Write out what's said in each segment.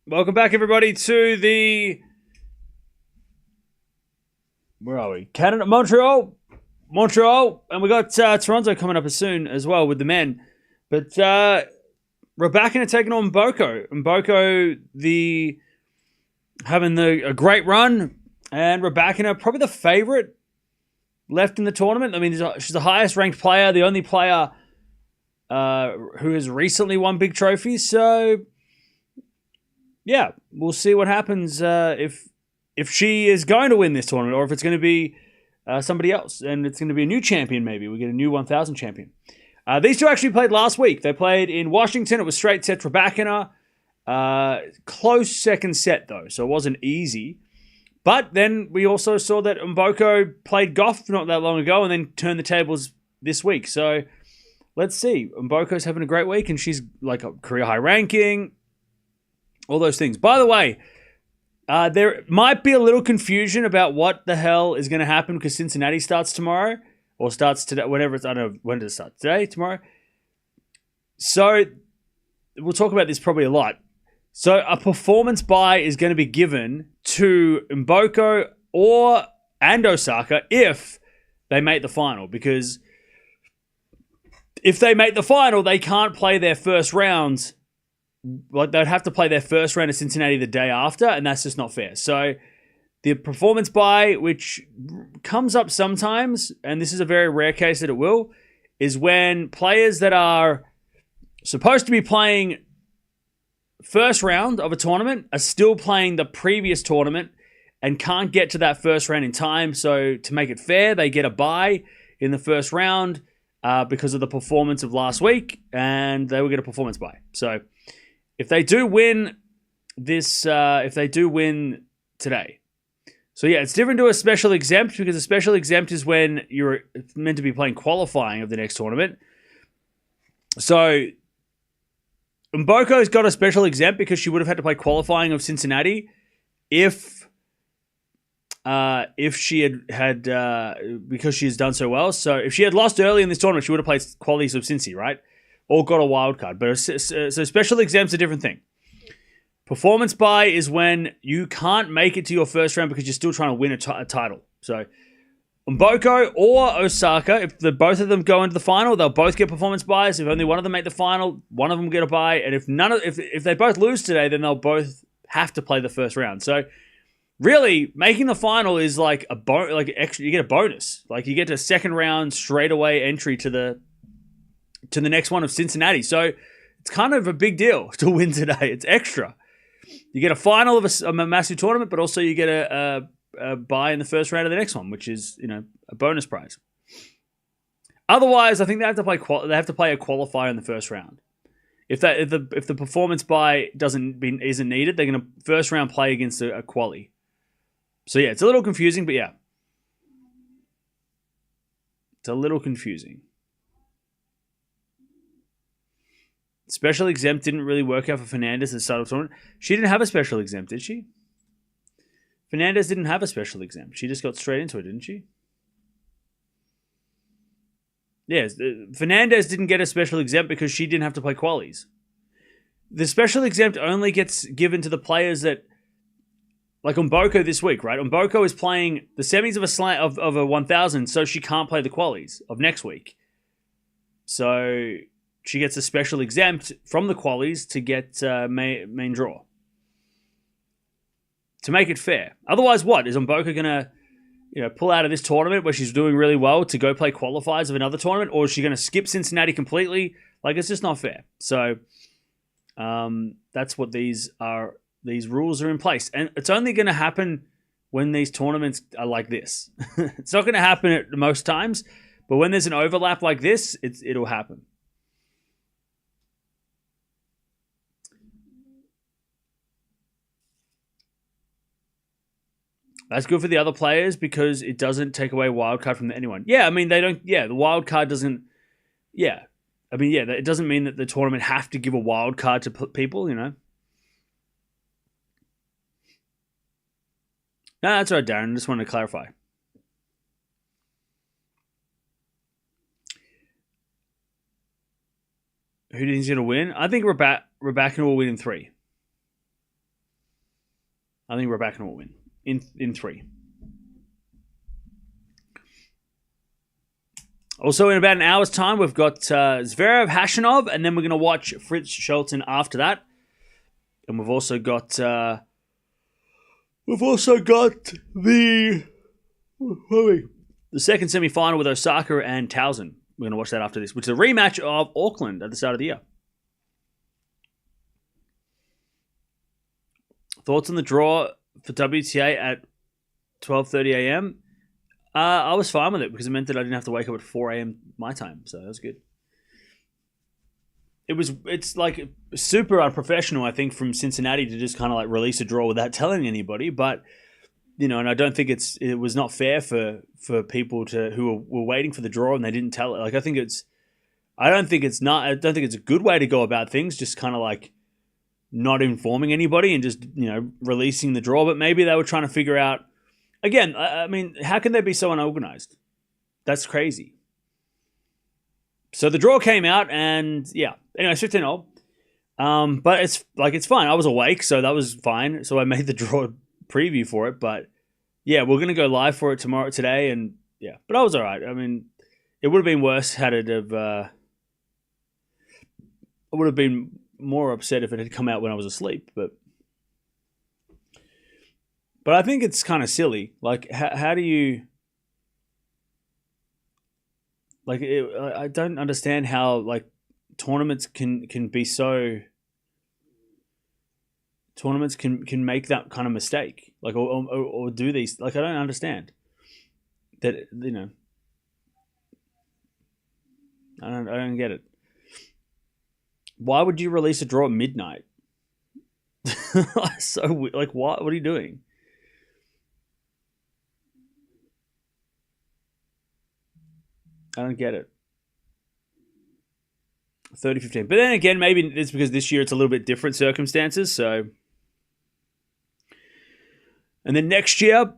Welcome back, everybody, to the... Where are we? Canada, Montreal. And we got Toronto coming up soon as well with the men. But Rybakina taking on Mboko. Mboko, having a great run. And Rybakina, probably the favorite left in the tournament. I mean, she's the highest ranked player, the only player who has recently won big trophies. So... yeah, we'll see what happens if she is going to win this tournament or if it's going to be somebody else. And it's going to be a new champion, maybe. We get a new 1,000 champion. These two actually played last week. They played in Washington. It was straight set Rybakina. Close second set, though, so it wasn't easy. But then we also saw that Mboko played Gauff not that long ago and then turned the tables this week. So let's see. Mboko's having a great week, and she's like a career-high ranking. All those things. By the way, there might be a little confusion about what the hell is going to happen because Cincinnati starts tomorrow or starts today, whatever it's, I don't know when does it start, today, tomorrow. So we'll talk about this probably a lot. So a performance buy is going to be given to Mboko and Osaka if they make the final, because if they make the final, they can't play their first rounds. Like, they'd have to play their first round of Cincinnati the day after, and that's just not fair. So the performance buy, which comes up sometimes, and this is a very rare case that it will, is when players that are supposed to be playing first round of a tournament are still playing the previous tournament and can't get to that first round in time. So to make it fair, they get a bye in the first round because of the performance of last week, and they will get a performance buy. So if they do win today. So yeah, it's different to a special exempt, because a special exempt is when you're meant to be playing qualifying of the next tournament. So Mboko's got a special exempt because she would have had to play qualifying of Cincinnati if she had because she has done so well. So if she had lost early in this tournament, she would have played qualities of Cincy, right? Or got a wild card. But so special exempt's a different thing. Performance buy is when you can't make it to your first round because you're still trying to win a title. So Mboko or Osaka, if both of them go into the final, they'll both get performance buys. If only one of them make the final, one of them get a buy. And if they both lose today, then they'll both have to play the first round. So really, making the final is like extra. You get a bonus. Like, you get a second round straightaway entry to the next one of Cincinnati. So it's kind of a big deal to win today. It's extra. You get a final of a massive tournament, but also you get a bye in the first round of the next one, which is, a bonus prize. Otherwise, I think they have to play a qualifier in the first round. If the performance bye isn't needed, they're going to first round play against a quali. So yeah, it's a little confusing, but yeah. It's a little confusing. Special exempt didn't really work out for Fernandez at the start of the tournament. She didn't have a special exempt, did she? Fernandez didn't have a special exempt. She just got straight into it, didn't she? Yes, Fernandez didn't get a special exempt because she didn't have to play qualies. The special exempt only gets given to the players that, like Mboko this week, right? Mboko is playing the semis of a 1,000, so she can't play the qualies of next week. So she gets a special exempt from the qualies to get main draw. To make it fair. Otherwise, what? Is Mboko going to pull out of this tournament where she's doing really well to go play qualifiers of another tournament? Or is she going to skip Cincinnati completely? Like, it's just not fair. So that's what these rules are in place. And it's only going to happen when these tournaments are like this. It's not going to happen at most times, but when there's an overlap like this, it'll happen. That's good for the other players because it doesn't take away wild card from anyone. Yeah, I mean, they don't... yeah, the wild card doesn't... yeah. I mean, yeah, it doesn't mean that the tournament have to give a wild card to people, No, that's all right, Darren. I just wanted to clarify. Who do you think is going to win? I think Rybakina will win in 3. I think Rybakina will win in 3. Also, in about an hour's time, we've got Zverev Hashanov, and then we're going to watch Fritz Shelton after that. And we've also got the second semi-final with Osaka and Towson. We're going to watch that after this, which is a rematch of Auckland at the start of the year. Thoughts on the draw for WTA at 12:30 a.m.? I was fine with it because it meant that I didn't have to wake up at 4 a.m. my time, so that was good. It's like super unprofessional, I think, from Cincinnati to just kind of like release a draw without telling anybody. But and I don't think it was not fair for people who were waiting for the draw and they didn't tell it. Like I don't think it's a good way to go about things. Just kind of like not informing anybody and just releasing the draw. But maybe they were trying to figure out. Again, I mean, how can they be so unorganized? That's crazy. So the draw came out, and yeah. Anyway, 15-0. But it's fine. I was awake, so that was fine. So I made the draw preview for it. But yeah, we're gonna go live for it today, and yeah. But I was all right. I mean, it would have been worse had it have. I would have been more upset if it had come out when I was asleep, but I think it's kind of silly. Like, how do you... Like, I don't understand how, like, tournaments can be so... Tournaments can make that kind of mistake. Like, or do these... Like, I don't understand. That, I don't get it. Why would you release a draw at midnight? So, like, what are you doing? I don't get it. 30-15. But then again, maybe it's because this year it's a little bit different circumstances. So, and then next year,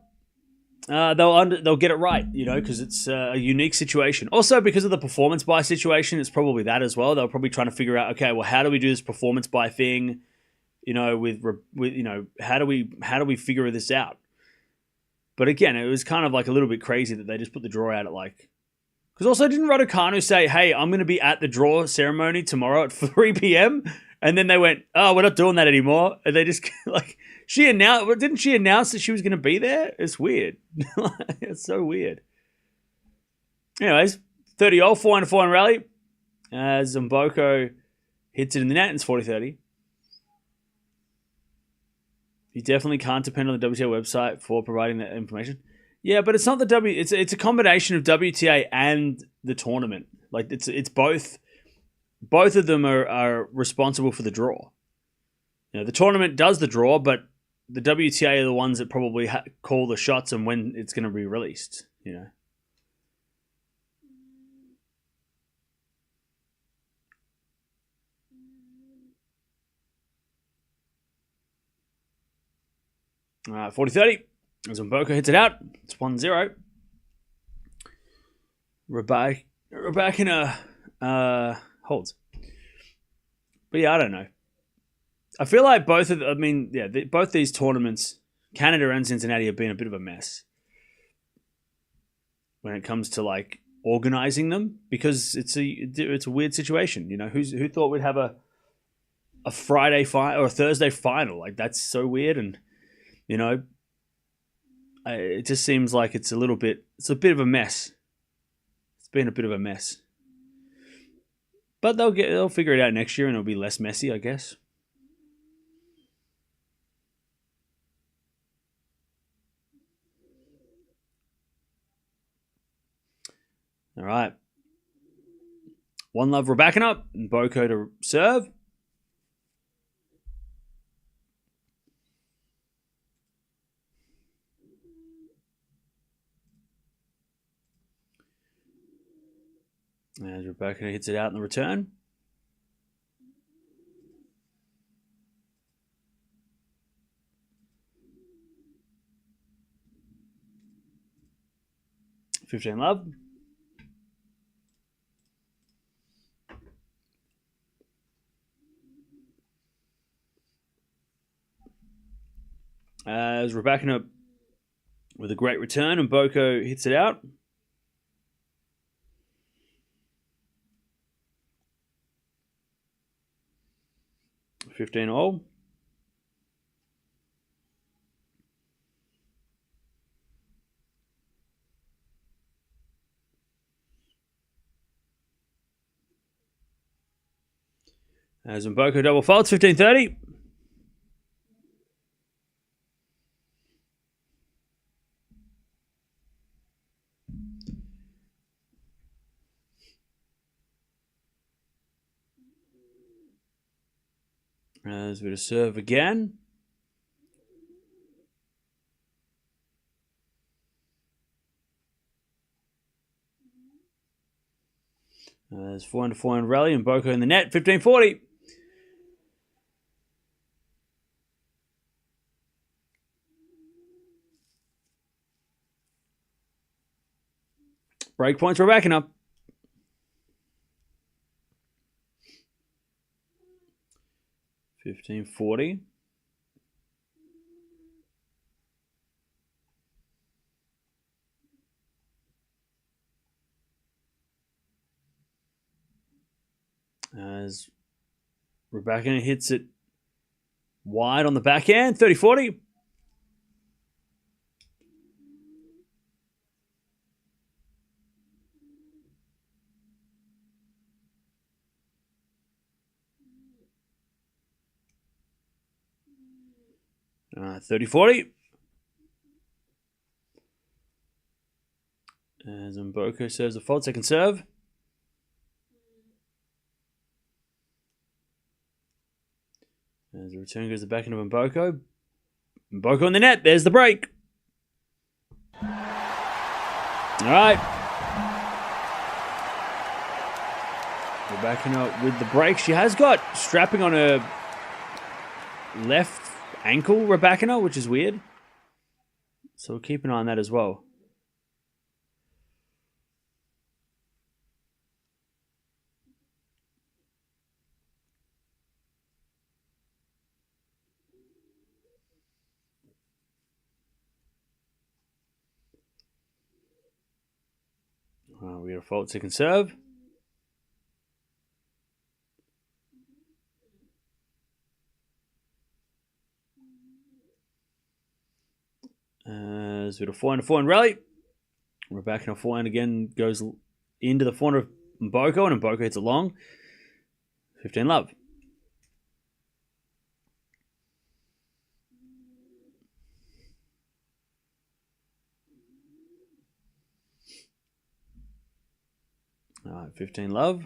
they'll get it right, because it's a unique situation. Also, because of the performance buy situation, it's probably that as well. They're probably trying to figure out, okay, well, how do we do this performance buy thing? With how do we figure this out? But again, it was kind of like a little bit crazy that they just put the draw out at like. Because also, didn't Raducanu say, hey, I'm going to be at the draw ceremony tomorrow at 3 p.m.? And then they went, oh, we're not doing that anymore. And they just, like, didn't she announce that she was going to be there? It's weird. It's so weird. Anyways, 30-0, 4-4 in rally. As Mboko hits it in the net, and it's 40-30. You definitely can't depend on the WTA website for providing that information. Yeah, but it's not the It's a combination of WTA and the tournament. Like it's both. Both of them are responsible for the draw. The tournament does the draw, but the WTA are the ones that probably call the shots and when it's going to be released. All right, 40-30. As Mboko hits it out, it's 1-0. Rybakina holds. But yeah, I don't know. I feel like both these tournaments, Canada and Cincinnati, have been a bit of a mess when it comes to like organizing them, because it's a weird situation. Who thought we'd have a Friday final or a Thursday final? Like, that's so weird, and it just seems like it's a bit of a mess. It's been a bit of a mess. But they'll figure it out next year and it'll be less messy, I guess. All right. One love Rybakina and Mboko to serve. As Rybakina hits it out in the return. $15 love. As Rybakina with a great return, and Mboko hits it out. $15-all. As Mboko double faults, 15-30. As we to serve again. There's 4-4 rally and Mboko in the net, 15-40. Break points, Rybakina. 15-40. As Rybakina hits it wide on the backhand, 30-40. Uh, 30-40. As Mboko serves a fault, second serve. As the return goes the back end of Mboko. Mboko in the net. There's the break. All right. Rybakina with the break. She has got strapping on her left ankle, Rybakina, which is weird. So we'll keep an eye on that as well. We got a fault second serve. As with a 4-4 rally. Rybakina forehand again goes into the forehand of Mboko, and Mboko hits it long. 15-love. All right, 15-love.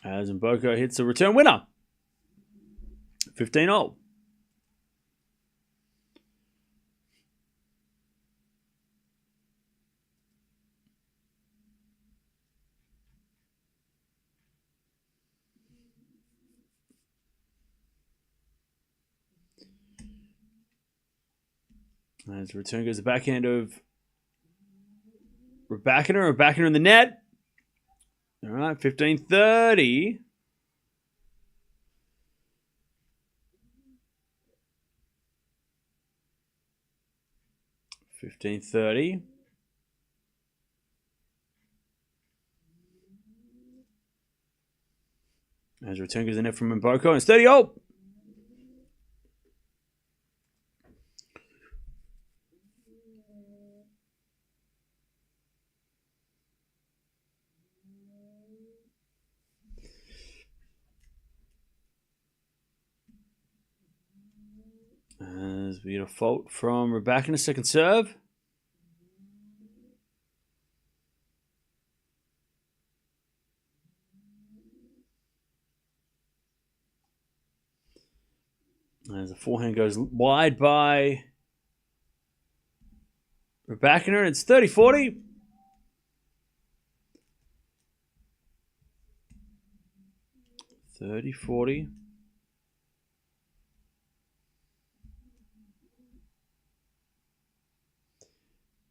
As Mboko hits the return winner. 15-all. As the return goes the backhand of Rybakina. Rybakina in the net. All right, 15-30. As return goes the net from Mboko, and it's 30-all. As we get a fault from Rybakina, second serve. As the forehand goes wide by Rybakina, it's 30-40.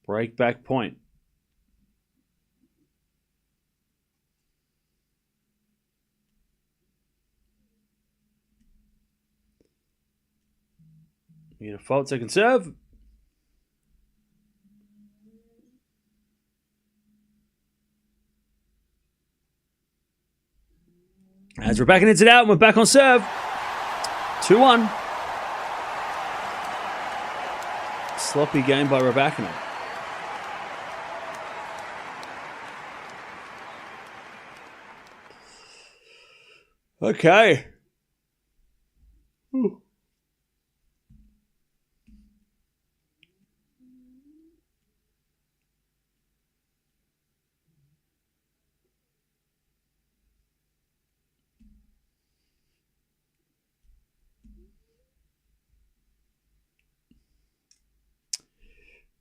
Break back point. We get a fault second serve. As Rybakina hits it out, and we're back on serve. 2-1. Sloppy game by Rybakina. Okay. Ooh.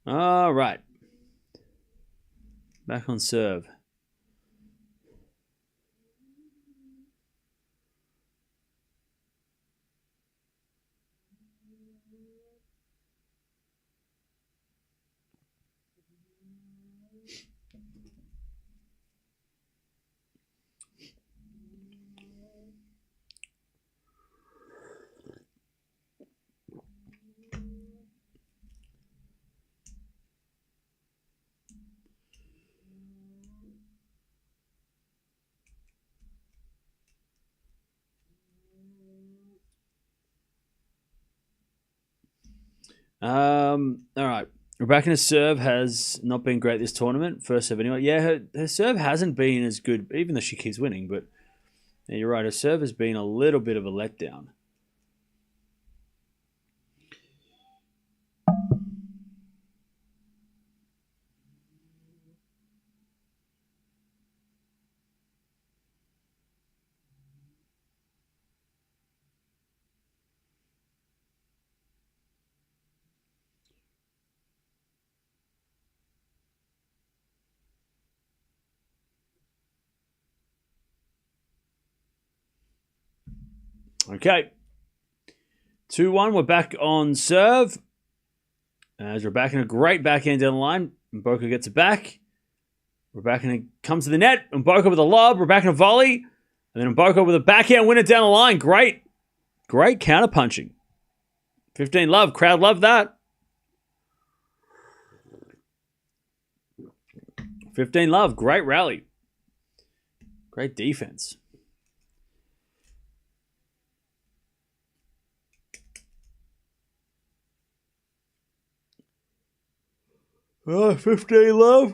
All right. Back on serve. All right. Rybakina's serve has not been great this tournament. First serve anyway. Yeah, her serve hasn't been as good, even though she keeps winning. But yeah, you're right. Her serve has been a little bit of a letdown. Okay. 2-1. We're back on serve. As Rybakina, great backhand down the line. Mboko gets it back. Rybakina comes to the net. Mboko with a lob. Rybakina volley. And then Mboko with a backhand winner down the line. Great counter punching. 15 love. Crowd loved that. 15 love. Great rally. Great defense. Oh, 15 love.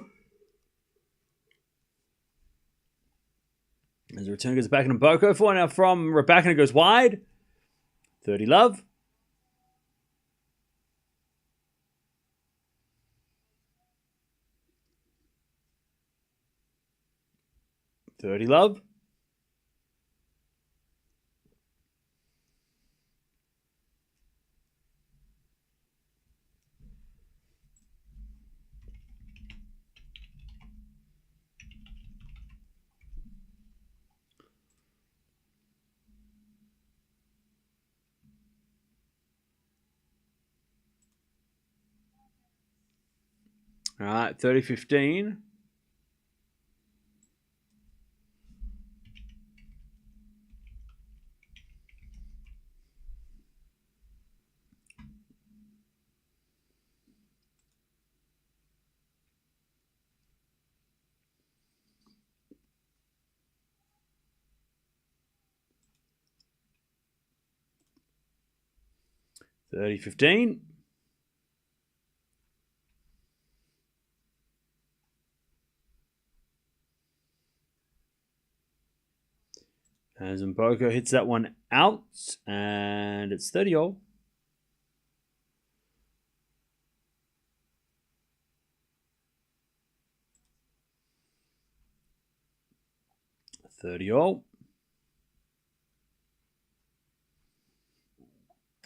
As the return goes back into Mboko. 4 now from Rybakina goes wide. 30 love. $30 love. All right, 30-15. $30-15. As Mboko hits that one out, and it's 30-all.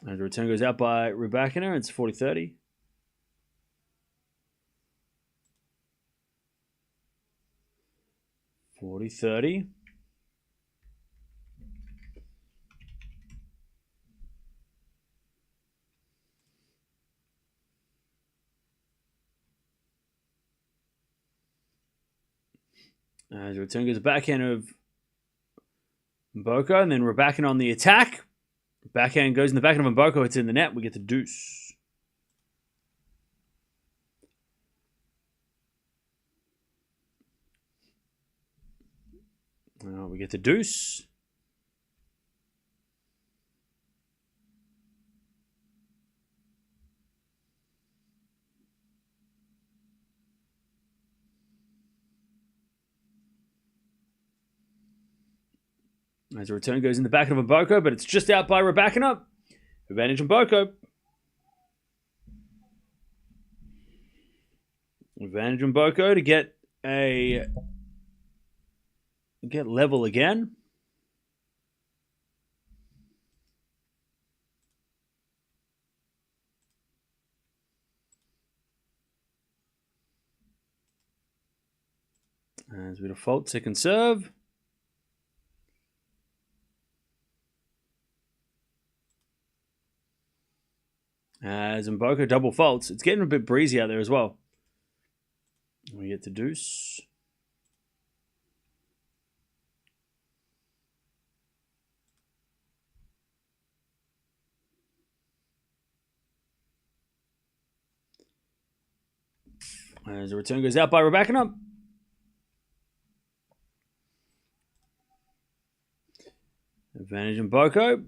And the return goes out by Rybakina. It's 40-30. As the return goes backhand of Mboko, and then Rybakina on the attack. Backhand goes in the backhand of Mboko. It's in the net. We get the deuce. We get the deuce. As a return goes in the backhand of Mboko, but it's just out by Rybakina. Advantage Mboko. Advantage Mboko to get level again. As we default, second serve. As Mboko double faults. It's getting a bit breezy out there as well. We get the deuce. As the return goes out by Rybakina. Advantage Mboko.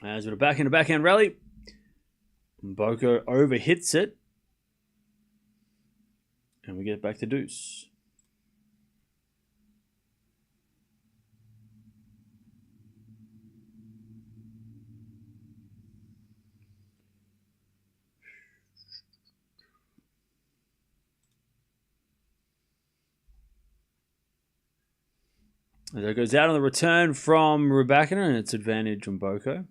As with a backhand rally, Mboko overhits it. And we get back to deuce. As that goes out on the return from Rybakina, and it's advantage Mboko.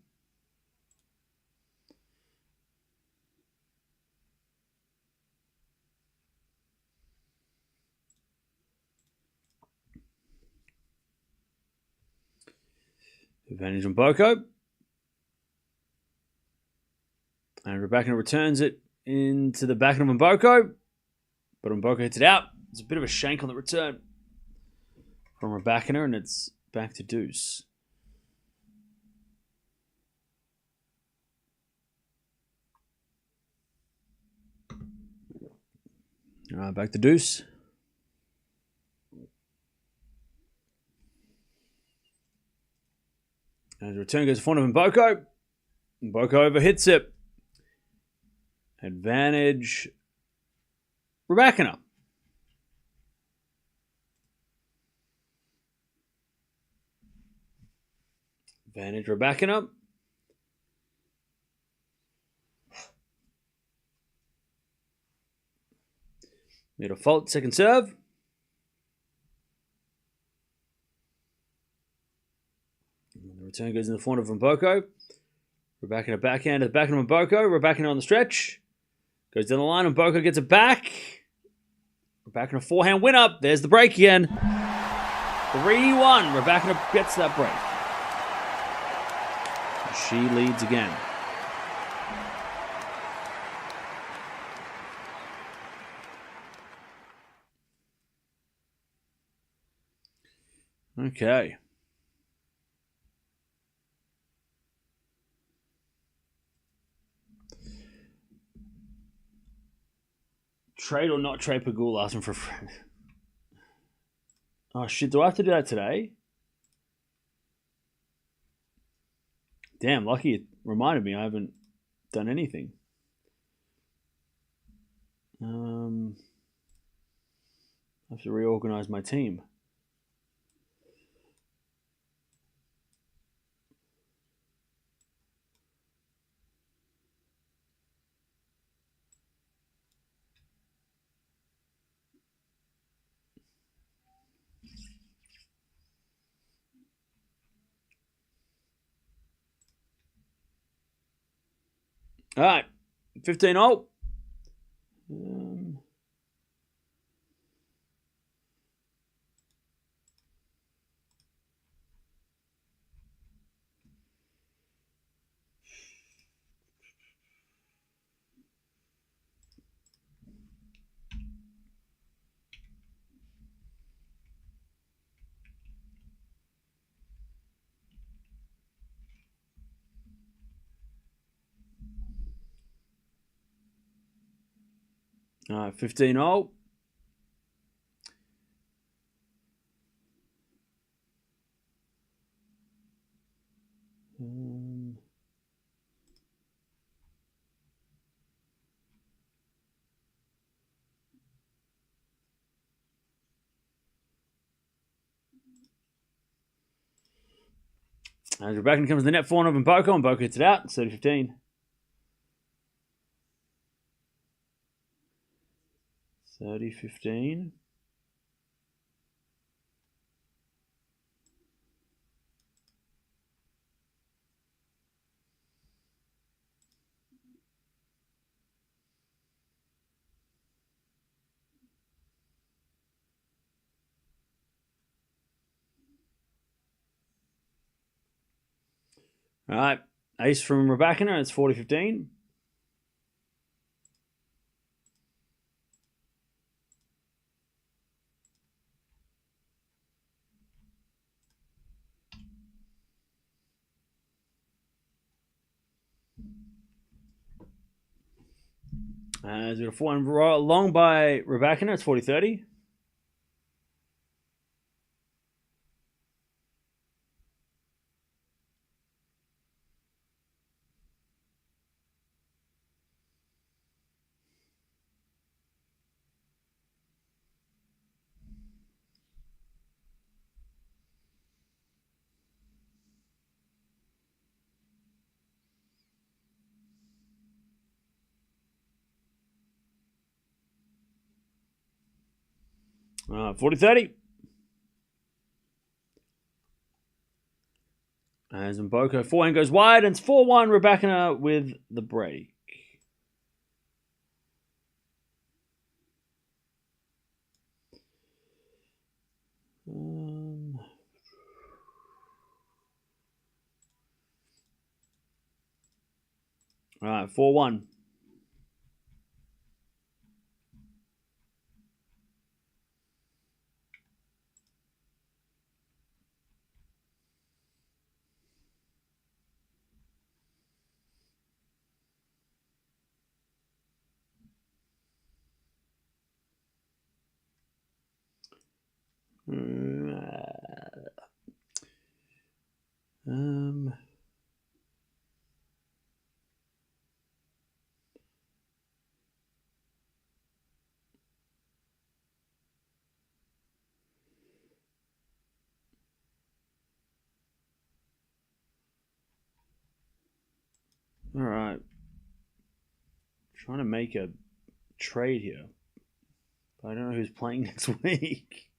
Advantage Mboko. And Rybakina returns it into the back of Mboko. But Mboko hits it out. It's a bit of a shank on the return from Rybakina, and it's back to deuce. Back to deuce. As the return goes in front of Mboko. Mboko overhits it. Advantage Rybakina. Advantage Rybakina. Made a fault, second serve. And the return goes in the front of Mboko. Rybakina backhand at the back of Mboko. Rybakina on the stretch. Goes down the line, and Mboko gets it back. Rybakina forehand win up. There's the break again. 3-1. Rybakina gets that break. She leads again. Okay. Trade or not trade Pagula asking for a friend. Oh shit, do I have to do that today? Damn, lucky it reminded me I haven't done anything. I have to reorganize my team. All right, 15-0. All right, 15-0. As Rybakin comes to the net, 4-0 and Mboko hits it out, 30-15. 30-15. All right, ace from Rybakina, it's 40-15. As we got a 4-1 long by Rybakina, it's 40-30. All right, 40-30. As Mboko forehand goes wide, and it's 4-1 Rybakina with the break. All right, 4-1. All right. Trying to make a trade here. But I don't know who's playing next week.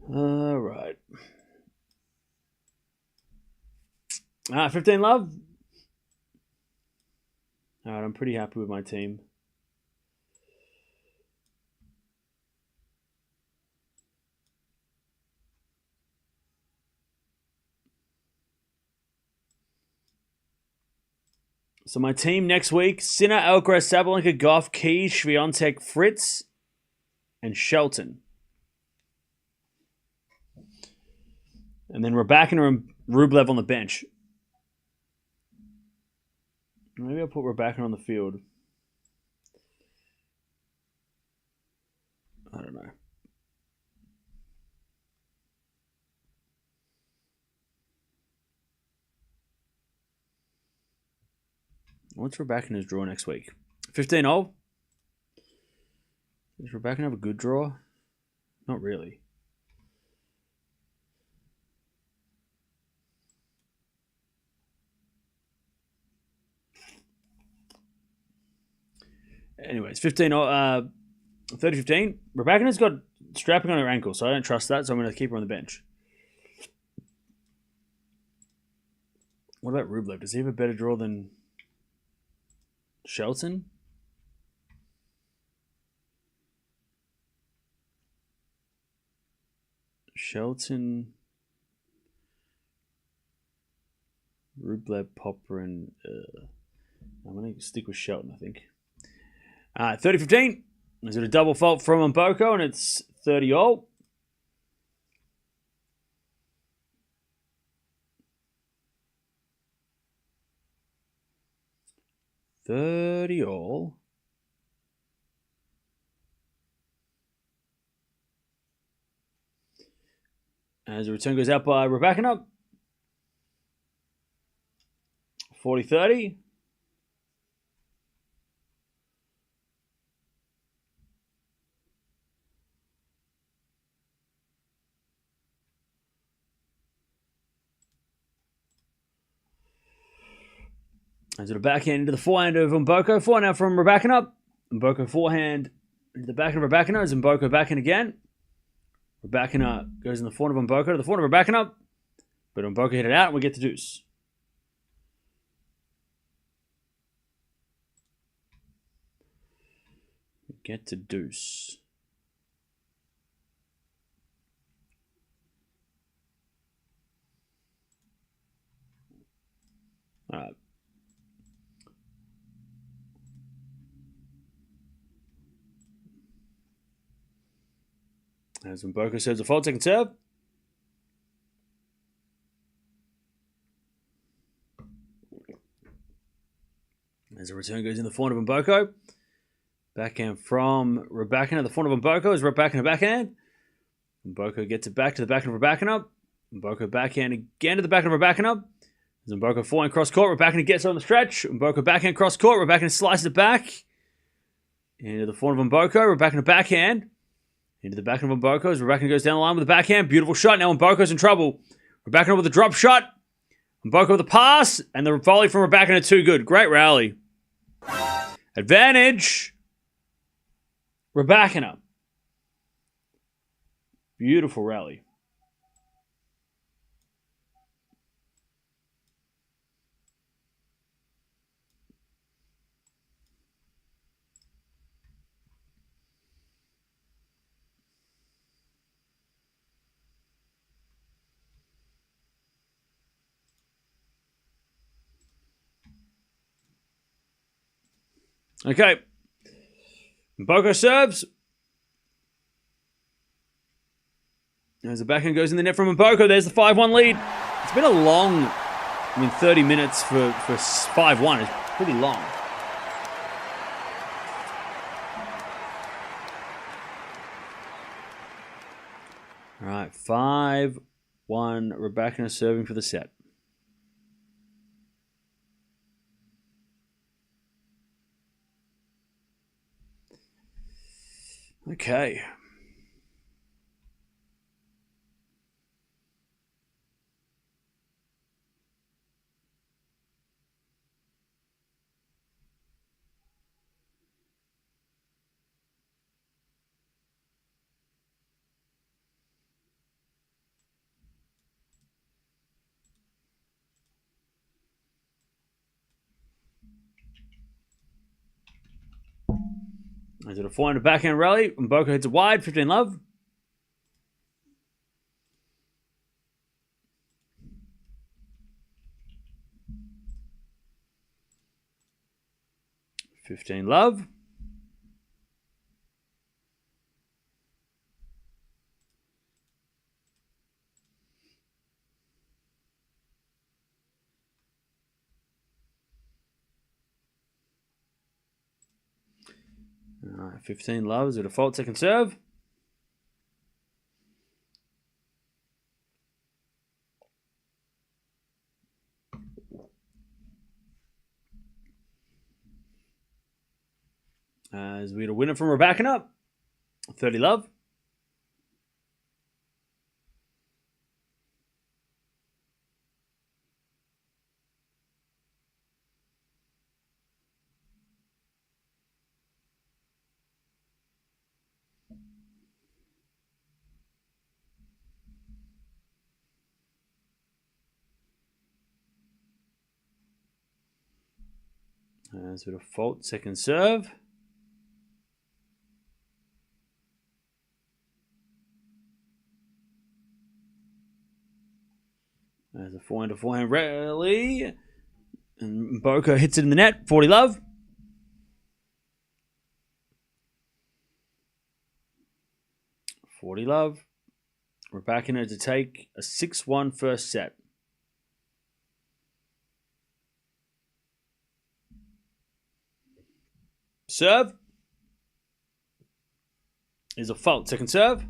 All right. 15 love. All right, I'm pretty happy with my team. So my team next week: Sinner, Alcaraz, Sabalenka, Gauff, Keys, Swiatek, Fritz, and Shelton. And then Rybakina and Rublev on the bench. Maybe I'll put Rybakina on the field. I don't know. What's Rybakina's draw next week? 15-0? Does Rybakina have a good draw? Not really. Anyways, 30-15. Rybakina's got strapping on her ankle, so I don't trust that, so I'm going to keep her on the bench. What about Rublev? Does he have a better draw than Shelton? Shelton, Rublev, Popper, and I'm going to stick with Shelton, I think. 30-15. Is it a double fault from Mboko, and it's 30-all. As the return goes out by Rybakina. 40-30. As it a backhand into the forehand of Mboko. Forehand now from Rybakina. Mboko forehand into the back of Rybakina. As Mboko backhand again. Rybakina goes in the forehand of Mboko to the forehand of Rybakina. But Mboko hit it out and we get to deuce. Get to deuce. All right. As Mboko serves a fault, second serve. As the return goes in the forehand of Mboko. Backhand from Rybakina. The forehand of Mboko is Rybakina backhand. Mboko gets it back to the backhand of Rybakina. Mboko backhand again to the backhand of Rybakina. As Mboko forehand cross court. Rybakina gets it on the stretch. Mboko backhand cross court. Rybakina slices it back. Into the forehand of Mboko. Rybakina backhand. Into the backhand of Mboko as Rybakina goes down the line with the backhand. Beautiful shot. Now Mboko's in trouble. Rybakina with a drop shot. Mboko with a pass. And the volley from Rybakina too good. Great rally. Advantage. Rybakina. Beautiful rally. Okay. Mboko serves. As the backhand goes in the net from Mboko, there's the 5-1 lead. It's been a long, 30 minutes for 5-1 is pretty long. All right, 5-1, Rybakina serving for the set. Okay. Is it a forehand to backhand rally? Mboko hits it wide, 15 love. $15 love. All right, 15 love is a default second serve. As we get a winner from Rybakina, 30 love. There's a bit of fault. Second serve. There's a forehand to forehand rally. And Mboko hits it in the net. 40 love. Rybakina to take a 6-1 first set. Serve is a fault. Second serve.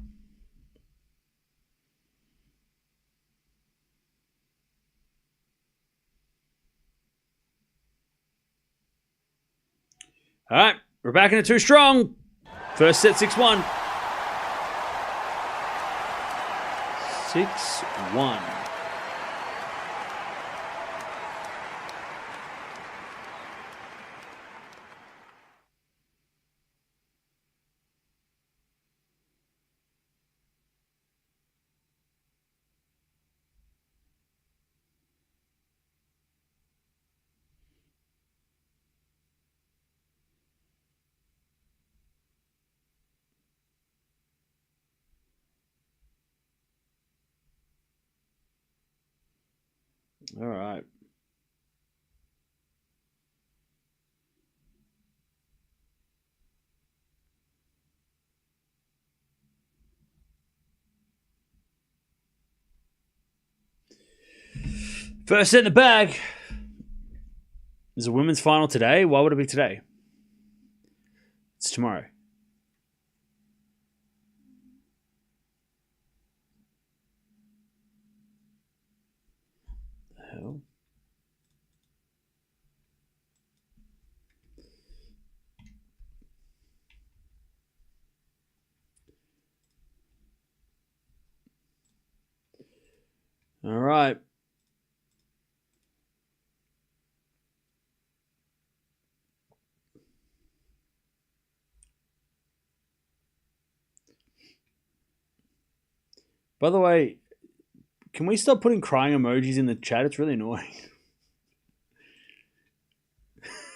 All right, Rybakina too strong. First set 6-1. 6-1. All right. First set in the bag. There's a women's final today. Why would it be today? It's tomorrow. The hell? All right. By the way, can we stop putting crying emojis in the chat? It's really annoying.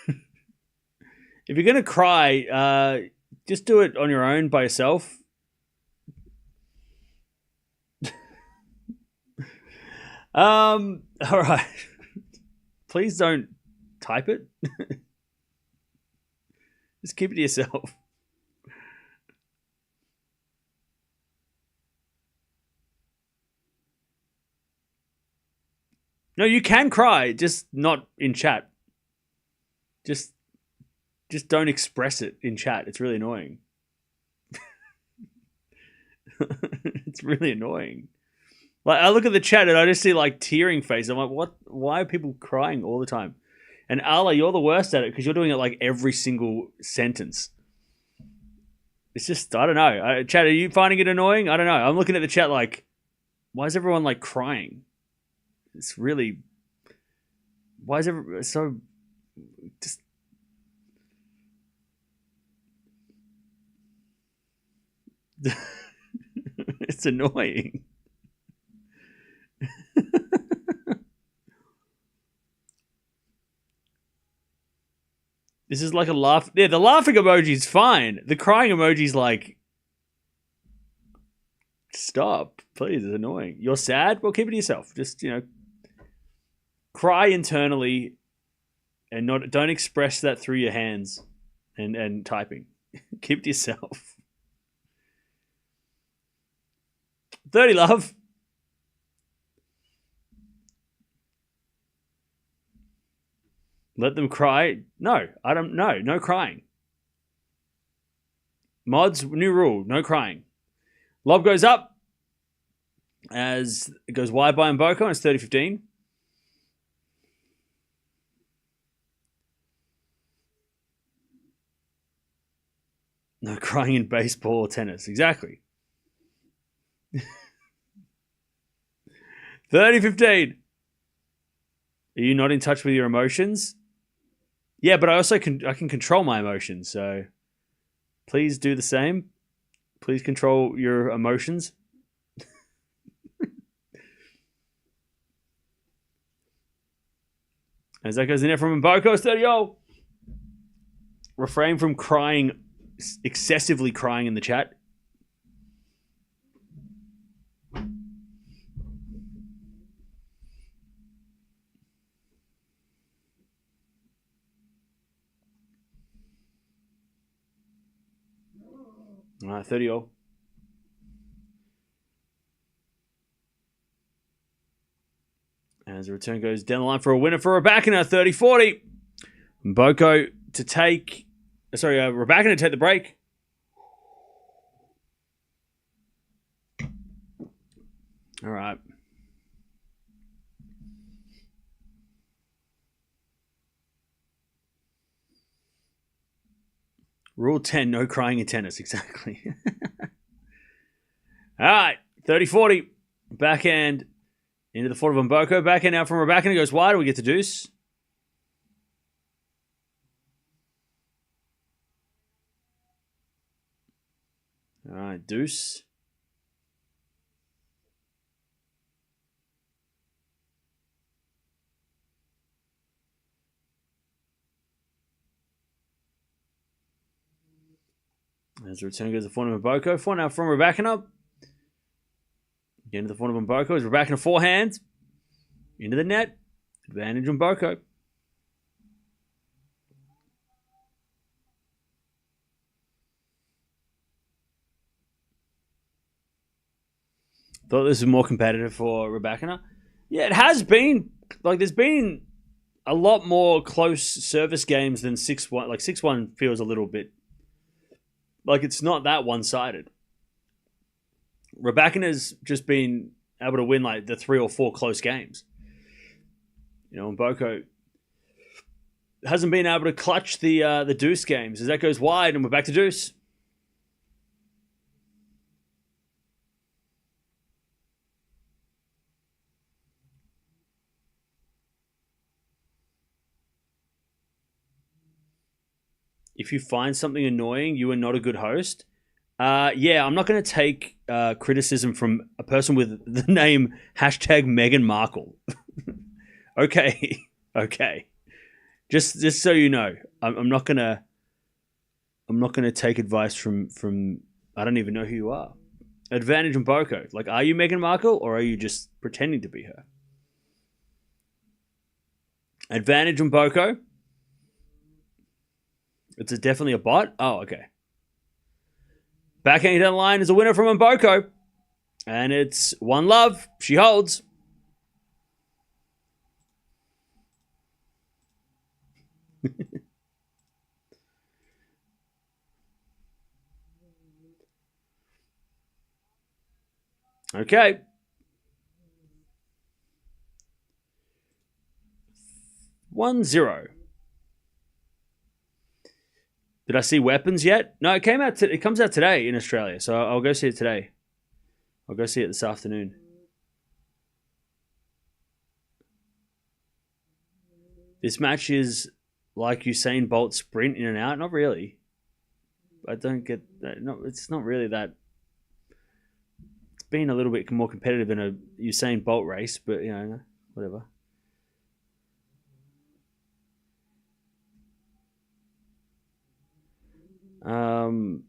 If you're going to cry, just do it on your own by yourself. All right. Please don't type it. Just keep it to yourself. No, you can cry, just not in chat. Just don't express it in chat. It's really annoying. It's really annoying. Like, I look at the chat and I just see like tearing faces. I'm like, what? Why are people crying all the time? And Eala, you're the worst at it because you're doing it like every single sentence. It's just, I don't know. Chat, are you finding it annoying? I don't know. I'm looking at the chat like, why is everyone like crying? It's really, why is everyone so just. It's annoying. This is like a laugh. Yeah, the laughing emoji is fine. The crying emoji is like, stop, please. It's annoying. You're sad? Well, keep it to yourself. Just, cry internally and don't express that through your hands and typing. Keep it to yourself. 30 love. Let them cry. No, I don't know. No crying. Mods, new rule. No crying. Lob goes up as it goes wide by Mboko and it's 30-15. No crying in baseball or tennis. Exactly. 30-15. Are you not in touch with your emotions? Yeah, but I can control my emotions, so please do the same. Please control your emotions. As that goes in there from Mboko, 30-0. refrain from crying, excessively crying in the chat. All right, 30-all. As the return goes down the line for a winner for Rybakina, 30-40. Mboko to take... Sorry, Rybakina to take the break. All right. Rule 10, no crying in tennis. Exactly. All right, 30-40. Backhand into the foot of Mboko. Backhand out from Rybakina. Goes wide. We get to deuce. All right, deuce. As the return goes to the front of Mboko. Front out from Rybakina. Into the front of Mboko. Is Rybakina forehand. Into the net. Advantage Mboko. Thought this was more competitive for Rybakina. Yeah, it has been. Like, there's been a lot more close service games than 6-1. Like, 6-1 feels a little bit... Like, it's not that one-sided. Rybakina's just been able to win, like, the 3 or 4 close games. You know, Mboko hasn't been able to clutch the deuce games. As that goes wide, and we're back to deuce. If you find something annoying, you are not a good host. Yeah, I'm not going to take criticism from a person with the name #Meghan Markle. Okay, okay. Just so you know, I'm not gonna take advice from I don't even know who you are. Advantage Mboko. Like, are you Meghan Markle or are you just pretending to be her? Advantage Mboko. It's definitely a bot. Oh, okay. Backhand down the line is a winner from Mboko. And it's 1-love. She holds. Okay. One zero. Did I see Weapons yet? No, it came out. It comes out today in Australia, so I'll go see it today. I'll go see it this afternoon. This match is like Usain Bolt sprint in and out. Not really. I don't get that. No, it's not really that. It's been a little bit more competitive in a Usain Bolt race, but you know, whatever. Who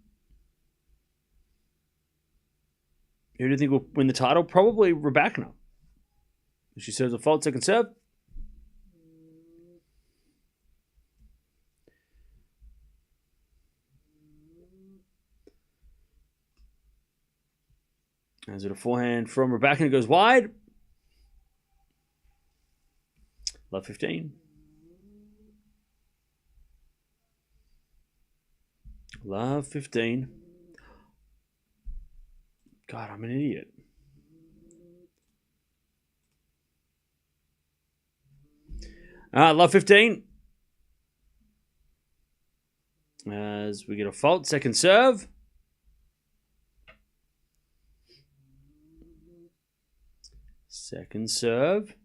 do you think will win the title? Probably Rybakina. She serves a fault second serve. As it a forehand from Rybakina goes wide. Love 15. Love 15. God, I'm an idiot. Love 15. As we get a fault, second serve. Second serve.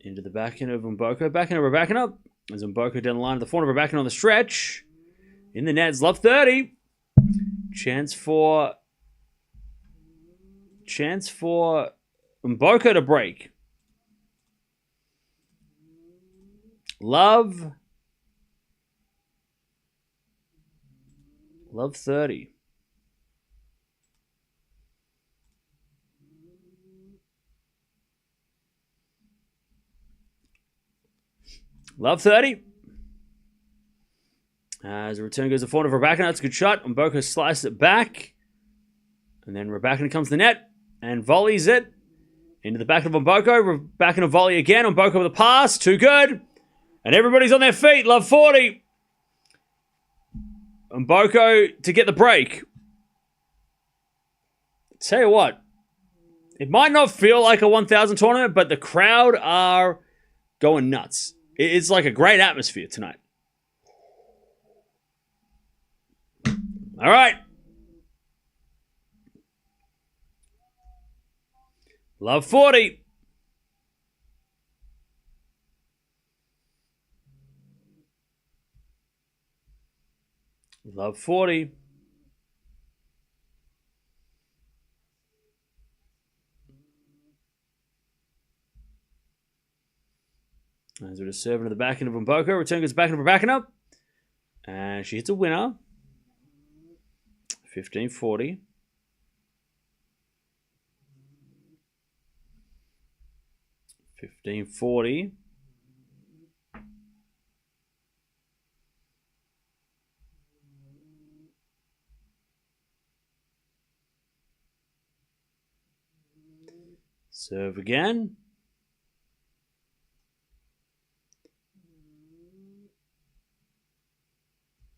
Into the backhand of Mboko. Backhand of Rybakina. As Mboko down the line of the front of Rybakina on the stretch. In the nets, love 30. Chance for Mboko to break. Love Love 30. Love 30. As a return goes to forehand of Rybakina. That's a good shot. Mboko slices it back. And then Rybakina comes to the net and volleys it into the back of Mboko. Rybakina volley again. Mboko with a pass. Too good. And everybody's on their feet. Love 40. Mboko to get the break. Tell you what. It might not feel like a 1,000 tournament, but the crowd are going nuts. It's like a great atmosphere tonight. All right. Love 40. Love 40. As we're just serving to the back end of Mboko. Return goes back into Rybakina. And she hits a winner. 15-40. Serve again.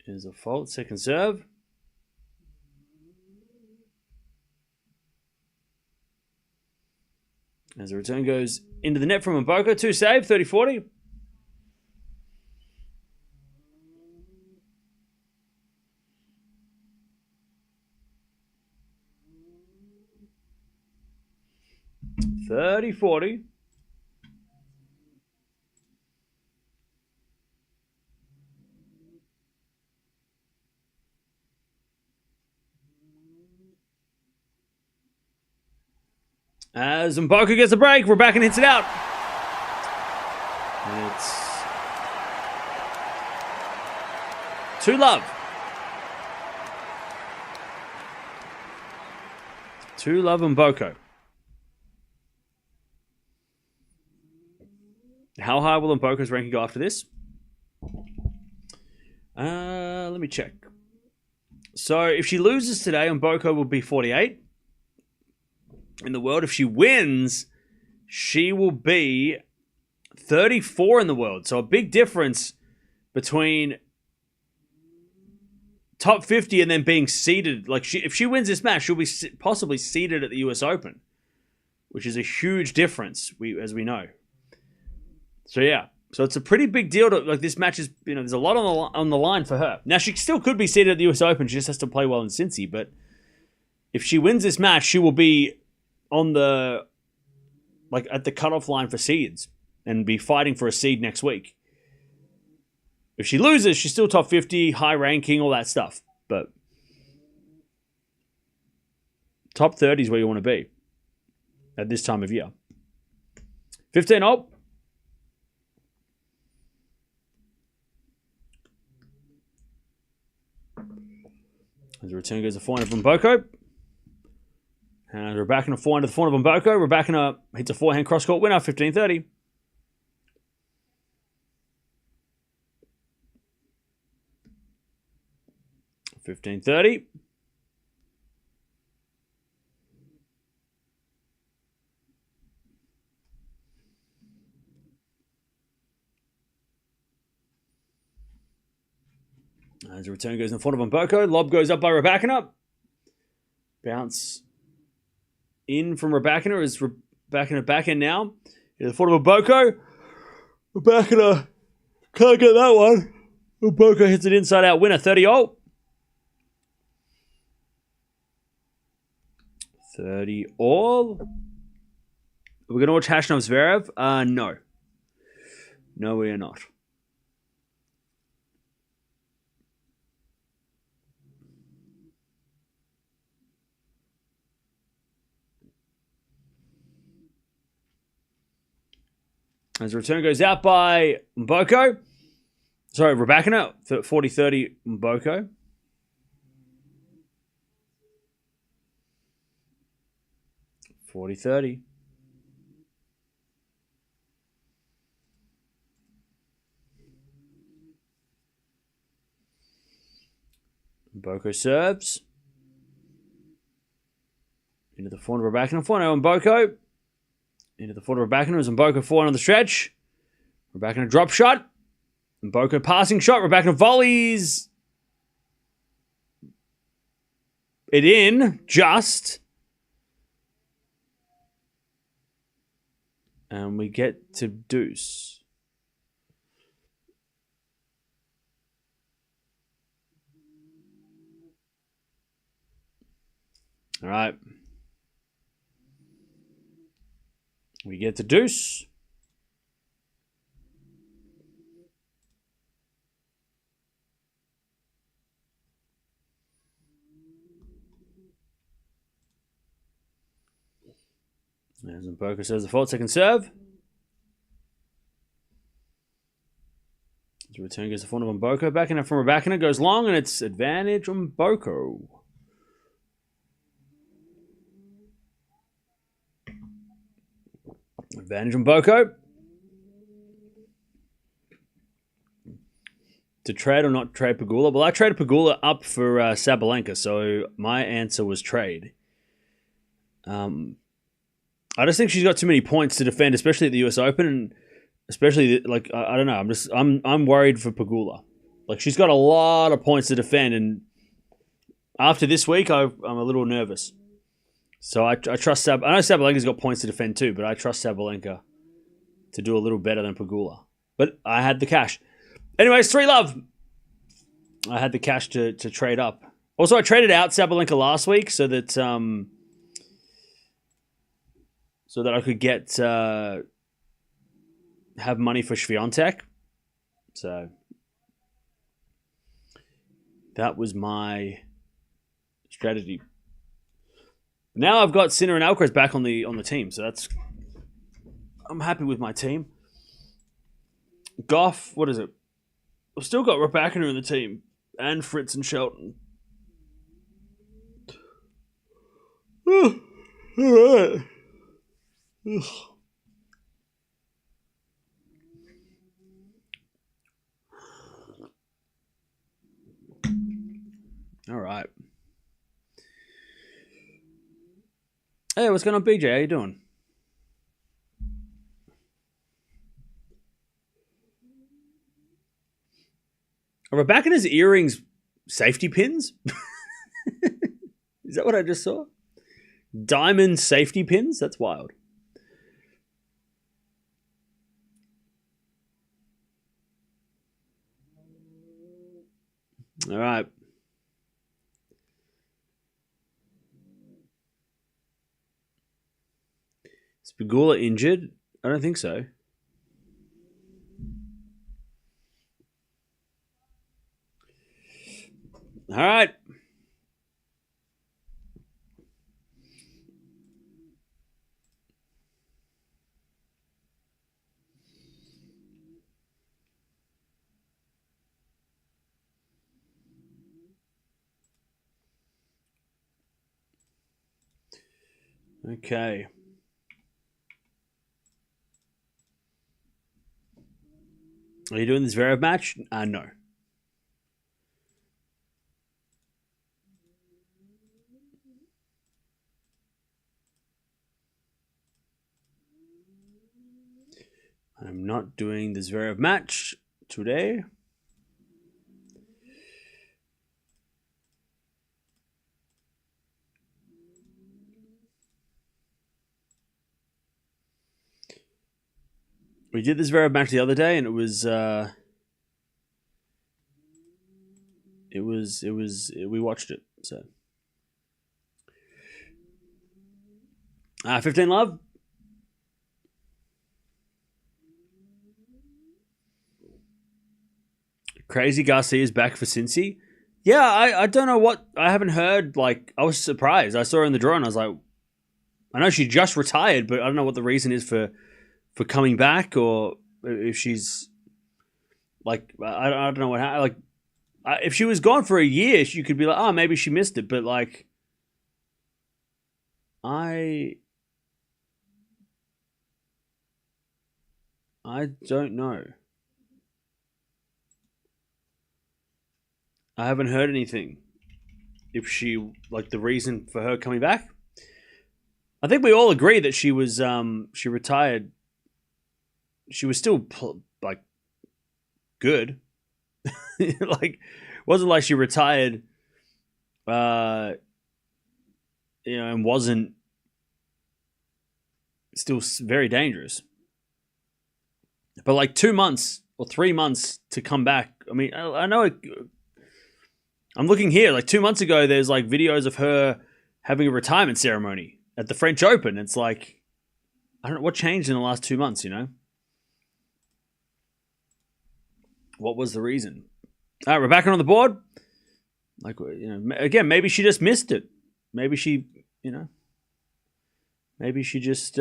Here's a fault. Second serve. As the return goes into the net from Mboko. 2 save. 30-40. As Mboko gets a break, Rybakina hits it out. And it's 2-love. 2-love Mboko. How high will Mboko's ranking go after this? Let me check. So if she loses today, Mboko will be 48. In the world. If she wins, she will be 34 in the world. So a big difference between top 50 and then being seeded. Like if she wins this match, she'll be possibly seeded at the US Open, which is a huge difference, as we know. So yeah, so it's a pretty big deal. Like this match is, there's a lot on the line for her. Now she still could be seeded at the US Open. She just has to play well in Cincy. But if she wins this match, she will be on the, at the cutoff line for seeds and be fighting for a seed next week. If she loses, she's still top 50, high ranking, all that stuff. But top 30 is where you want to be at this time of year. 15-0. As the return goes to forehand from Mboko. And Rybakina forehand to the forehand of Mboko. Rybakina hits a forehand cross-court winner, 15-30. As the return goes in front of Mboko. Lob goes up by Rybakina. Bounce in from Rybakina. Is Rybakina back in now? In the front of Mboko. Rybakina can't get that one. Mboko hits it inside out winner. 30-0. 30-all. Are we going to watch Hashnov Zverev? No. No, we are not. As the return goes out by Mboko. Sorry, Rybakina. 40-30 Mboko. 40-30. Mboko serves. Into the forehand of Rybakina. Forehand Mboko. Into the forehand of Rybakina. As Mboko forehand on the stretch. Rybakina drop shot. Mboko passing shot. Rybakina volleys it in. Just. And we get to deuce. All right. We get to deuce. As Mboko says the fault, second serve. The return goes to front of Mboko. Back in it from Rybakina. Goes long, and it's advantage on Mboko. Advantage on Mboko. To trade or not trade Pegula? Well, I traded Pegula up for Sabalenka, so my answer was trade. I just think she's got too many points to defend, especially at the US Open, and especially like I don't know. I'm worried for Pegula. Like she's got a lot of points to defend, and after this week, I'm a little nervous. So I trust I know Sabalenka's got points to defend too, but I trust Sabalenka to do a little better than Pegula. But I had the cash. Anyways, 3-love. I had the cash to trade up. Also, I traded out Sabalenka last week so that I could get have money for Swiatek. So that was my strategy. Now I've got Sinner and Alcaraz back on the team, so I'm happy with my team. Gauff, what is it? I've still got Rybakina in the team, and Fritz and Shelton. All right. All right. Hey, what's going on, BJ? How you doing? Are Rybakina's earrings safety pins? Is that what I just saw? Diamond safety pins? That's wild. All right. Is Pegula injured? I don't think so. All right. Okay. Are you doing this Zverev match? No. I'm not doing the Zverev match today. We did this Zverev match the other day, and we watched it. So, 15-love. Crazy Garcia's back for Cincy. Yeah, I don't know what. I haven't heard. Like, I was surprised. I saw her in the draw, and I was like, I know she just retired, but I don't know what the reason is for coming back, or if she's like, I don't know what happened. Like, if she was gone for a year, you could be like, oh, maybe she missed it. But like, I I don't know. I haven't heard anything. If she, like, the reason for her coming back. I think we all agree that she was, she retired. She was still, like, good. Like, wasn't like she retired, and wasn't still very dangerous. But like 2 months or 3 months to come back. I mean, I know. I'm looking here. Like 2 months ago, there's like videos of her having a retirement ceremony at the French Open. It's like, I don't know what changed in the last 2 months. What was the reason? All right, Rebecca on the board. Like, again, maybe she just missed it. Maybe she, maybe she just,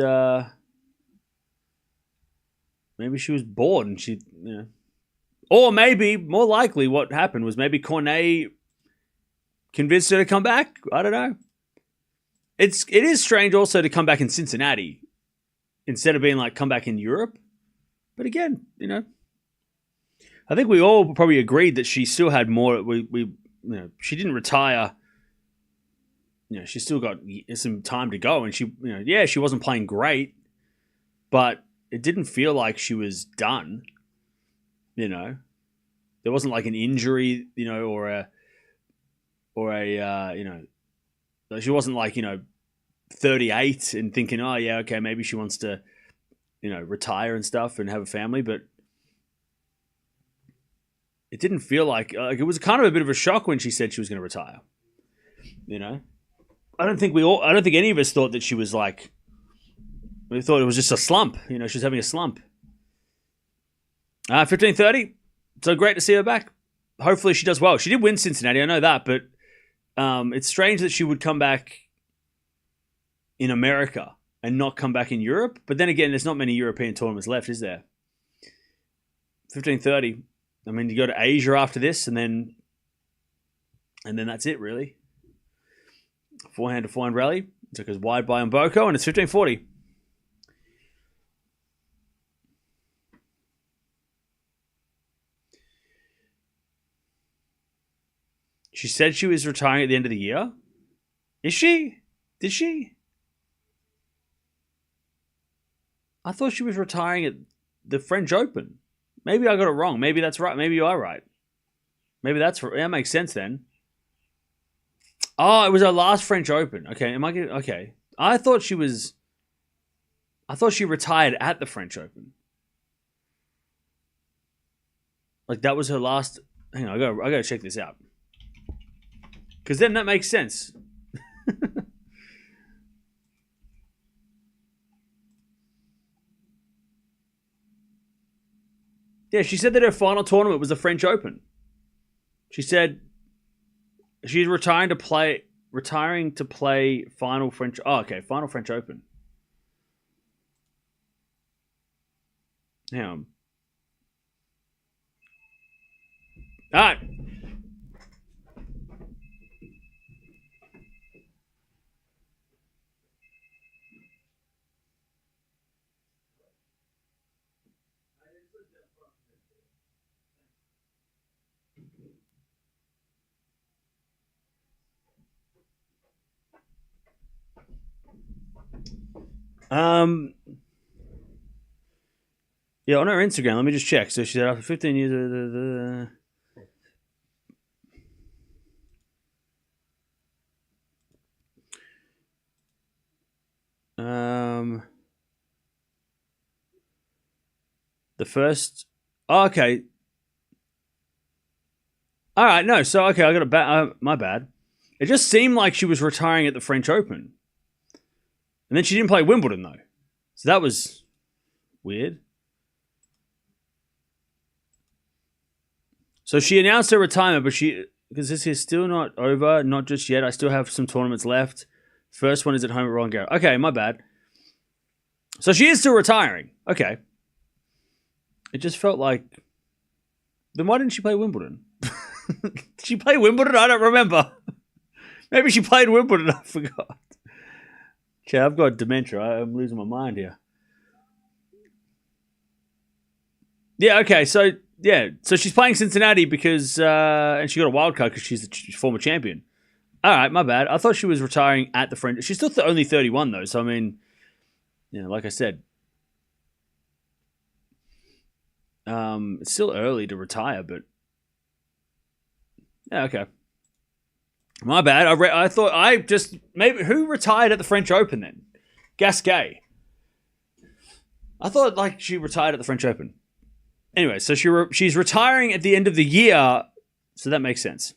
maybe she was bored and she, or maybe more likely what happened was maybe Cornet convinced her to come back. I don't know. It is strange also to come back in Cincinnati instead of being like come back in Europe. But again, I think we all probably agreed that she still had more. She didn't retire. She still got some time to go, and she wasn't playing great, but it didn't feel like she was done. There wasn't like an injury, or a she wasn't like 38 and thinking, oh yeah, okay, maybe she wants to, retire and stuff and have a family, but it didn't feel like it was kind of a bit of a shock when she said she was going to retire. I don't think any of us thought that she was like. We thought it was just a slump. She was having a slump. 15:30. So great to see her back. Hopefully she does well. She did win Cincinnati, I know that, but it's strange that she would come back in America and not come back in Europe. But then again, there's not many European tournaments left, is there? 15:30. I mean, you go to Asia after this, and then that's it, really. Forehand to forehand rally. Took us wide by Mboko, and it's 15:40. She said she was retiring at the end of the year. Is she? Did she? I thought she was retiring at the French Open. Maybe I got it wrong. Maybe that's right. Maybe you are right. Maybe that makes sense then. Oh, it was her last French Open. Okay, okay. I thought she retired at the French Open. Like that was her last. Hang on, I gotta check this out. Because then that makes sense. Yeah, she said that her final tournament was the French Open. She said she's retiring to play final French. Oh, okay, final French Open. Hang on. All right. Yeah, on her Instagram, let me just check. So she said after 15 years. The first. Oh, okay. All right, no. So okay, I got my bad. It just seemed like she was retiring at the French Open, and then she didn't play Wimbledon though. So that was weird. So she announced her retirement, but because this is still not over, not just yet. I still have some tournaments left. First one is at home at Roland Garros. Okay, my bad. So she is still retiring. Okay. It just felt like. Then why didn't she play Wimbledon? Did she play Wimbledon? I don't remember. Maybe she played Wimbledon. I forgot. Okay, I've got dementia. I'm losing my mind here. Yeah, okay. So she's playing Cincinnati because and she got a wild card because she's a former champion. All right, my bad. I thought she was retiring at the French. She's still only 31 though. So I mean, like I said, it's still early to retire, but yeah, okay. My bad. I thought maybe who retired at the French Open then? Gasquet. I thought like she retired at the French Open. Anyway, so she's retiring at the end of the year, so that makes sense.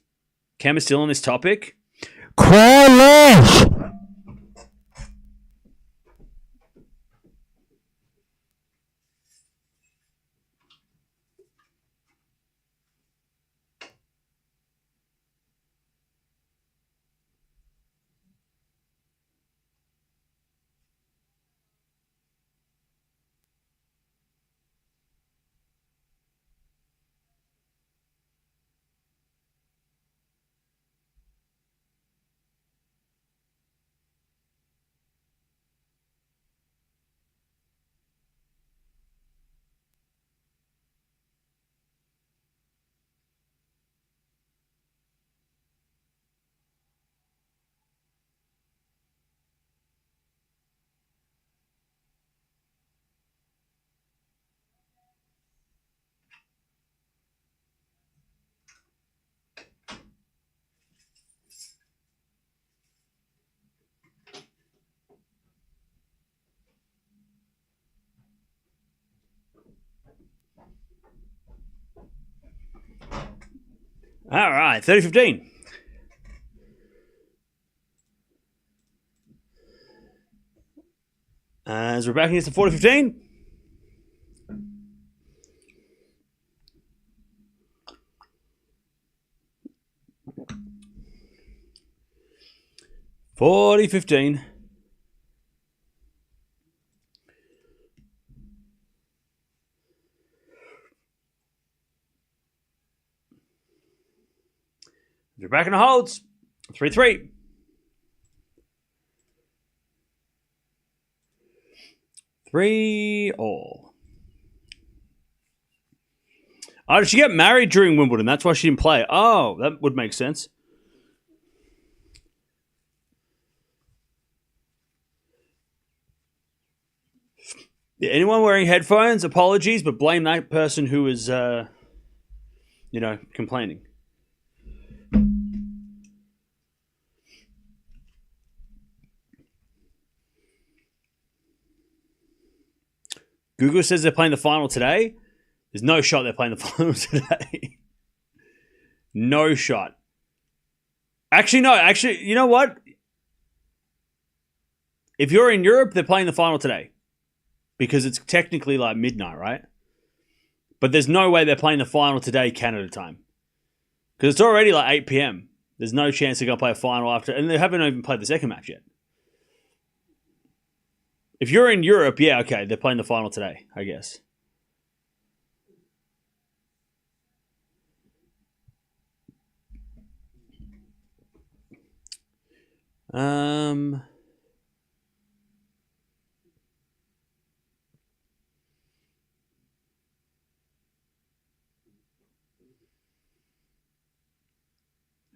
Cam is still on this topic. Crash! All right, 30-15. As we're back against the 40-15. (40-15). We're back in the holds. 3-3. 3-all. Oh, did she get married during Wimbledon? That's why she didn't play. Oh, that would make sense. Yeah, anyone wearing headphones, apologies, but blame that person who is, complaining. Google says they're playing the final today. There's no shot they're playing the final today. No shot. Actually, no. Actually, you know what? If you're in Europe, they're playing the final today. Because it's technically like midnight, right? But there's no way they're playing the final today, Canada time. Because it's already like 8 p.m. There's no chance they're going to play a final after. And they haven't even played the second match yet. If you're in Europe, yeah, okay, they're playing the final today, I guess. Her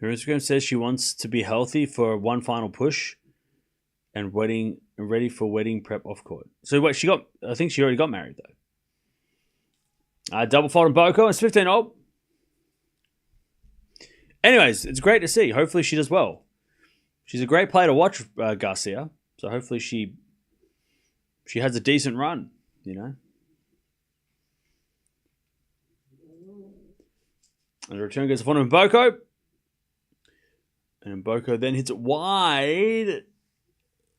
Instagram says she wants to be healthy for one final push and ready for wedding prep off court. So what I think she already got married though. Double fault on Mboko. It's 15-0. Anyways, it's great to see. Hopefully she does well. She's a great player to watch, Garcia. So hopefully she has a decent run, And the return goes to front of Mboko. And Mboko then hits it wide.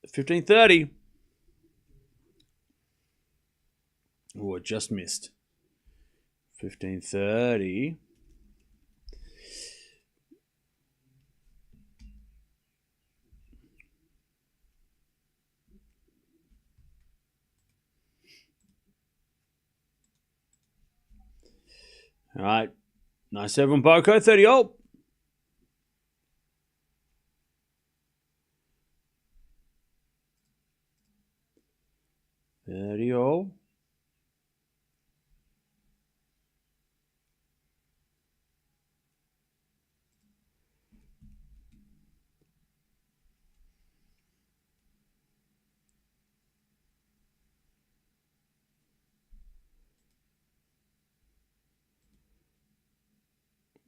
15-30. Oh, it just missed. 15-30. All right. Nice serve on Mboko. 30-all. All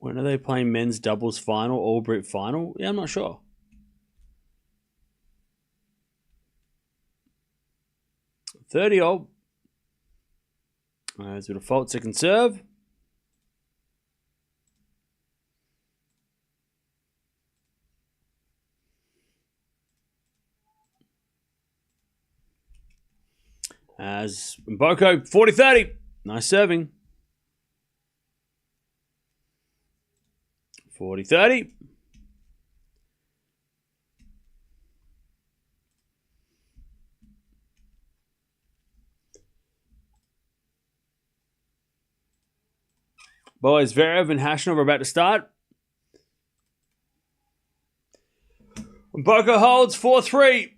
When are they playing men's doubles final, all Brit final? Yeah, I'm not sure. $30. There's a default second serve. As Mboko, 40-30. Nice serving. 40-30. Boys, Zverev and Hashanov are about to start. Mboko holds 4-3.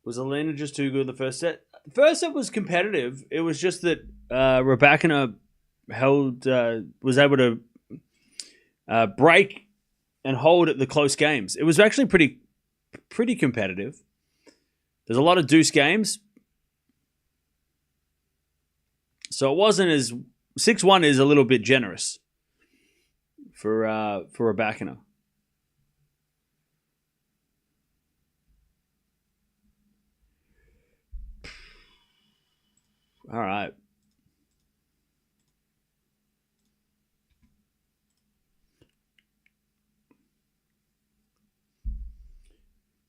Was Elena just too good the first set? The first set was competitive. It was just that Rybakina was able to break and hold at the close games. It was actually pretty competitive. There's a lot of deuce games. So it wasn't as... 6-1 is a little bit generous for Rybakina. All right.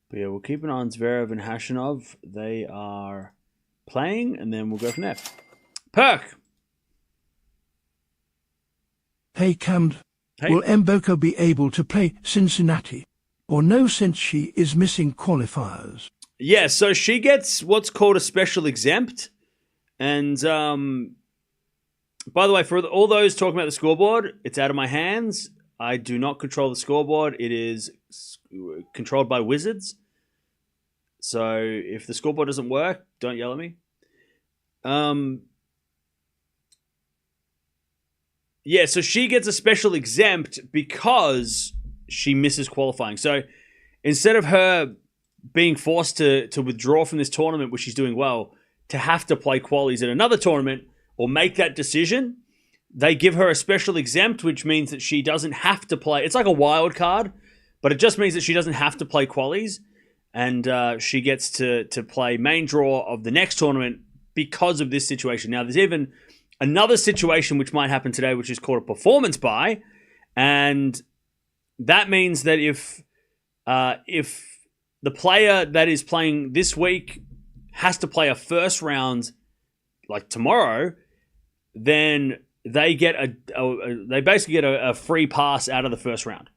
But yeah, we'll keep an eye on Zverev and Hashanov. They are playing, and then we'll go from there. Perk! Hey, Cam. Hey. Will Mboko be able to play Cincinnati? Or no, since she is missing qualifiers? Yeah, so she gets what's called a special exempt. And by the way, for all those talking about the scoreboard, it's out of my hands. I do not control the scoreboard. It is controlled by wizards. So if the scoreboard doesn't work, don't yell at me. Yeah, so she gets a special exempt because she misses qualifying. So instead of her being forced to withdraw from this tournament, which she's doing well, to have to play qualies at another tournament or make that decision, they give her a special exempt, which means that she doesn't have to play. It's like a wild card, but it just means that she doesn't have to play qualies, and she gets to play main draw of the next tournament because of this situation. Now, there's even another situation which might happen today, which is called a performance buy, and that means that if the player that is playing this week has to play a first round like tomorrow, then they get they basically get a free pass out of the first round.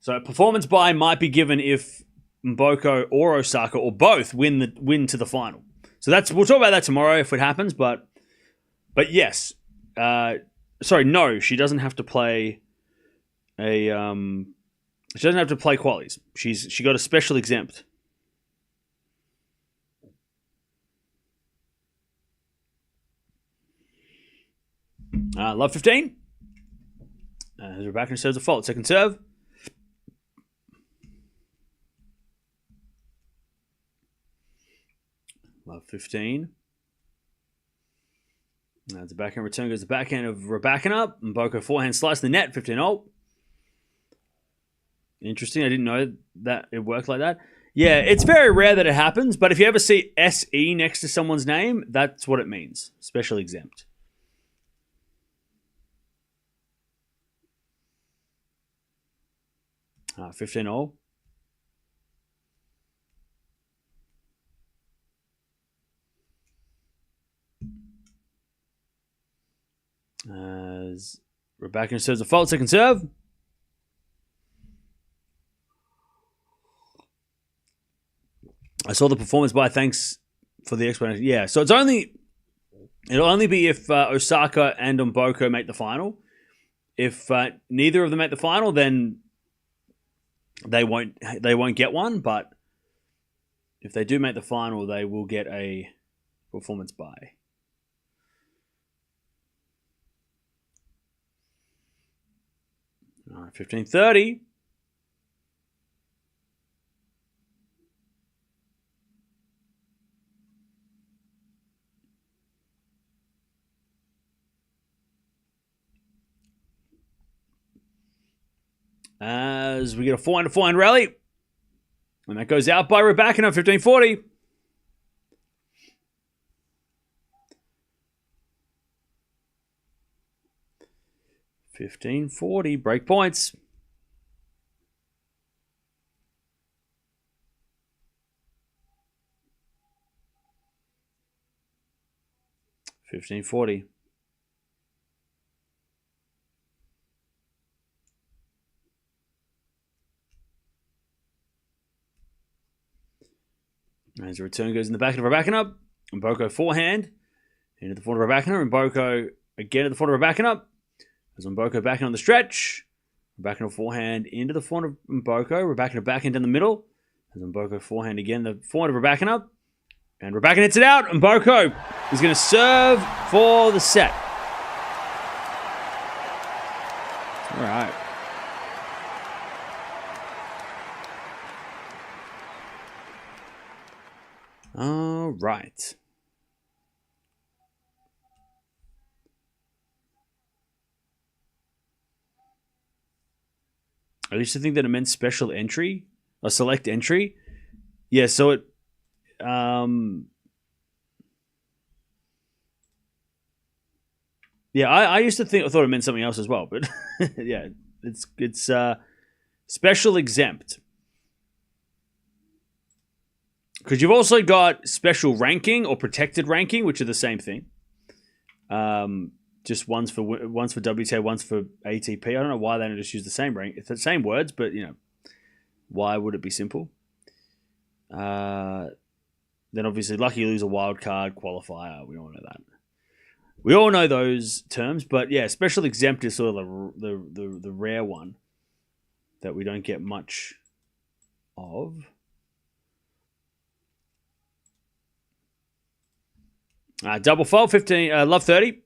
So a performance buy might be given if Mboko or Osaka or both win to the final. So we'll talk about that tomorrow if it happens, but yes. No, she doesn't have to play she doesn't have to play qualies. She got a special exempt. Love 15. Rebecca serves a fault. Second serve. Love 15. The backhand return goes the backhand of Rybakina. Mboko forehand slice the net. 15-0. Interesting. I didn't know that it worked like that. Yeah, it's very rare that it happens, but if you ever see SE next to someone's name, that's what it means. Special exempt. 15-0. As Rebecca serves a fault, second serve. I saw the performance by. Thanks for the explanation. Yeah, so it'll only be if Osaka and Mboko make the final. If neither of them make the final, then they won't get one. But if they do make the final, they will get a performance buy. All right, 15-30. as we get a 4-4 rally. And that goes out by Rybakina, 15-40. $15.40, break points. $15.40. As the return goes in the back of Rybakina. Mboko forehand. Into the front of Rybakina. And Mboko again at the front of Rybakina. As Mboko back on the stretch. Rybakina forehand into the front of Mboko. Rybakina back into the middle. As Mboko forehand again, the forehand of Rybakina. And Rybakina hits it out. Mboko is going to serve for the set. All right. All right. I used to think that it meant special entry, a select entry. Yeah, so it, yeah, I used to think, I thought it meant something else as well, but yeah, it's special exempt. Because you've also got special ranking or protected ranking, which are the same thing. Just one's for WTA, one's for ATP. I don't know why they don't just use the same rank. It's the same words, but you know, why would it be simple? Then obviously, lucky loser, wild card, qualifier. We all know that. We all know those terms, but yeah, special exempt is sort of the rare one that we don't get much of. Double fault, 15, love 30.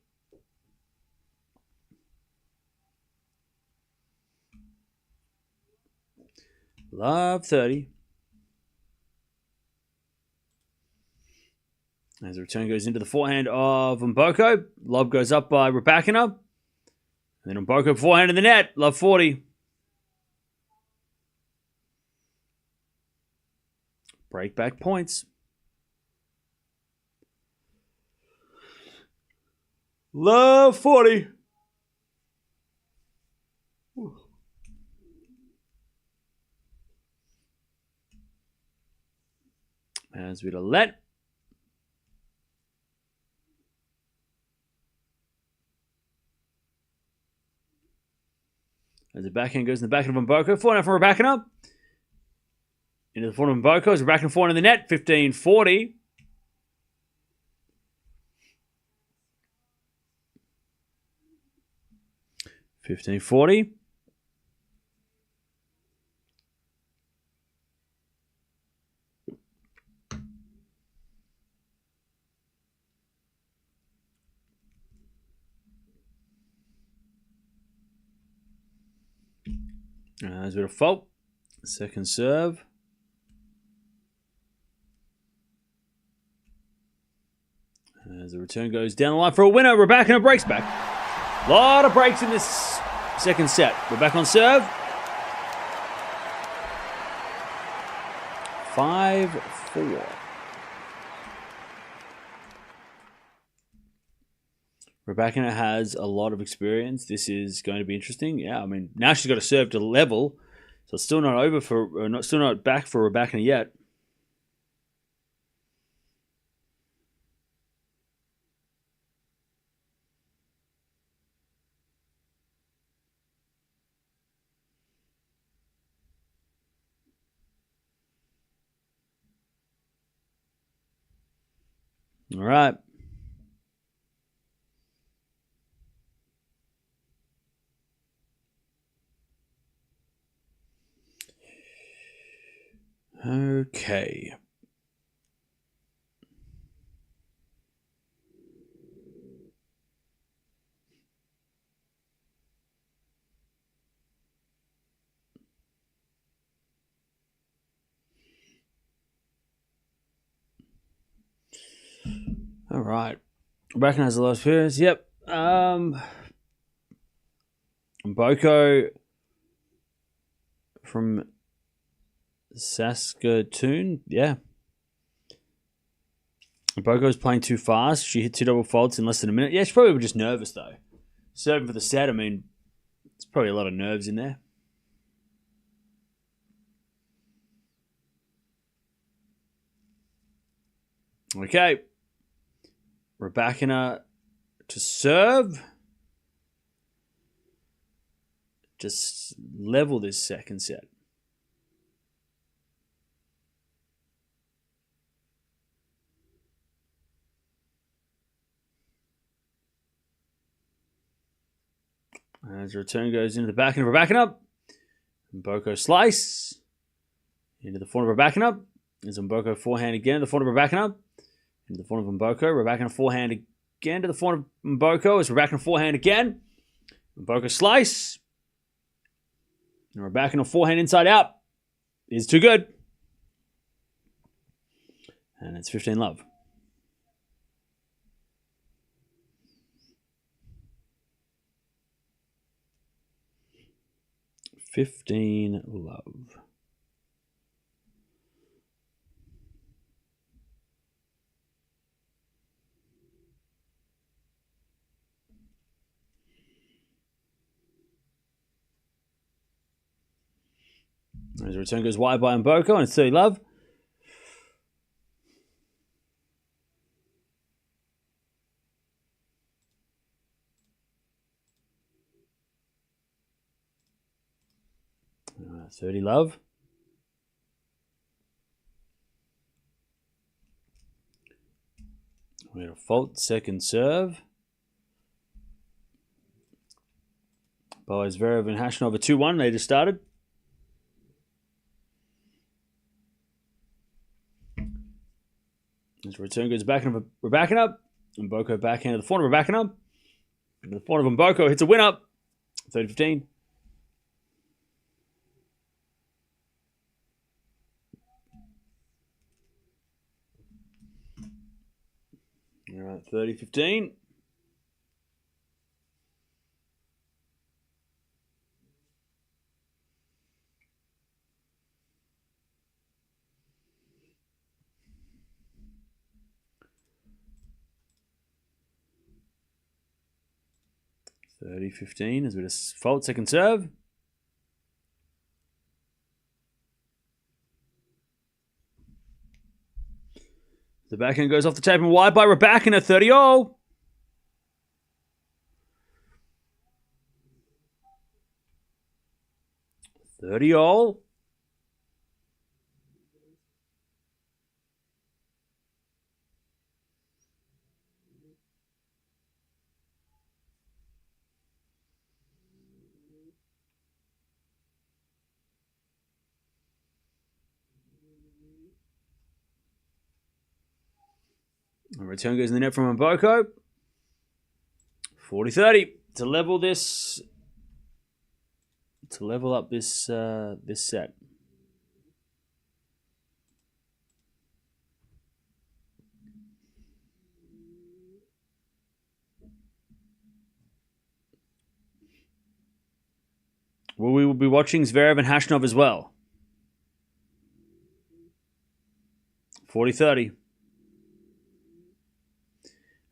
Love 30. As the return goes into the forehand of Mboko. Lob goes up by Rybakina. And then Mboko forehand in the net. Love 40. Break back points. Love 40. As we let. As the backhand goes in the backhand of Mboko. Forehand from Rybakina. Into the forehand of Mboko. As Rybakina forehand in the net. 15-40. $15.40. There's a bit of fault. Second serve. As the return goes down the line for a winner, Rybakina breaks back. A lot of breaks in this second set. We're back on serve. 5-4. Rybakina has a lot of experience. This is going to be interesting. Yeah, I mean, now she's got to serve to level, so it's still not over for, still not back for Rybakina yet. All right. Okay. All right. Rybakina has a lot of experience. Yep. Mboko from Saskatoon. Yeah. Mboko's playing too fast. She hit 2 double faults in less than a minute. Yeah, she's probably just nervous, though. Serving for the set, I mean, it's probably a lot of nerves in there. Okay. Rybakina to serve. Just level this second set. As the return goes into the backhand of Rybakina. Mboko slice. Into the forehand of Rybakina. There's Mboko forehand again to the forehand of Rybakina. Into the forehand of Mboko. Rybakina forehand again to the forehand of Mboko. It's Rybakina forehand again. Mboko slice. And Rybakina forehand inside out. Is too good. And it's 15-love. $15-love. As the return goes wide by Mboko, and it's 30-love. All right, 30-love. We had a fault second serve. By Zverev and Hashanov 2-1. They just started. As the return goes back into Rybakina. Mboko backhand to the forehand of Rybakina. And the forehand of Mboko hits a win up. 30-15. All right, 30-15. As we just fault second serve. The backhand goes off the tape and wide by Rybakina, 30-all. A return goes in the net from Mboko. 40-30 to level this. To level up this this set. Well, we will be watching Zverev and Hashanov as well. 40-30.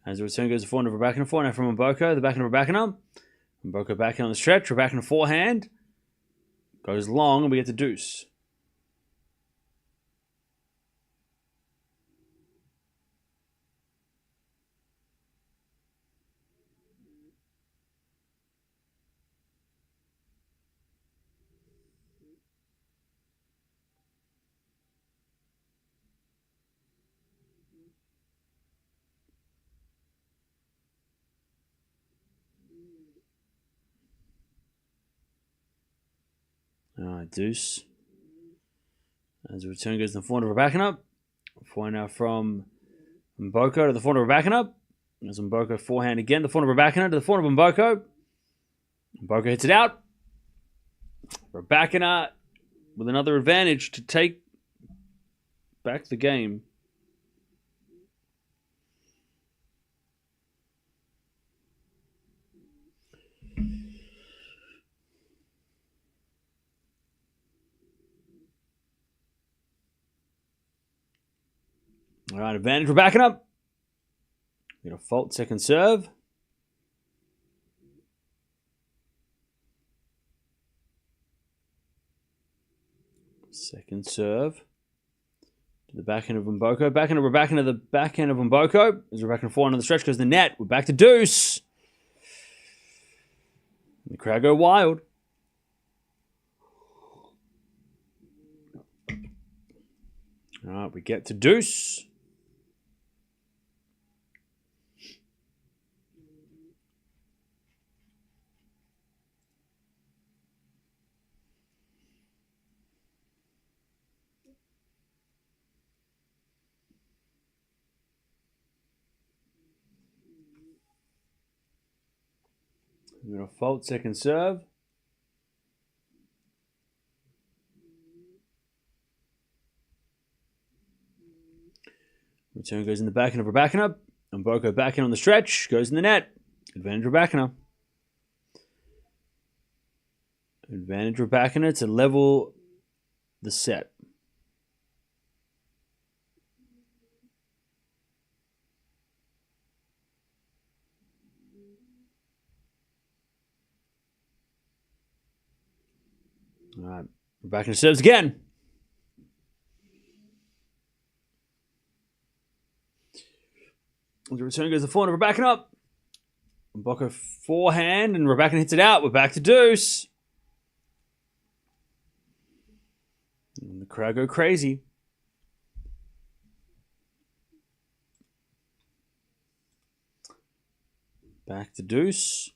As the return goes to forehand of Rybakina, forehand from Mboko, the backhand of Rybakina. Mboko backhand on the stretch, Rybakina forehand. Goes long, and we get the deuce. All right, deuce. As the return goes to the forehand of Rybakina. Forehand now from Mboko to the forehand of Rybakina. As Mboko forehand again, the forehand of Rybakina to the forehand of Mboko. Mboko hits it out. Rybakina with another advantage to take back the game. All right, advantage Rybakina. We're going to fault second serve. Second serve. To the backhand of Mboko. Backhand of Rybakina, the backhand of Mboko. As Rybakina forehand on the stretch goes to the net. We're back to deuce. The crowd go wild. All right, we get to deuce. We're going to fault second serve. Return goes in the backhand of Rybakina. Mboko backhand on the stretch. Goes in the net. Advantage Rybakina. Advantage Rybakina to level the set. All right. Rybakina serves again. The return goes the forehand of Rybakina. Mboko forehand and Rybakina hits it out. We're back to deuce. And the crowd go crazy. Back to deuce.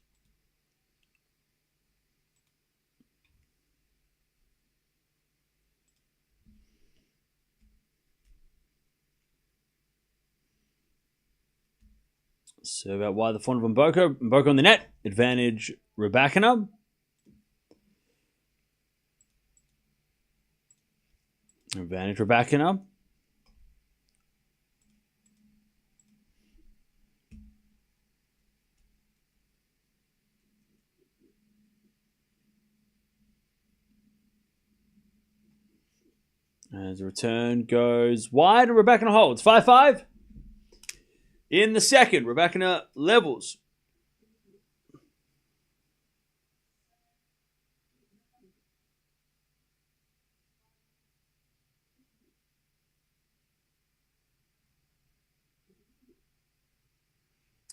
Serve out wide the front of Mboko. Mboko on the net. Advantage Rybakina. Advantage Rybakina. As the return goes wide and Rybakina holds. 5-5. In the second, Rybakina levels.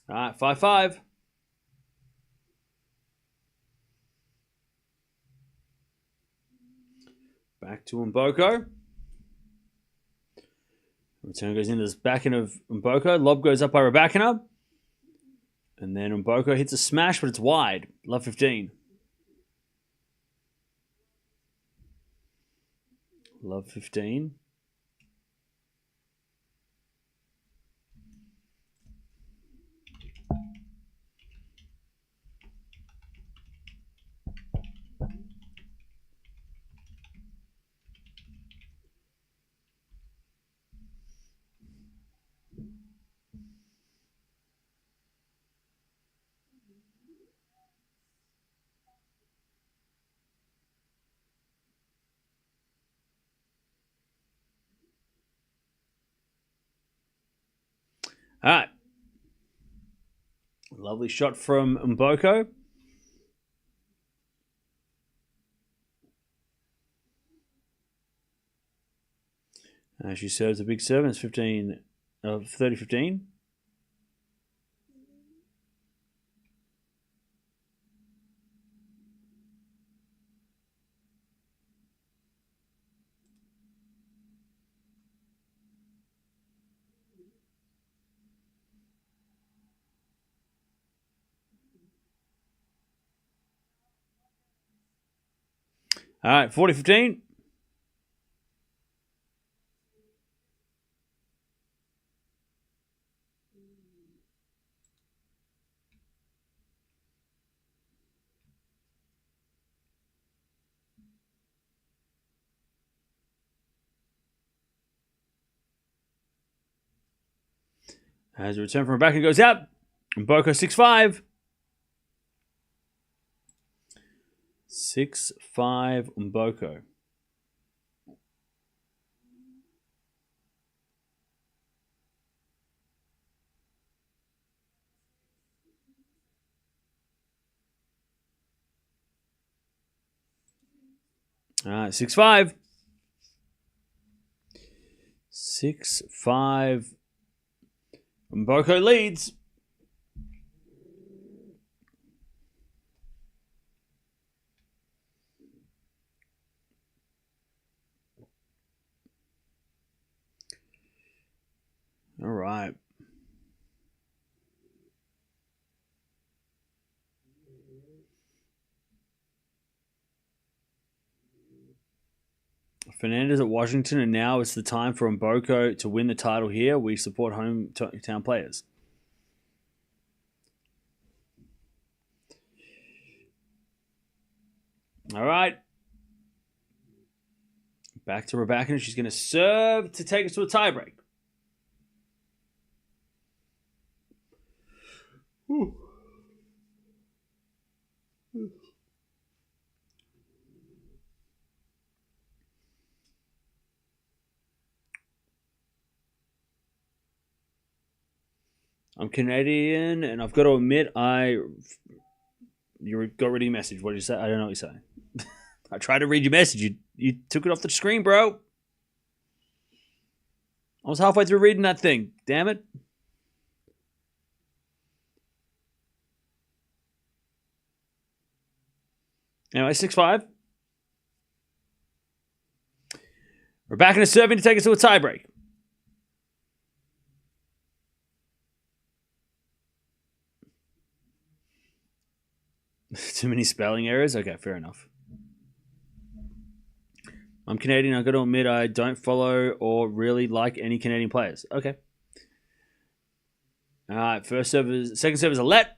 All right, 5-5. Back to Mboko. Return goes into the backhand of Mboko. Lob goes up by Rybakina. And then Mboko hits a smash, but it's wide. Love 15. Love 15. All right. Lovely shot from Mboko. She serves a big serve. It's 30-15. All right, 40-15. As a return from Rybakina goes out. Mboko 6-5. 6-5 Mboko. All right, 6-5. 6-5. Mboko leads. All right. Fernandez at Washington, and now it's the time for Mboko to win the title here. We support hometown players. All right. Back to Rybakina. She's going to serve to take us to a tiebreak. I'm Canadian, and I've got to admit, you got rid of your message. What did you say? I don't know what you're saying. I tried to read your message. You took it off the screen, bro. I was halfway through reading that thing. Damn it. Anyway, 6-5. Rybakina serving to take us to a tiebreak. Too many spelling errors? Okay, fair enough. I'm Canadian. I've got to admit I don't follow or really like any Canadian players. Okay. All right, second serve is a let.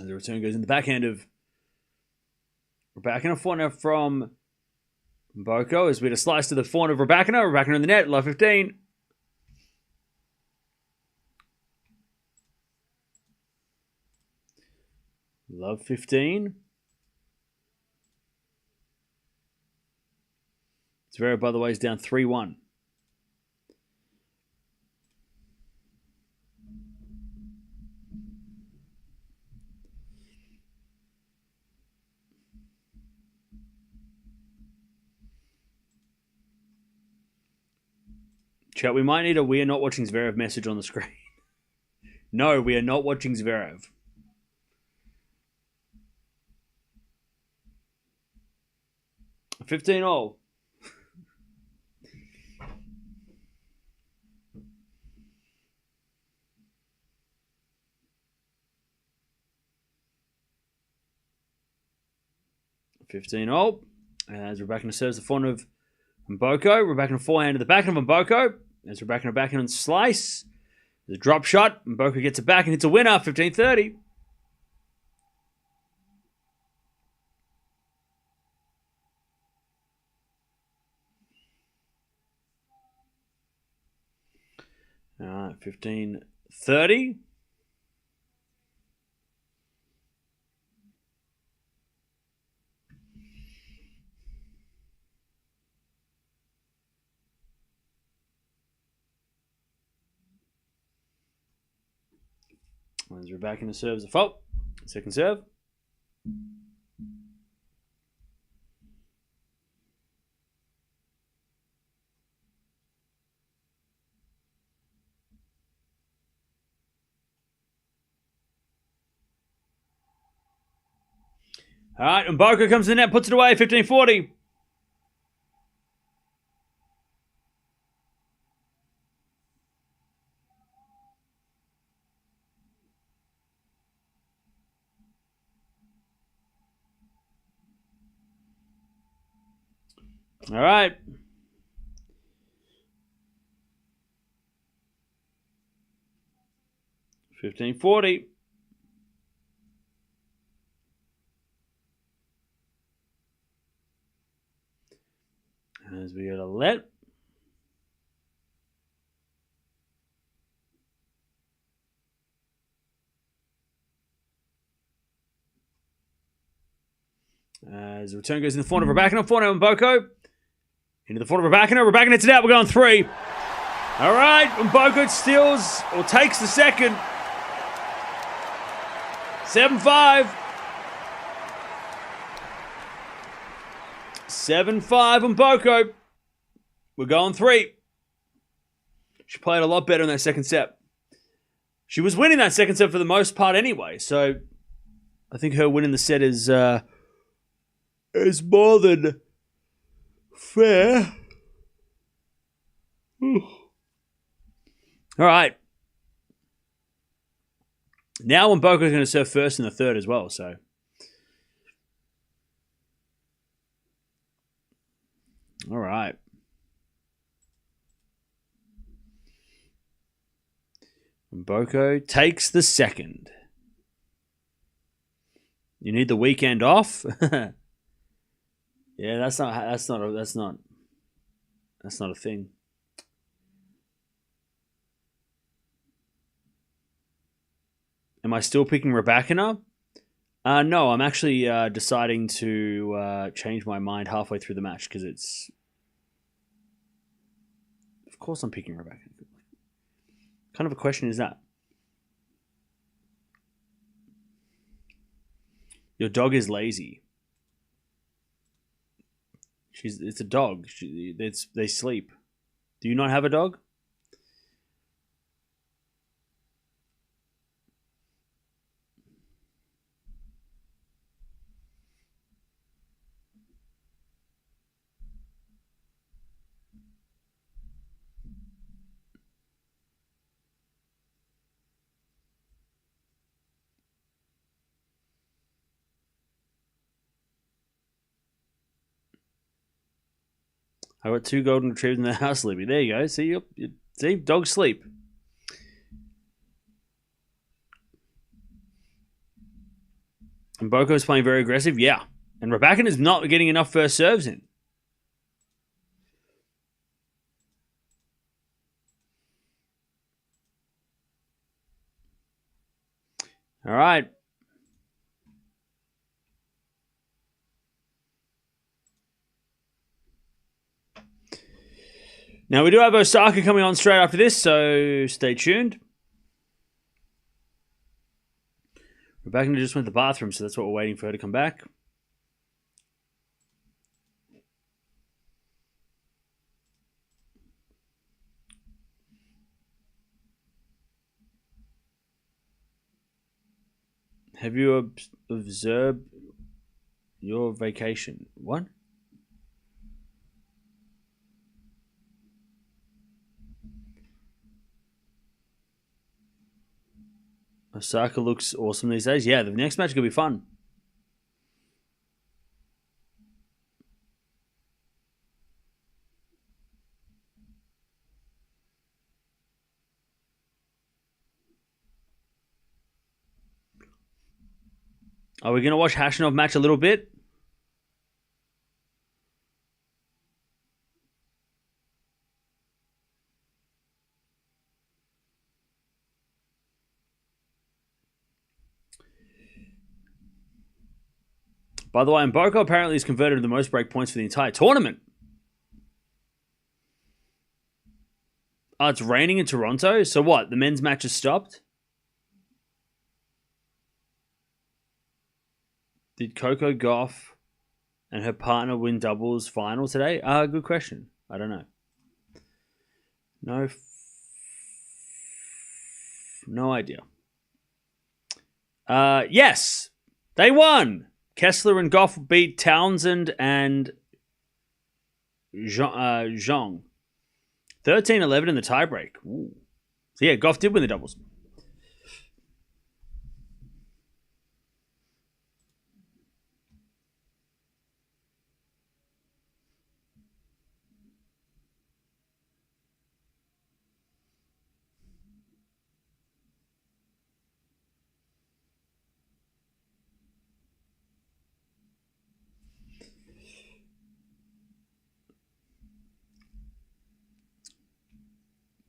And the return goes in the backhand of Rybakina. Forehand from Mboko as we had a slice to the forehand of Rybakina. Rybakina in the net, love 15. Love 15. Zverev, by the way, is down 3-1. Chat, we might need a "we are not watching Zverev" message on the screen. No, we are not watching Zverev. $15. $15. As Rybakina serves the front of Mboko. Rybakina forehand to the back of Mboko. As Rybakina back on slice. The drop shot. Mboko gets it back and hits a winner. 15-30. All right, 15-30. As Rybakina serves a fault. Second serve. All right, Mboko comes to the net, puts it away, 15-40. All right. $15-40. As we get a let. As the return goes in the front of Rybakina, forehand of Mboko. Into the front of Rybakina. Rybakina hits it out. We're going 3. All right, Mboko steals or takes the second. 7-5. 7-5 Mboko. We're going 3. She played a lot better in that second set. She was winning that second set for the most part anyway, so I think her winning the set is more than fair. All right. Now Mboko's going to serve first in the third as well, so. All right. Mboko takes the second. You need the weekend off? Yeah, that's not a thing. Am I still picking Rybakina? No, I'm actually deciding to change my mind halfway through the match because it's. Of course, I'm picking Rybakina. What kind of a question is that? Your dog is lazy. It's a dog. They sleep. Do you not have a dog? I got 2 golden retrievers in the house, Libby. There you go. See, see, dogs sleep. And Mboko's playing very aggressive, yeah. And Rybakina is not getting enough first serves in. All right. Now, we do have Osaka coming on straight after this, so stay tuned. Rybakina just went to the bathroom, so that's what we're waiting for her to come back. Have you observed your vacation? What? Osaka looks awesome these days. Yeah, the next match could be fun. Are we going to watch Hashanov match a little bit? By the way, Mboko apparently has converted the most break points for the entire tournament. Oh, it's raining in Toronto? So what? The men's match has stopped? Did Coco Gauff and her partner win doubles final today? Good question. I don't know. No idea. Yes, they won. Kessler and Gauff beat Townsend and Zhang. 13-11 in the tiebreak. Ooh. So yeah, Gauff did win the doubles.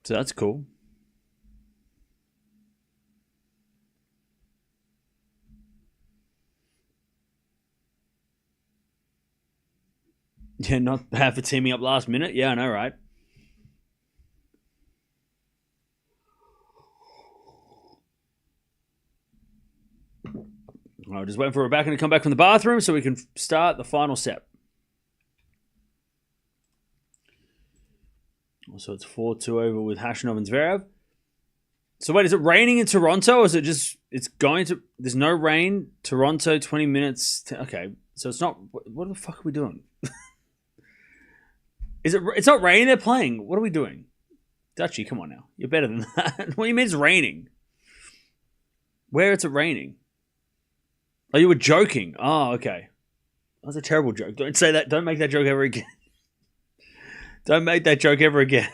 So that's cool. Yeah, not bad for teaming up last minute. Yeah, I know, right? All right, just waiting for Rebecca to come back from the bathroom so we can start the final set. So it's 4-2 over with Khachanov and Zverev. So wait, is it raining in Toronto? Or is it just, it's going to, there's no rain, Toronto, 20 minutes. Okay, so it's not, what the fuck are we doing? It's not raining, they're playing. What are we doing? Dutchie, come on now. You're better than that. What do you mean it's raining? Where is it raining? Oh, you were joking. Oh, okay. That was a terrible joke. Don't say that. Don't make that joke ever again. Don't make that joke ever again.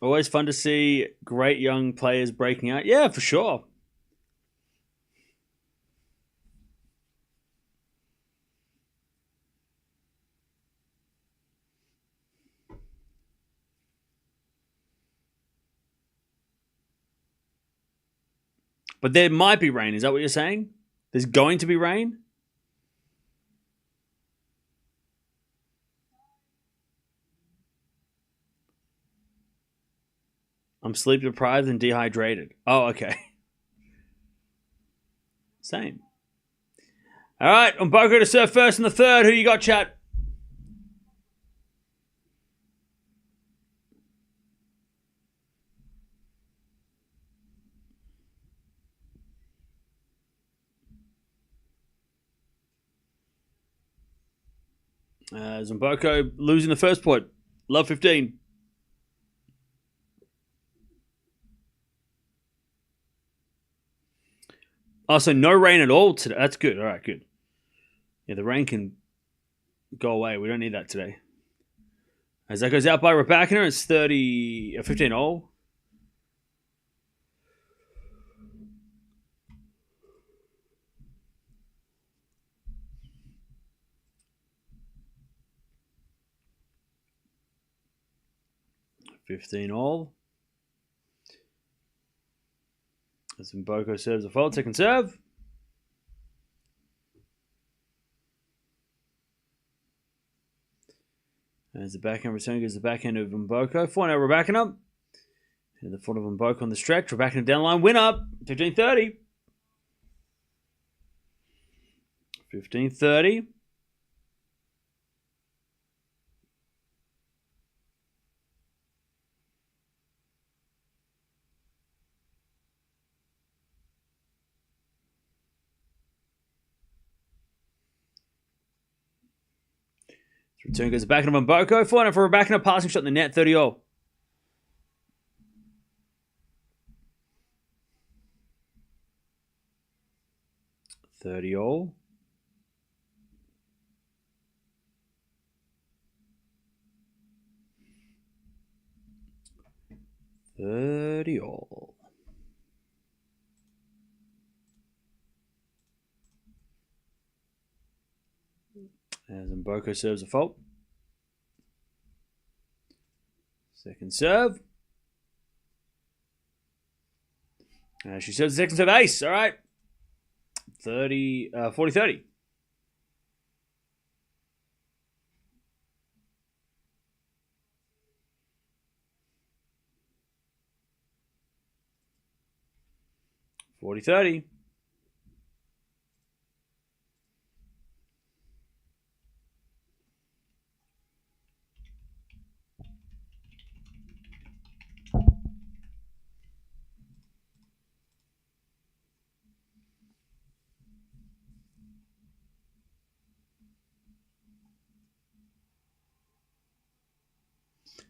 Always fun to see great young players breaking out. Yeah, for sure. But there might be rain. Is that what you're saying? There's going to be rain? I'm sleep deprived and dehydrated. Oh, okay. Same. All right, Mboko to serve first in the third. Who you got, chat? Mboko losing the first point. Love 15. Oh, so no rain at all today. That's good. All right, good. Yeah, the rain can go away. We don't need that today. As that goes out by Rybakina, it's 15 all. As Mboko serves a fault, second serve. As the backhand return goes the backhand of Mboko. 4-0 Rybakina. And the front of Mboko on the stretch. Rybakina down the line. Win up. 15-30. 15-30. Return goes back into Mboko. 4-0 for Rybakina. Passing shot in the net. 30-all. $30-all. As Mboko serves a fault. Second serve. She serves the second serve ace. All right. 40-30. $40-30.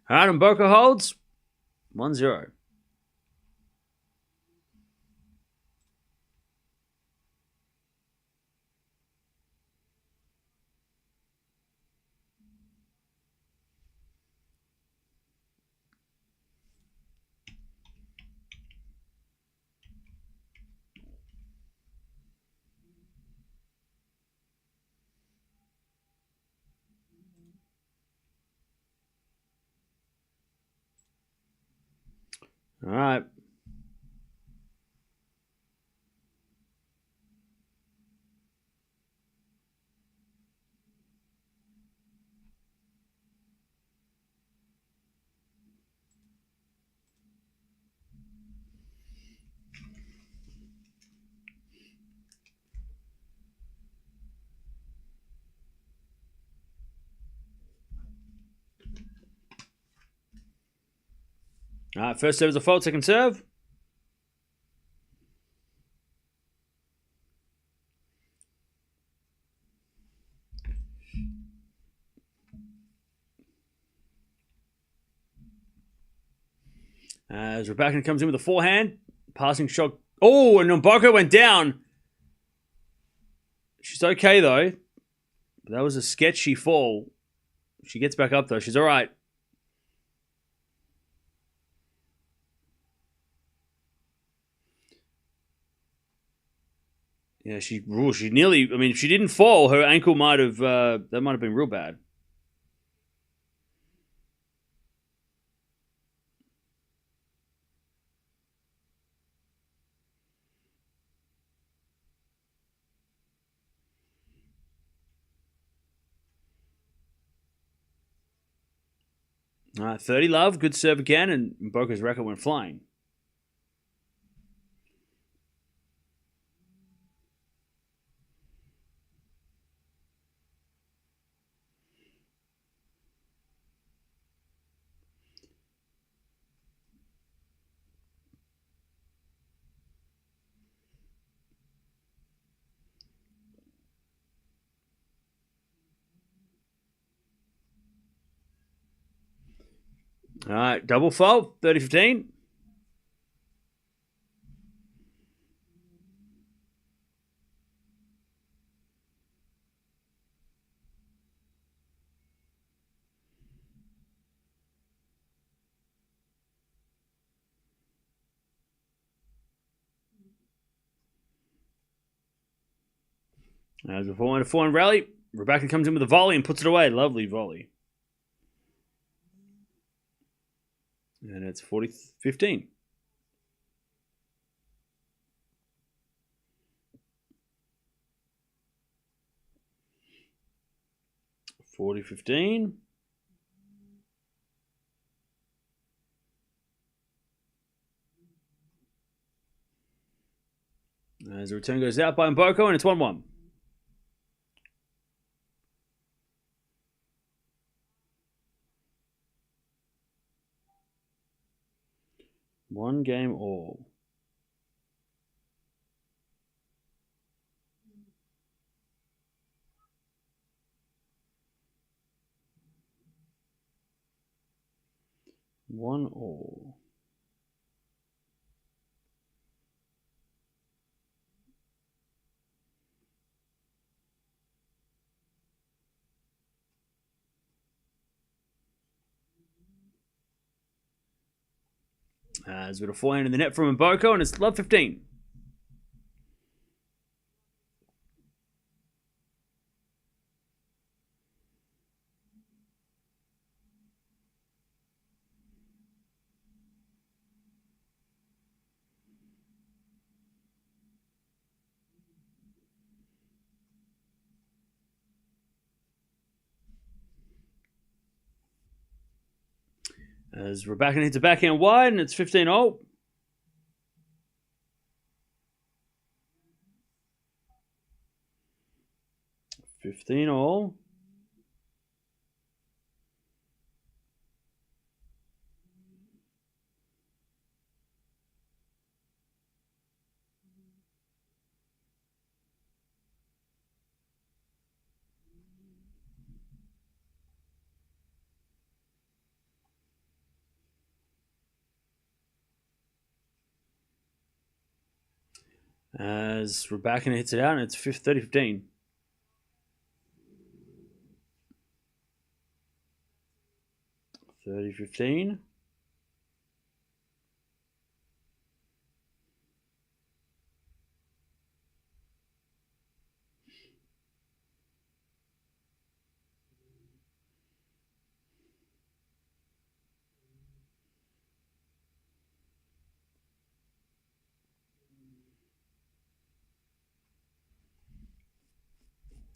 All right, Mboko holds 1-0. All right. All right, first serve is a fault, second serve. As Rybakina comes in with a forehand. Passing shot. Oh, and Mboko went down. She's okay, though. That was a sketchy fall. She gets back up, though. She's all right. Yeah, she nearly... I mean, if she didn't fall, her ankle might have... that might have been real bad. All right, 30 love. Good serve again, and Mboko's record went flying. All right, double fault, 30-15. As a forehand rally, Rebecca comes in with a volley and puts it away. Lovely volley. And it's 40-15. As the return goes out by Mboko, and it's 1-1. One game all. One all. As with a forehand in the net from Mboko, and it's love 15. As Rybakina hits a backhand wide, and it's 15-all. As Rybakina hits it out, and it's 30-15.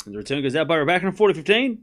And the return goes out by Rybakina, 40-15.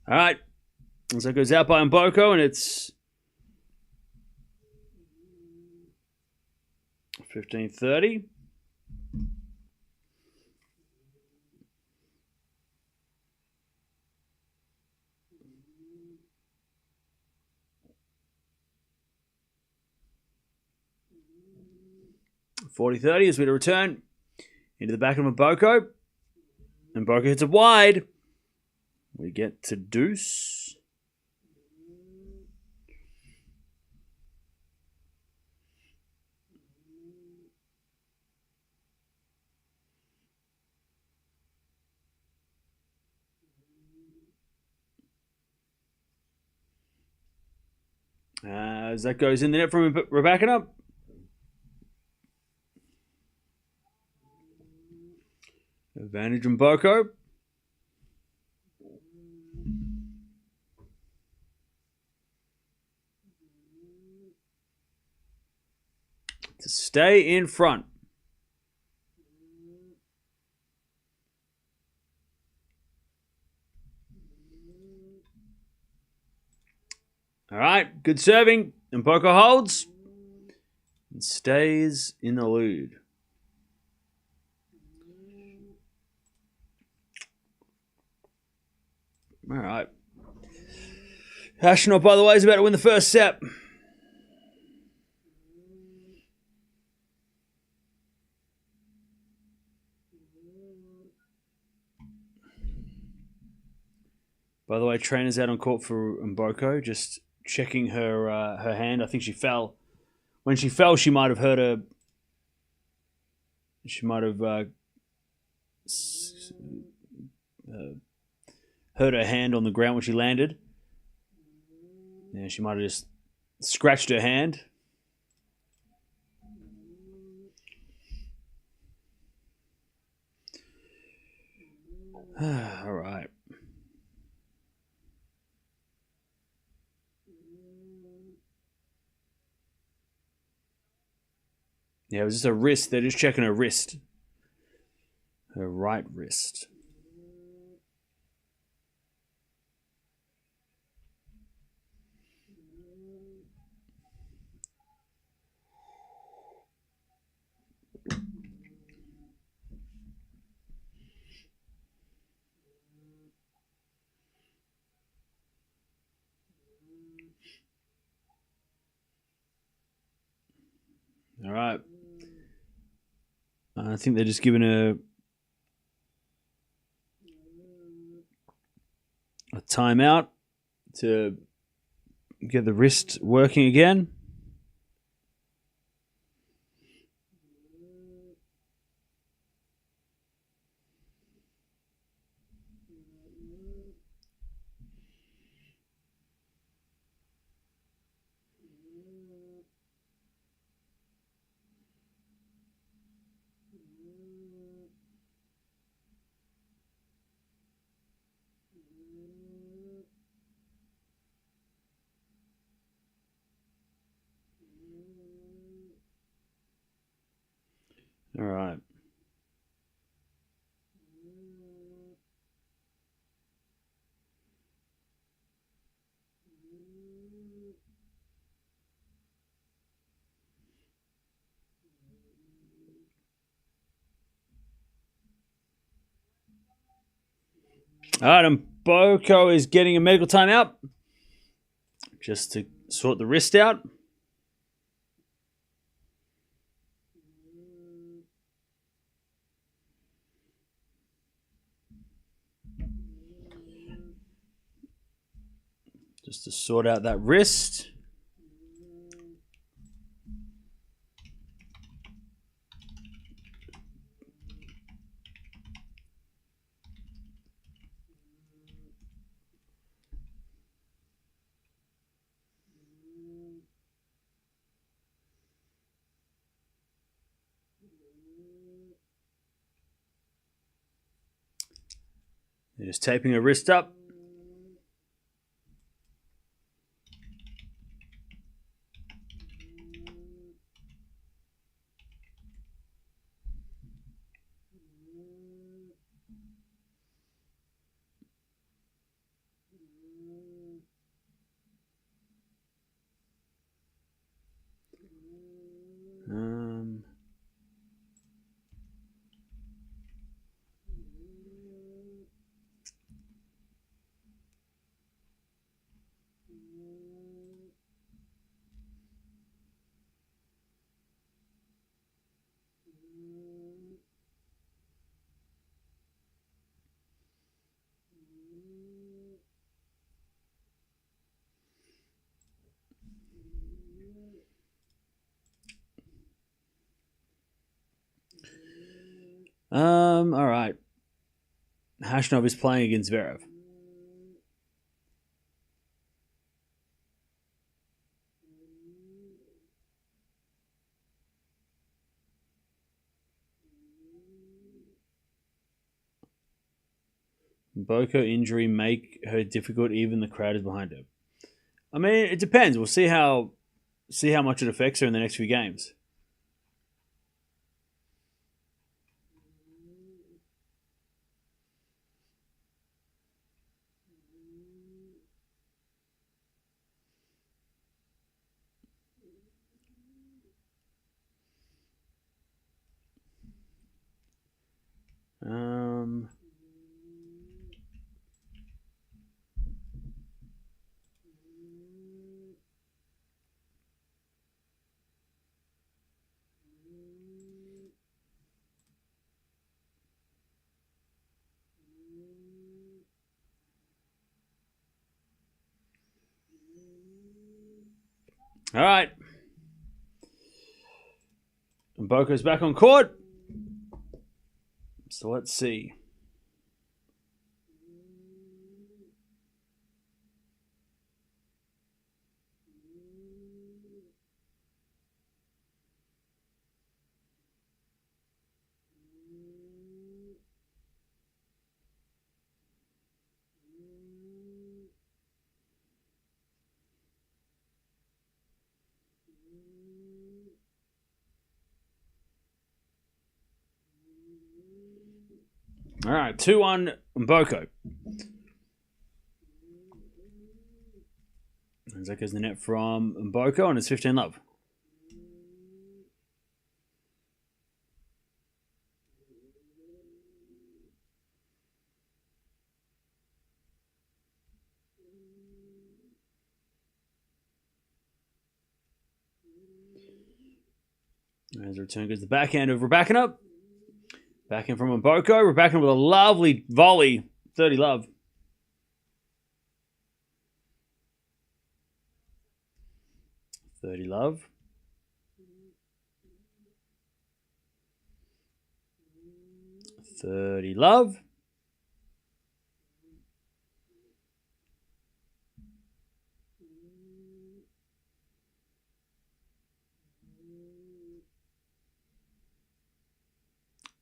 All right. So it goes out by Mboko, and it's 15:30. (40:30) as we return into the back of Mboko. Mboko hits it wide. We get to deuce. As that goes in the net from Rybakina. Advantage Mboko. To stay in front. All right, good serving. Mboko holds and stays in the lead. All right. Hashanov, by the way, is about to win the first set. By the way, trainer's out on court for Mboko, just checking her her hand. I think she fell. When she fell, she might have hurt her. She might have hurt her hand on the ground when she landed. Yeah, she might have just scratched her hand. All right. Yeah, it was just a wrist. They're just checking her wrist. Her right wrist. All right. I think they're just giving a timeout to get the wrist working again. All right. All right, and Mboko is getting a medical timeout just to sort the wrist out. Just to sort out that wrist. They're just taping her wrist up. All right. Hashnov is playing against Zverev. Mboko injury make her difficult, even the crowd is behind her. I mean, it depends. We'll see how much it affects her in the next few games. All right. Mboko's back on court. So let's see. All right, 2-1 Mboko. And that goes the net from Mboko, and it's 15-love. As the return goes the backhand of Rybakina. Backhand from Mboko. Rybakina with a lovely volley. 30-love. $30-love. $30-love.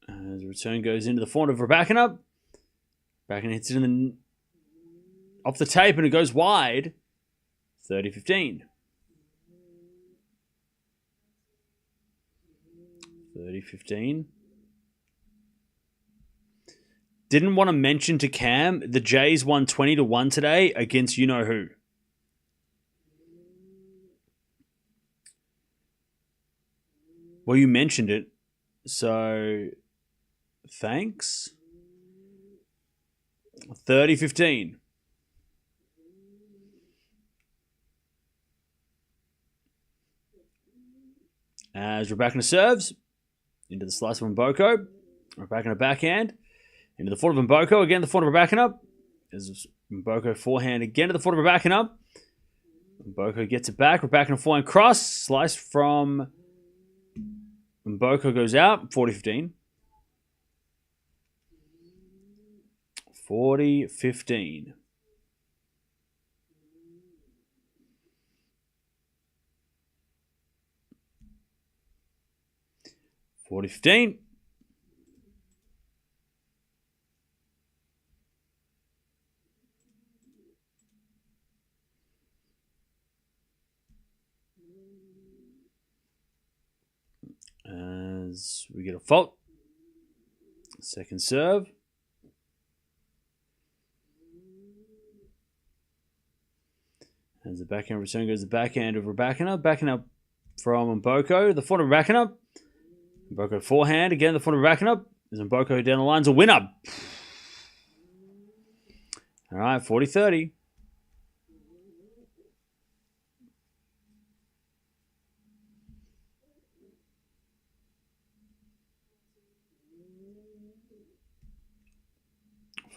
As the return goes into the forehand of Rybakina. Rybakina hits it off the tape and it goes wide. 30-15. 30-15. Didn't want to mention to Cam, the Jays won 20-1 today against you-know-who. Well, you mentioned it, so thanks. 30-15. As Rybakina serves into the slice of Mboko. Rybakina backhand into the forehand of Mboko. Again, the forehand of Rybakina. As Mboko forehand again to the forehand of Rybakina. Mboko gets it back. Rybakina forehand cross. Slice from Mboko goes out. 40-15. 40-15. $40-15. As we get a fault. Second serve. As the backhand return goes the backhand of Rybakina. Backing up from Mboko. The forehand of Rybakina. Mboko forehand. Again, the forehand of Rybakina. As Mboko down the line's a winner. All right, 40-30.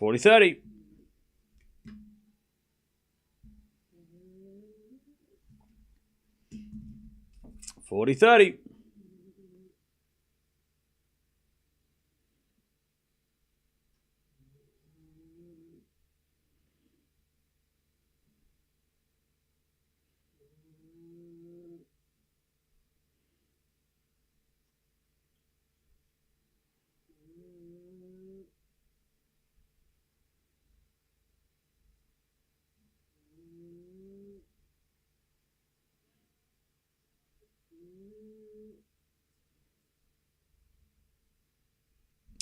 $40-30. 40-30.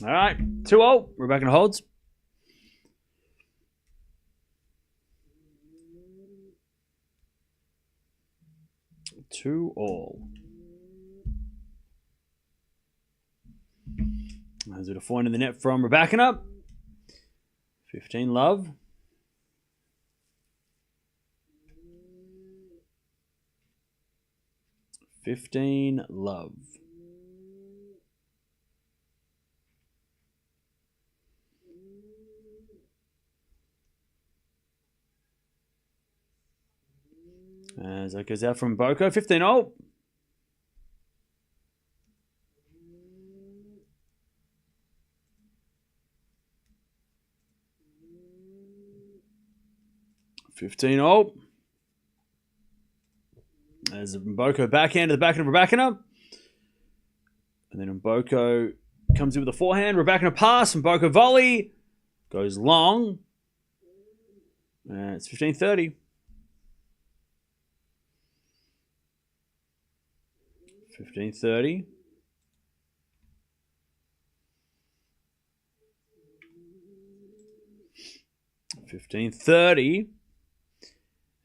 All right, 2-0. Rybakina holds. Two all. There's a point in the net from Rybakina. 15 love. 15 love. As that goes out from Mboko. 15-0. As Mboko backhand to the backhand of Rybakina. And then Mboko comes in with a forehand. Rybakina pass. Mboko volley. Goes long. It's 15-30. 15-30.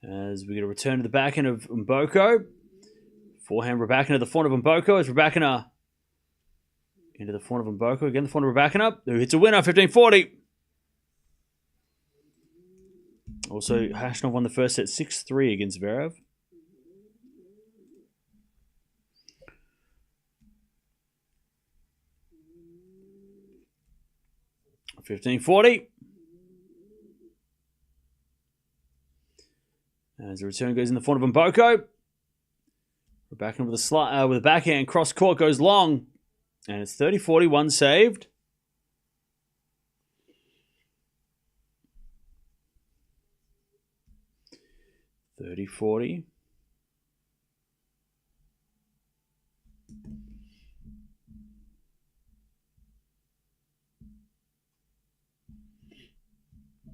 As we get a return to the backhand of Mboko. Forehand Rybakina to the front of Mboko as Rybakina into the front of Mboko. Again, the front of Rybakina, who hits a winner, 15-40. Also, Hashnov won the first set 6-3 against Zverev. $15-40. As the return goes in the front of Mboko. Rybakina with a backhand cross court goes long. And it's 30-40, one saved. $30-40.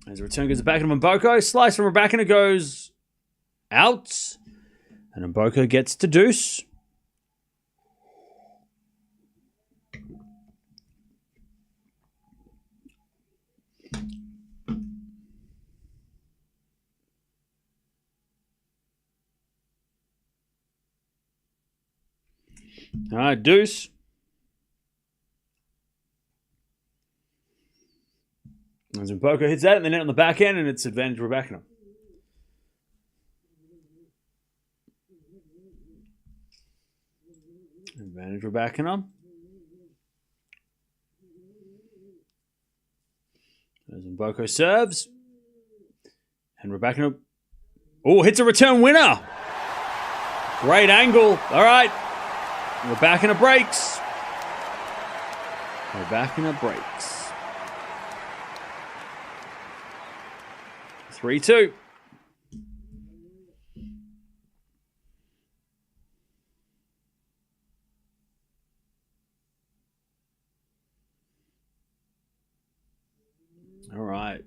As the return goes back to Mboko. Slice from Rybakina goes out. And Mboko gets to deuce. All right, deuce. As Mboko hits that in the net on the back end, and it's advantage Rybakina. Advantage Rybakina. As Mboko serves. And Rybakina, hits a return winner. Great angle. All right. Rybakina breaks. Rybakina breaks. 3-2. All right.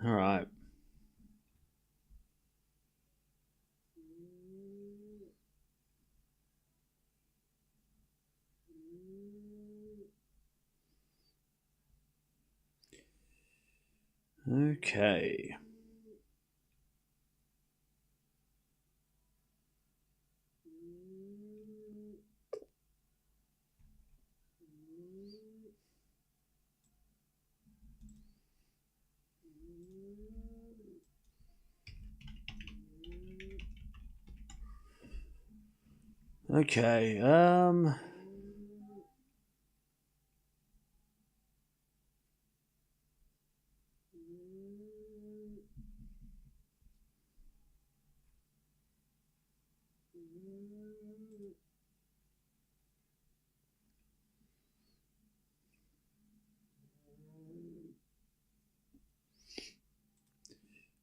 All right. Okay. Okay.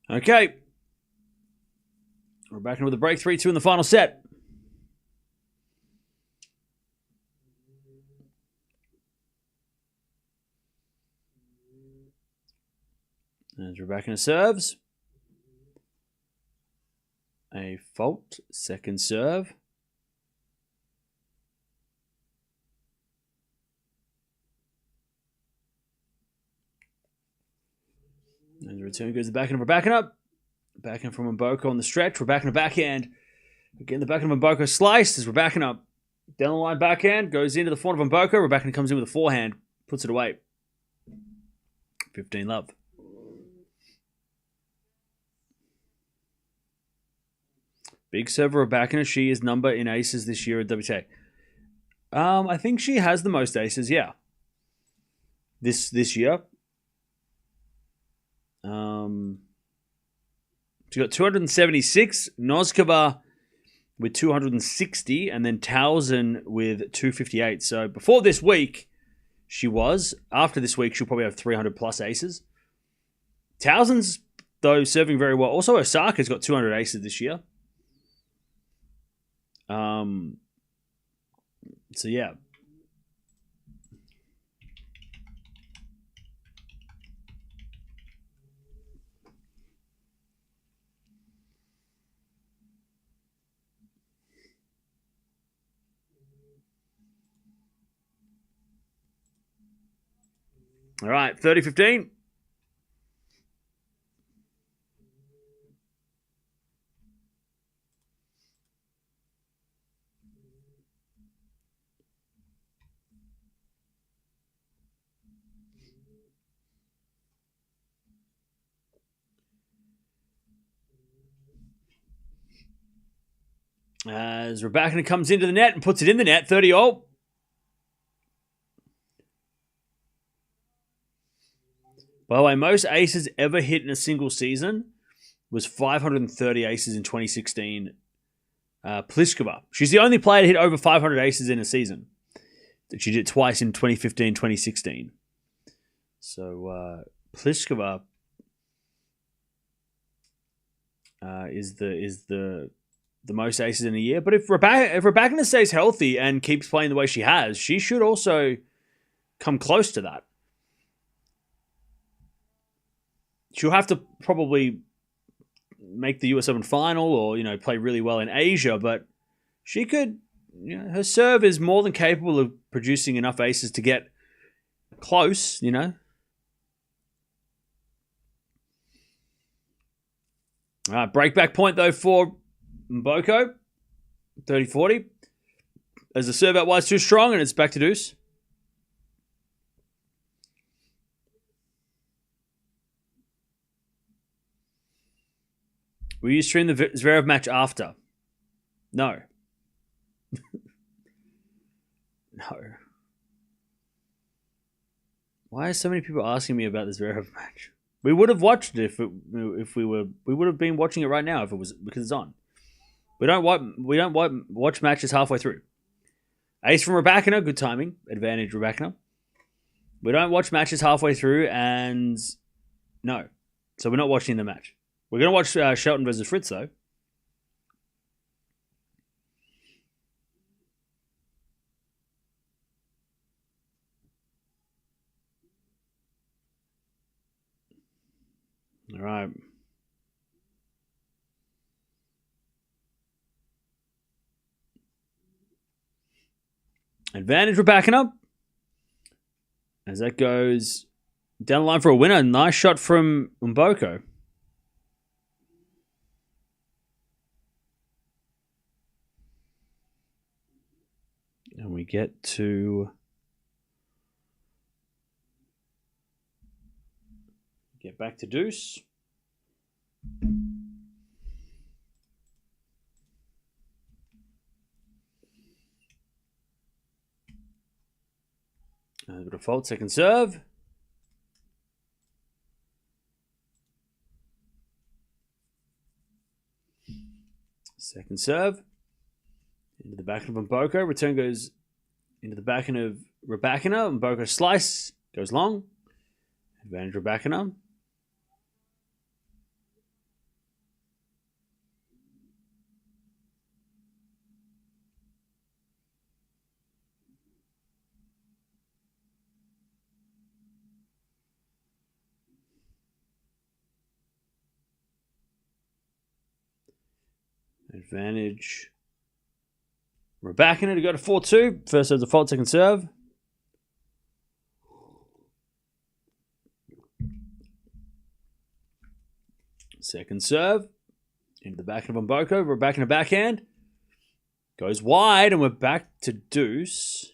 Okay. Rybakina with a break, 3-2 in the final set. As Rybakina serves. A fault, second serve. And the return goes the backhand of Rybakina. Backhand from Mboko on the stretch. Rybakina backhand. Again, the backhand of Mboko sliced as Rybakina down the line backhand. Goes into the forehand of Mboko. Rybakina comes in with a forehand. Puts it away. 15-love. Big server Rybakina. She is number in aces this year at WTA. I think she has the most aces, yeah. This year. She got 276, Noskova with 260, and then Towson with 258. So before this week, she was. After this week, she'll probably have 300 plus aces. Towson's, though, serving very well. Also, Osaka's got 200 aces this year. So yeah. All right, 30-15. As Rybakina comes into the net and puts it in the net, 30-all. By the way, most aces ever hit in a single season was 530 aces in 2016. Pliskova. She's the only player to hit over 500 aces in a season. She did it twice in 2015, 2016. So Pliskova is the most aces in a year. But if Rybakina stays healthy and keeps playing the way she has, she should also come close to that. She'll have to probably make the US Open final or, play really well in Asia, but she could, her serve is more than capable of producing enough aces to get close, All right, breakback point, though, for Mboko, 30-40. As the serve out wide is too strong, and it's back to deuce. Will you stream the Zverev match after? No. No. Why are so many people asking me about this Zverev match? We would have watched it if we would have been watching it right now if it was because it's on. We don't watch matches halfway through. Ace from Rybakina, good timing, advantage Rybakina. We don't watch matches halfway through, and no, so we're not watching the match. We're going to watch Shelton versus Fritz, though. All right. Advantage Rybakina. As that goes down the line for a winner. Nice shot from Mboko. And we get back to deuce. A bit of fault, second serve. Second serve. Into the backhand of Mboko. Return goes into the backhand of Rybakina. Mboko slice. Goes long. Advantage Rybakina. Advantage. Rybakina to go to 4-2. First serve default, second serve. Second serve. Into the backhand of Mboko. Rybakina backhand. Goes wide, and we're back to deuce.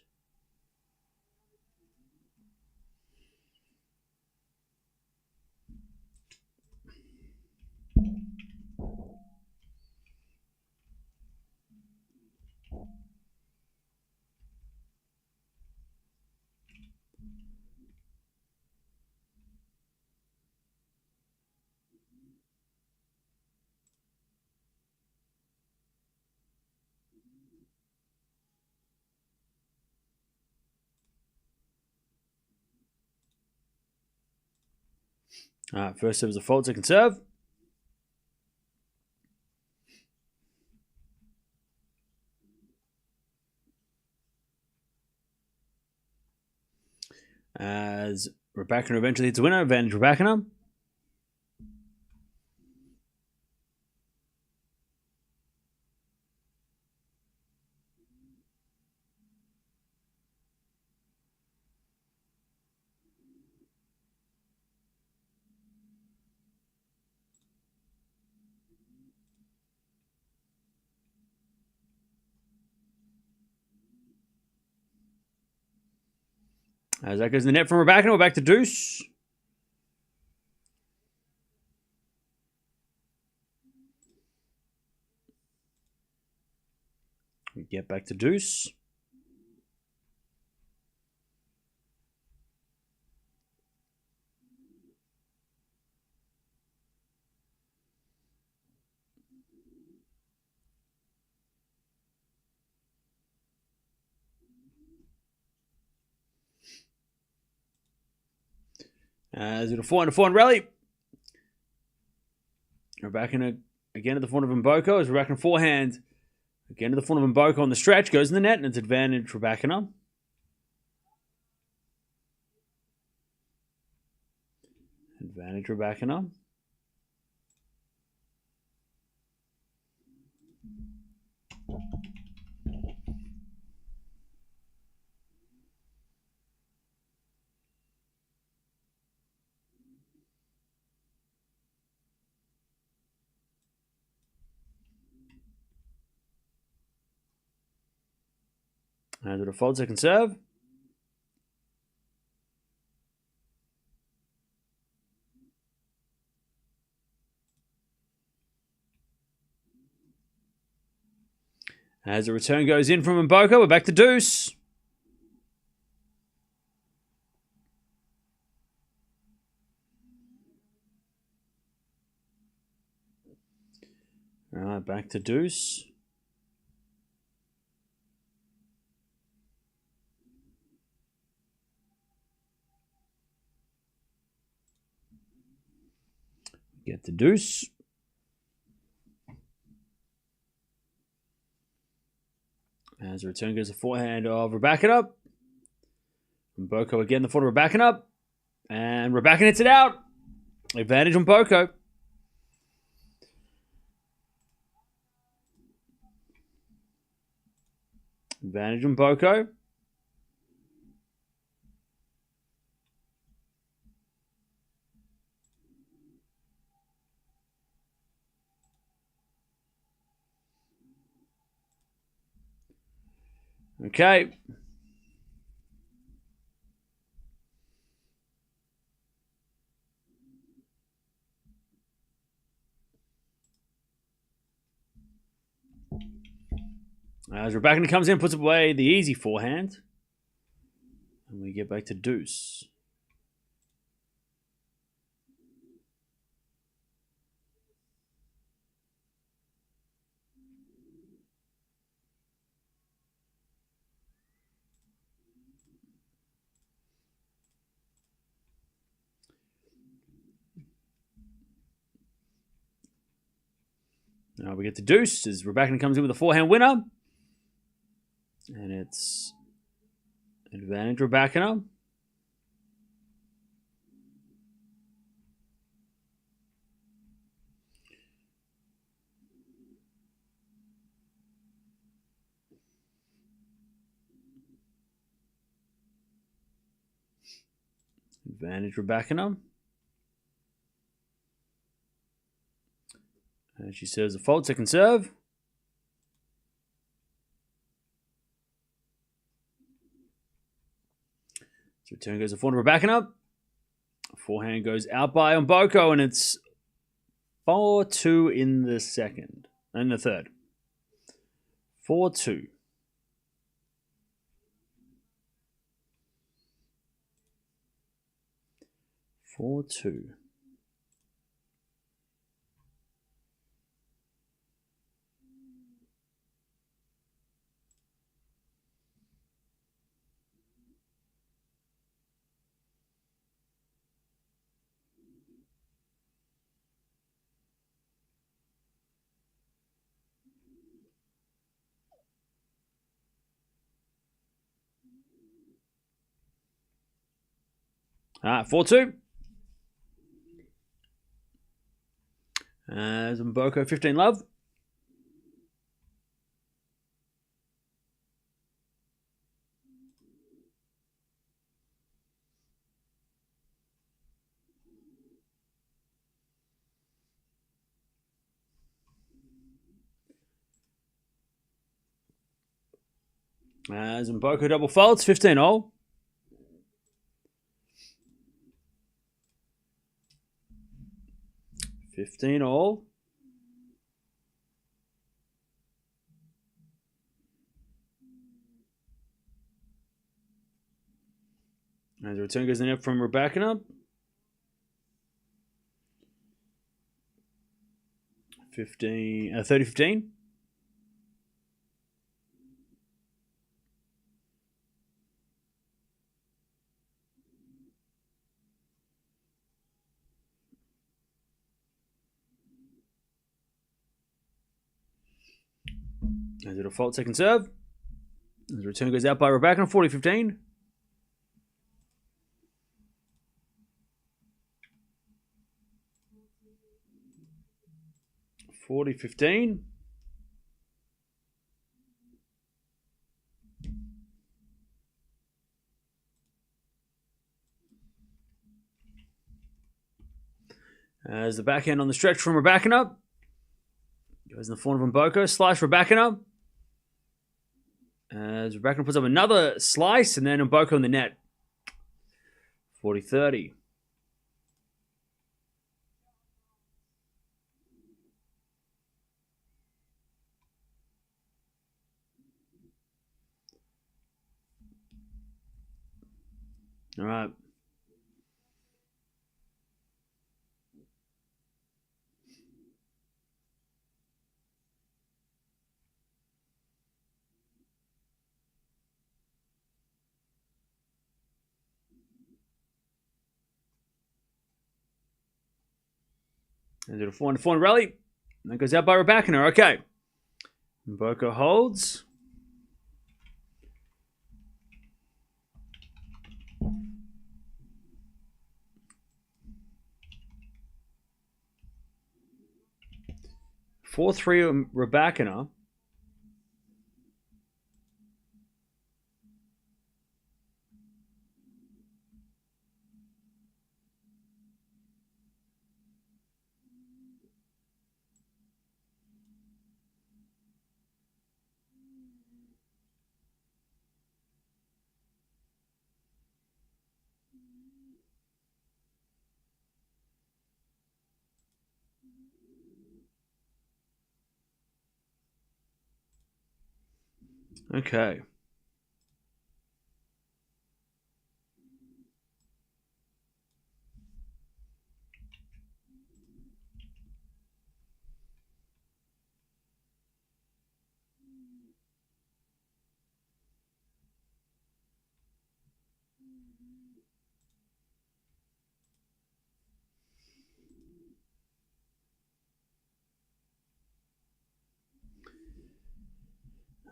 All right, first serve is a fault, second serve. As Rybakina eventually hits the winner, advantage Rybakina. As that goes in the net from Rybakina, we're back to deuce. We get back to deuce. As with a 4-4 rally. Rybakina again at the front of Mboko. As Rybakina forehand. Again to the front of Mboko on the stretch. Goes in the net, and it's advantage Rybakina. Advantage Rybakina. As with a fault, second serve. As the return goes in from Mboko, we're back to deuce. All right, back to deuce. Get the deuce. As the return goes the forehand of Rybakina. Mboko again, the foot of Rybakina. And Rybakina hits it out. Advantage on Mboko. Advantage on Mboko. Okay. As Rybakina comes in, puts away the easy forehand. And we get back to deuce. Now we get to deuce as Rybakina comes in with a forehand winner. And it's advantage Rybakina. Advantage Rybakina. And she serves a fault, second serve. So return goes to forehand Rybakina. Forehand goes out by Mboko, and it's 4-2 in the second. In the third. 4-2. All right, 4-2. As Mboko, 15 love. As Mboko double faults, 15 all. As the return goes in net from Rybakina. 30-15. As a default second serve. As the return goes out by Rybakina, 40-15. As the backhand on the stretch from Rybakina. Goes in the form of Mboko. Slice Rybakina. As Rybakina puts up another slice, and then Mboko in the net. 40-30. All right. And do a 4-4 rally. And that goes out by Rybakina. Okay. Mboko holds. Four-three Rybakina. Okay.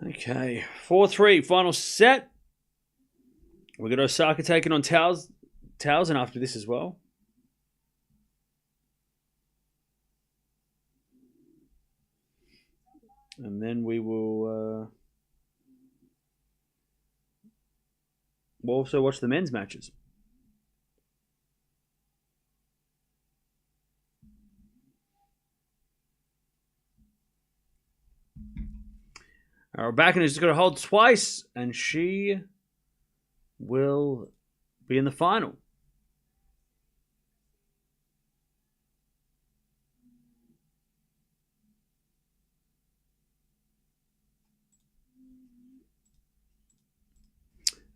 Okay. 4-3. Final set. We've got Osaka taking on Towson after this as well. And then we will we'll also watch the men's matches. Rybakina's just got to hold twice, and she will be in the final.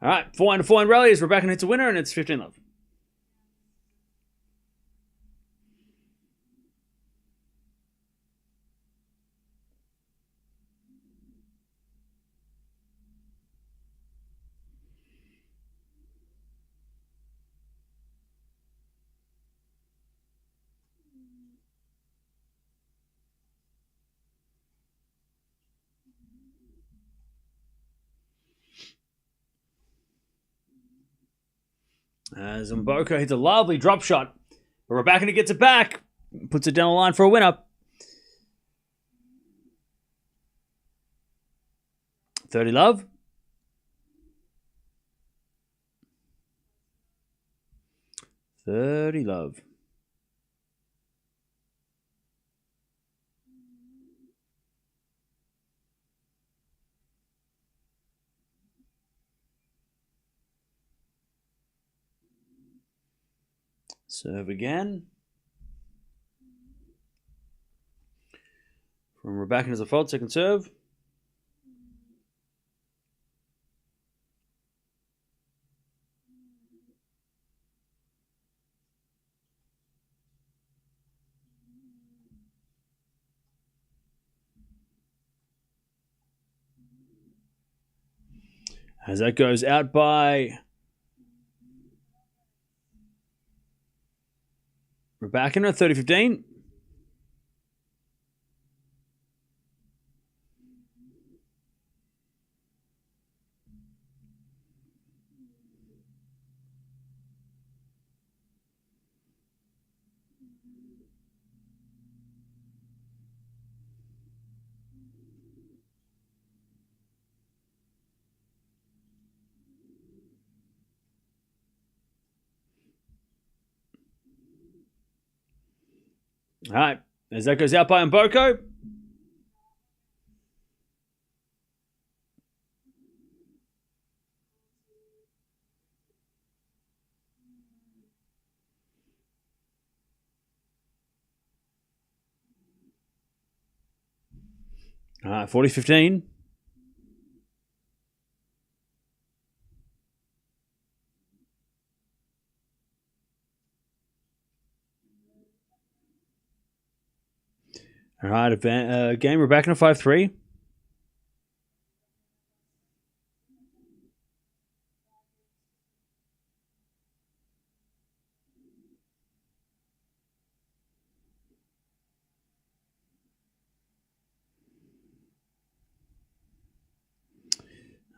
All right, 4-1 rally as Rybakina hits a winner, and it's 15-love. As Mboko hits a lovely drop shot, but Rybakina gets it back, puts it down the line for a winner. 30-love. Serve again. From Rybakina's a fault, second serve. As that goes out by Rybakina, 30-15. All right, as that goes out by Mboko. All right, 40-15. All right, game Rybakina 5-3.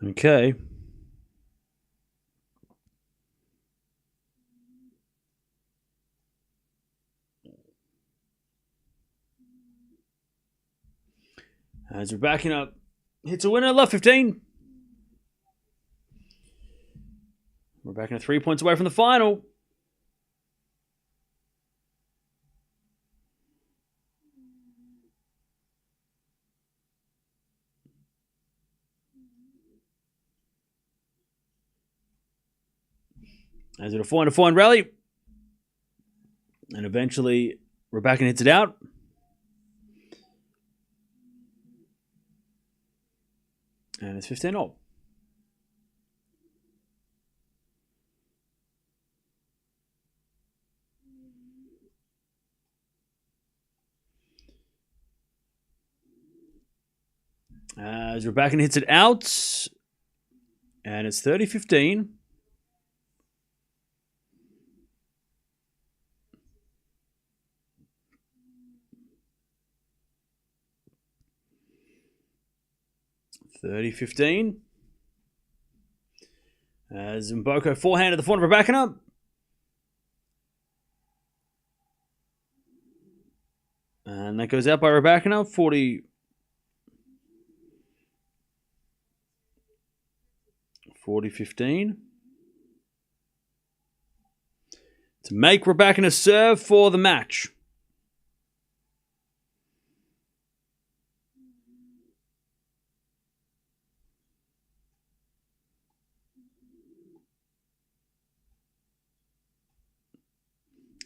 Okay. As Rybakina hits a winner, love 15. Rybakina 3 points away from the final. As it a 4-4 rally. And eventually Rybakina hits it out. And it's 15-all. As Rybakina hits it out. And it's 30-15. As Mboko forehand at the front of Rybakina. And that goes out by Rybakina. 40-15. To make Rybakina serve for the match.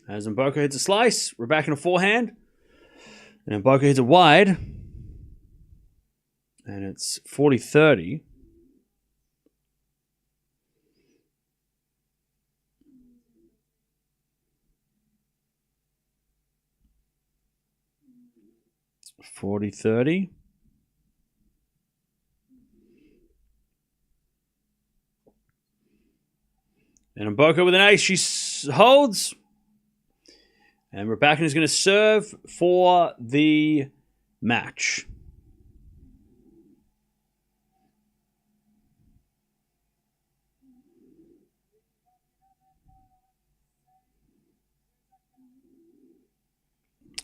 As Mboko hits a slice, Rybakina forehand. And Mboko hits a wide. And it's 40-30. $40-30. And Mboko with an ace. She holds. And Rybakina is going to serve for the match.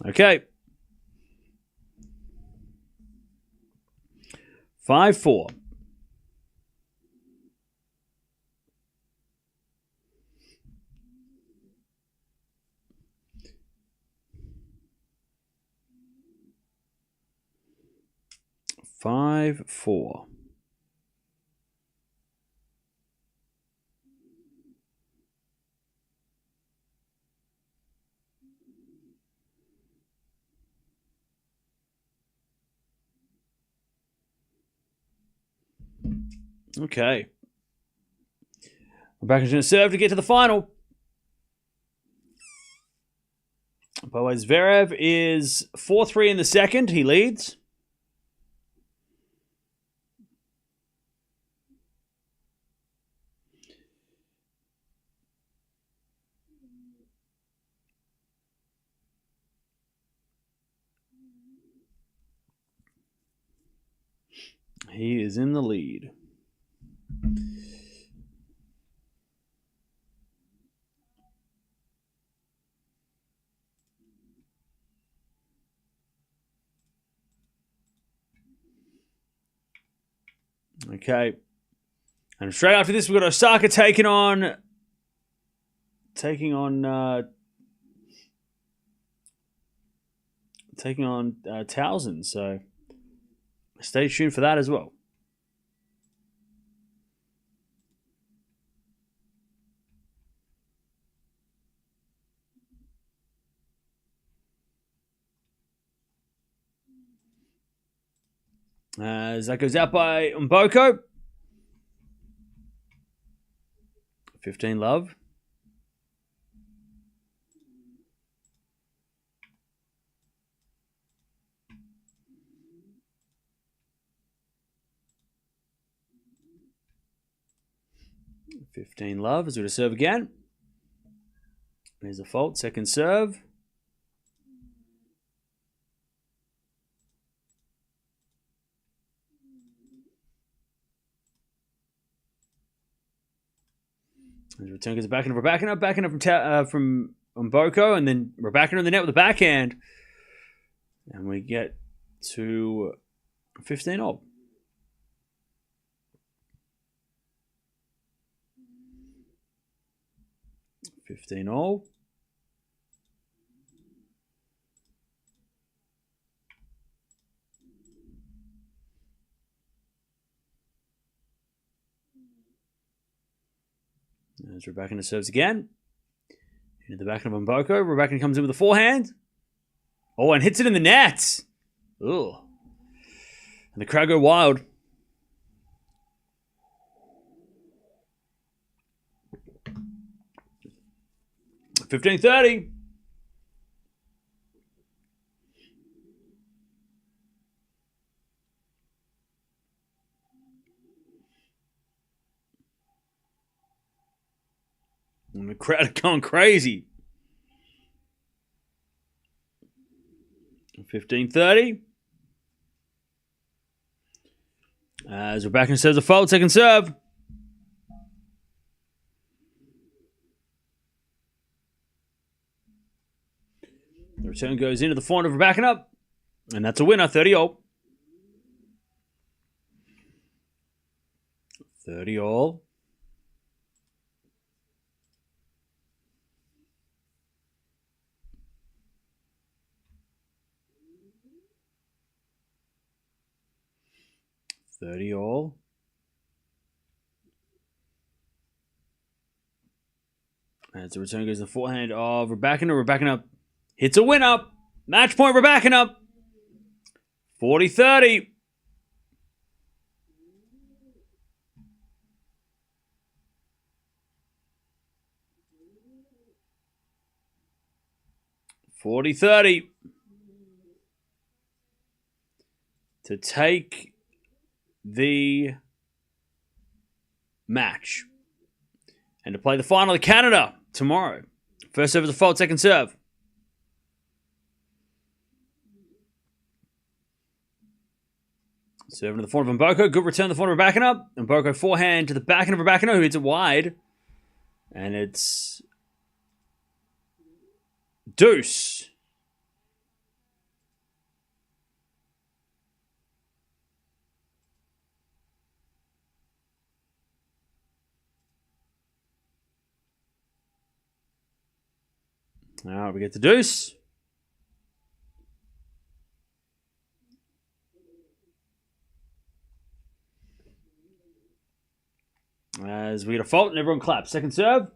Okay. 5-4. Okay. Rybakina's going to serve to get to the final. By the way, Zverev is 4-3 in the second. He leads. He is in the lead. Okay. And straight after this, we've got Osaka taking on Townsend. So stay tuned for that as well. As that goes out by Mboko. 15 love. $15 love. Is going to serve again. There's a fault. Second serve. As return goes back into Rybakina. Backhand from Mboko. And then Rybakina in the net with a backhand. And we get to 15-all. $15-all. As Rybakina serves again. Into the back of Mboko. Rybakina comes in with a forehand. Oh, and hits it in the net. Ugh. And the crowd go wild. $15-30. And the crowd are going crazy. 15-30. As Rybakina serves a fault, second serve. The return goes into the forehand of Rybakina. And that's a winner, 30-all. 30-all. $30-all. As the return goes to the forehand of Rybakina. Rybakina hits a winner. Match point, Rybakina. 40-30. To take the match. And to play the final of Canada tomorrow. First serve is a fault, second serve. Serving to the forehand of Mboko. Good return to the forehand of Rybakina. Mboko forehand to the backhand of Rybakina, who hits it wide. And it's deuce. All right, we get the deuce. As we get a fault and everyone claps. Second serve.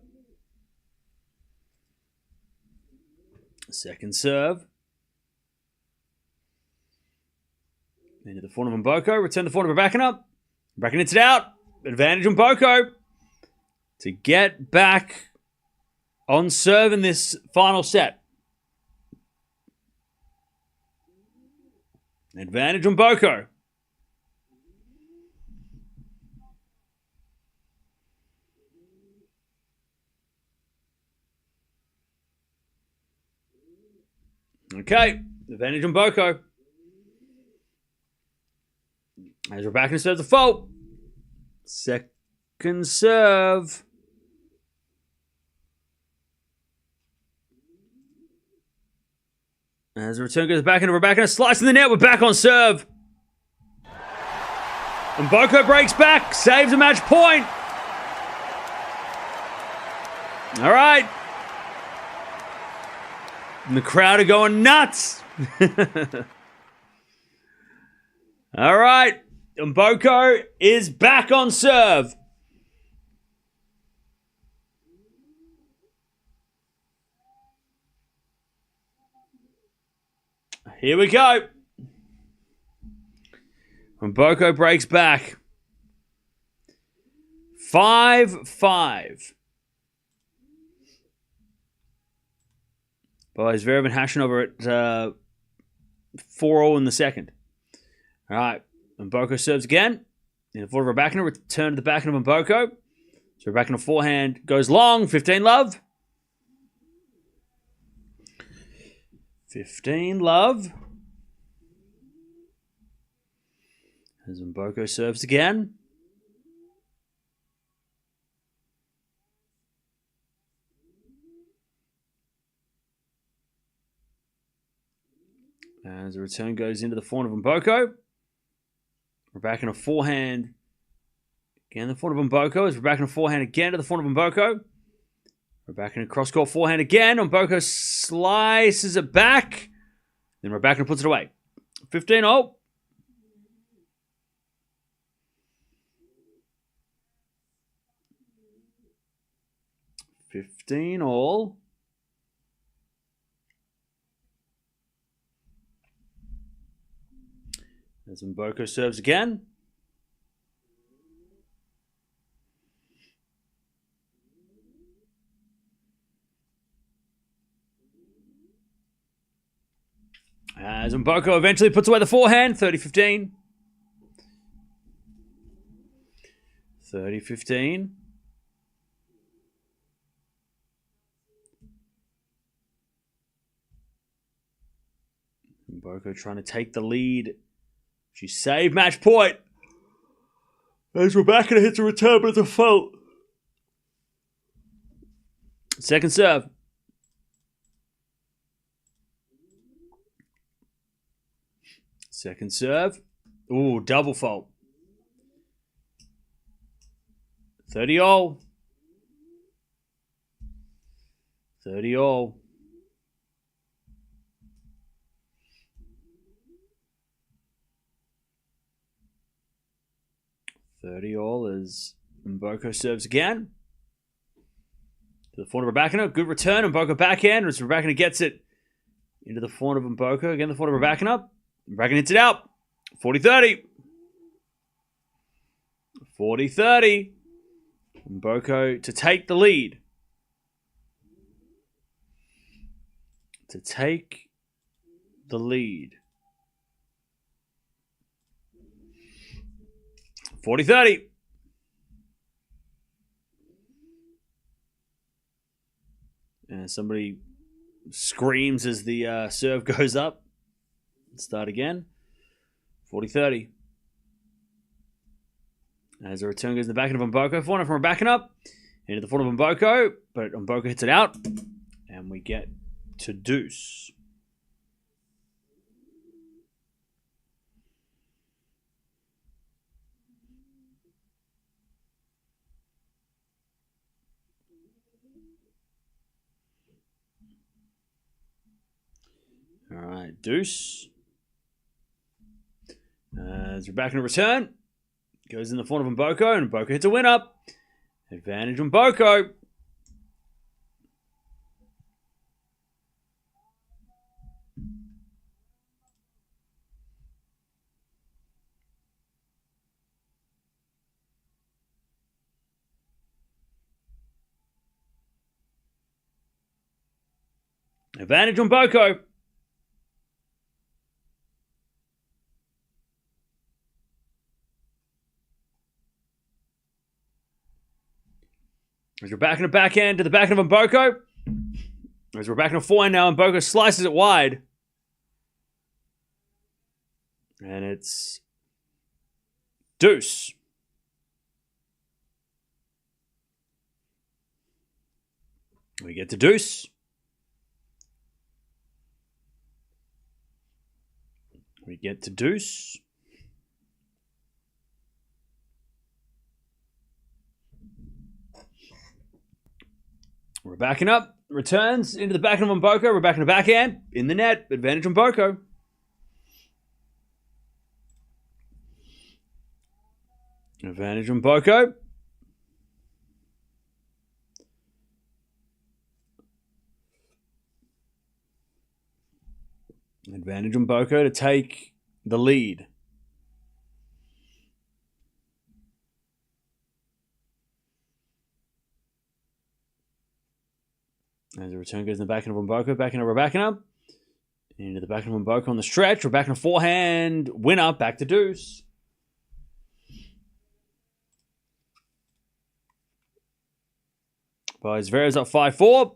Second serve. Into the forehand of Mboko. Return the forehand of Rybakina. Rybakina hits it out. Advantage on Mboko to get back on serve in this final set. Advantage on Mboko. Okay, advantage on Mboko. As Rybakina serves the fault. Second serve. As the return goes back into Rybakina, slicing the net, we're back on serve. And Mboko breaks back, saves a match point. All right. And the crowd are going nuts. All right. Mboko is back on serve. Here we go. Mboko breaks back. 5-5. Boys, Zverev and Hashanov at 4-0 in the second. All right. Mboko serves again. In the forward of Rybakina, return to the backhand of Mboko. So Rybakina forehand goes long. 15 love. 15 love. As Mboko serves again. As the return goes into the forehand of Mboko. Rybakina forehand. Again, the forehand of Mboko. As Rybakina forehand again to the forehand of Mboko. Rybakina cross-court forehand again. Mboko slices it back. Then Rybakina puts it away. 15-0. $15-all. As Mboko serves again. As Mboko eventually puts away the forehand. 30-15. 30-15. Mboko trying to take the lead. She saved match point. As Rybakina hits a return, but it's a fault. Second serve. Second serve. Ooh, double fault. 30-all. 30-all. All as Mboko serves again. To the forehand of Rybakina. Good return. Mboko backhand. As Rybakina gets it into the forehand of Mboko. Again, the forehand of Rybakina. Rybakina hits it out. 40-30. 40-30. Mboko to take the lead. To take the lead. 40-30. And somebody screams as the serve goes up. Start again. 40-30. As the return goes in the back of Mboko. Forehand from Rybakina. Into the forehand of Mboko. But Mboko hits it out. And we get to deuce. All right, deuce. As Rybakina return. Goes in the forehand of Mboko, and Mboko hits a win up. Advantage Mboko. Advantage Mboko. As Rybakina backhand to the backhand of Mboko. As Rybakina forehand now, Mboko slices it wide. And it's deuce. We get to deuce. We get to deuce. Rybakina returns into the backhand of Mboko. Rybakina backhand in the net. Advantage Mboko. Advantage Mboko. Advantage Mboko to take the lead. As the return goes in the backhand of Mboko, backhand of Rybakina. Into the backhand of Mboko on the stretch. Rybakina forehand, winner, back to deuce. But Zverev's up 5-4.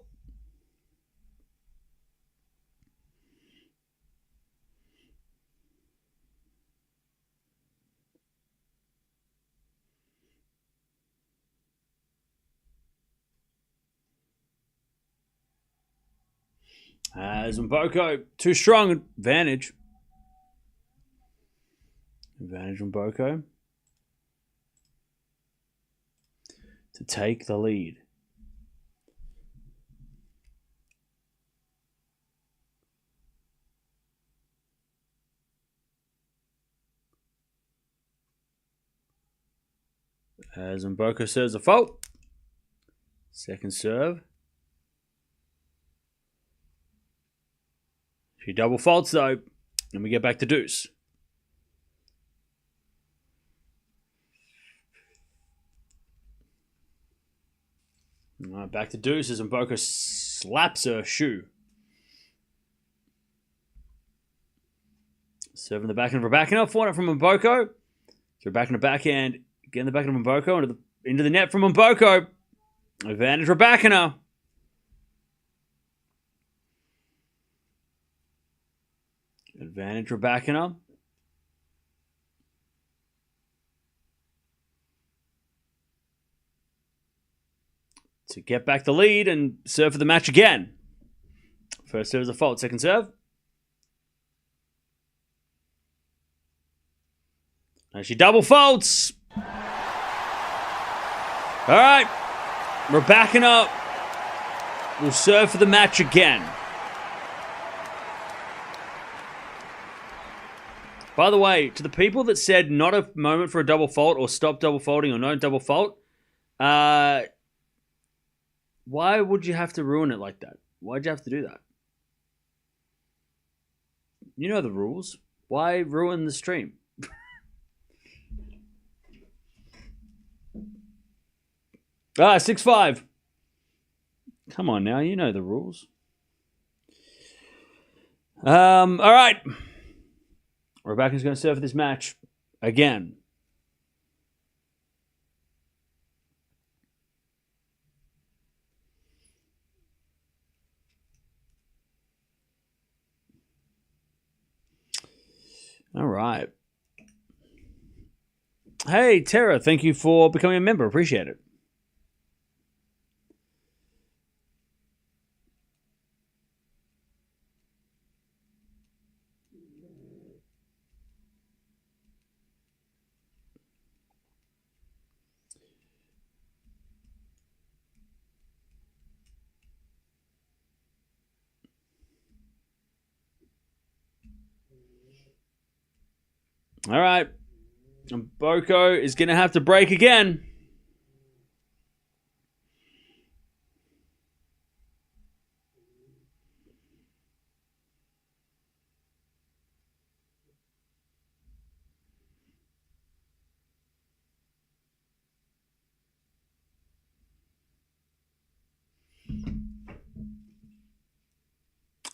As Mboko, too strong, advantage. Advantage Mboko to take the lead. As Mboko serves a fault. Second serve. She double faults though, and we get back to deuce. All right, back to deuce as Mboko slaps her shoe. Serving the backhand of Rybakina, forehand from Mboko. So Rybakina backhand, again the backhand of Mboko into the net from Mboko. Advantage Rybakina. Advantage Rybakina. To get back the lead and serve for the match again. First serve is a fault. Second serve. And she double faults. All right. Rybakina will serve for the match again. By the way, to the people that said not a moment for a double fault or stop double faulting or no double fault, Why would you have to ruin it like that? Why'd you have to do that? You know the rules. Why ruin the stream? 6-5. Come on now, you know the rules. All right. Rybakin's going to serve for this match again. All right. Hey, Tara, thank you for becoming a member. Appreciate it. All right. And Mboko is going to have to break again.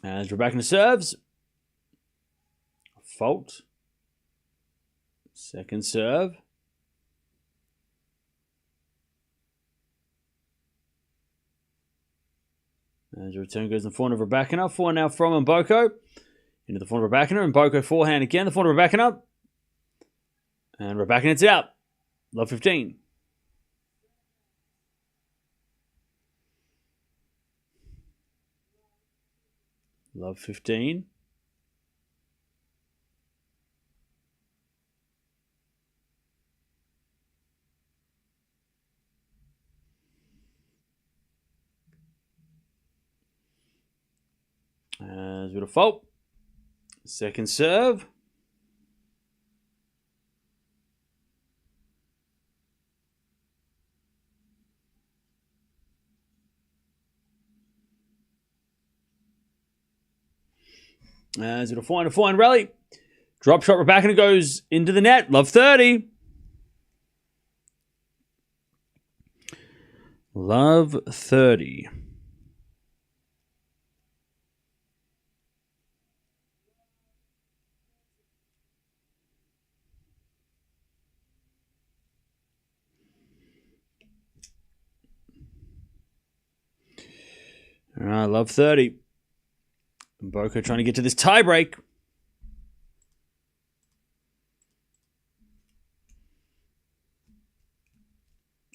As Rybakina serves. Fault. Second serve. As the return goes in the forehand of Rybakina. Forehand now from Mboko. Into the forehand of Rybakina. Mboko forehand again. The forehand of Rybakina. And Rybakina it's out. Love 15. Love 15. As with a fault. Second serve. As with a forehand rally. Drop shot, Rybakina goes into the net. Love 30. Love 30. All right, love 30. Mboko trying to get to this tie break.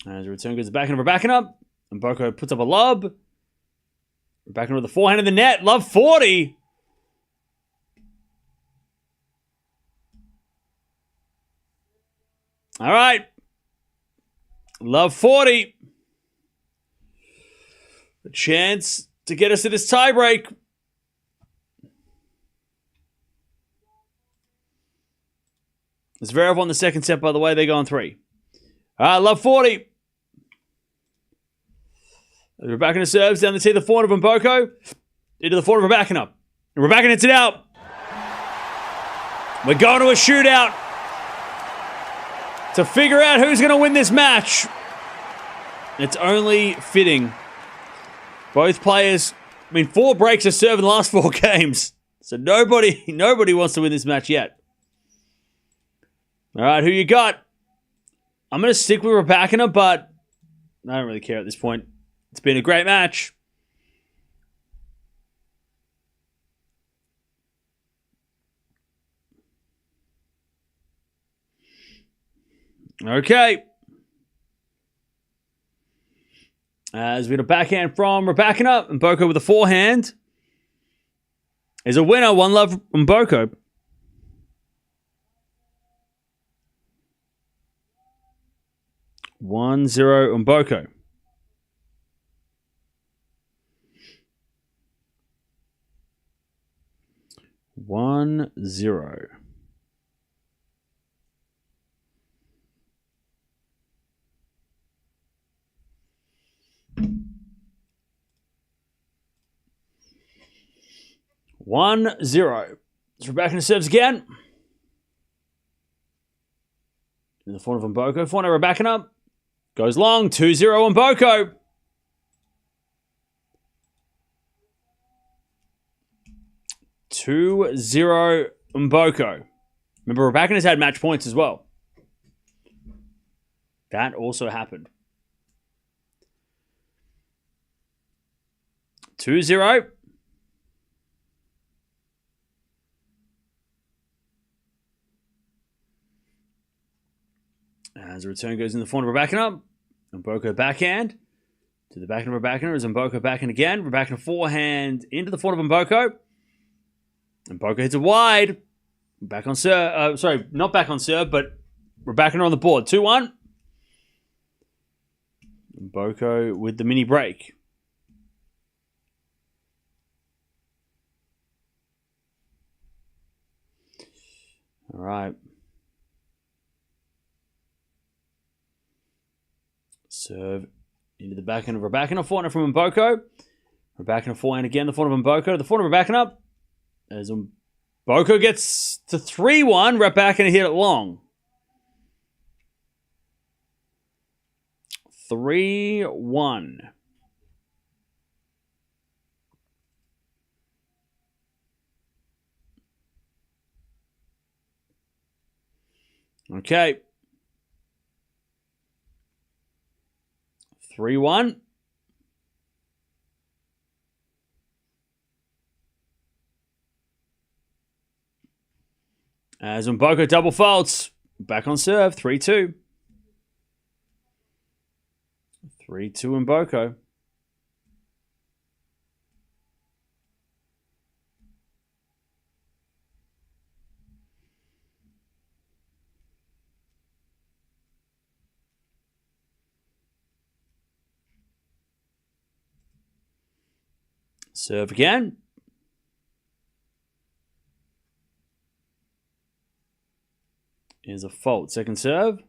As the return goes back into Rybakina. Mboko puts up a lob. Rybakina with the forehand in the net. Love 40. All right. Love 40. A chance to get us to this tie break. Zverev won the second set, by the way. They go on 3. Love 40. Rybakina serves down the tee, the forehand of Mboko. Into the forehand of Rybakina. Rybakina hits it out. We're going to a shootout to figure out who's going to win this match. It's only fitting. Both players, 4 breaks of serve in the last 4 games. So nobody wants to win this match yet. All right, who you got? I'm going to stick with Rybakina, but I don't really care at this point. It's been a great match. Okay. As we get a backhand from Rybakina, Mboko with a forehand is a winner. 1 love Mboko. (1-0) Mboko. One zero. 1-0. So Rybakina serves again. In the forehand of Mboko. Forehand Rybakina. Goes long. 2-0 Mboko. Mboko. Remember, Rybakina's had match points as well. That also happened. 2-0. As a return goes in the forehand of Rybakina. Mboko backhand. To the backhand of Rybakina is Mboko backhand again. Rybakina forehand into the forehand of Mboko. Mboko hits it wide. Back on serve. Sorry, not back on serve, but Rybakina on the board. 2-1. Mboko with the mini break. All right. Serve into the backhand of Rybakina. Forehand from Mboko. Rybakina forehand again. The forehand of Mboko. The forehand of Rybakina. As Mboko gets to 3-1. Rybakina hit it long. 3-1. Okay. 3-1. As Mboko double faults. Back on serve. 3-2. 3-2 Mboko. Serve again. Is a fault. Second serve.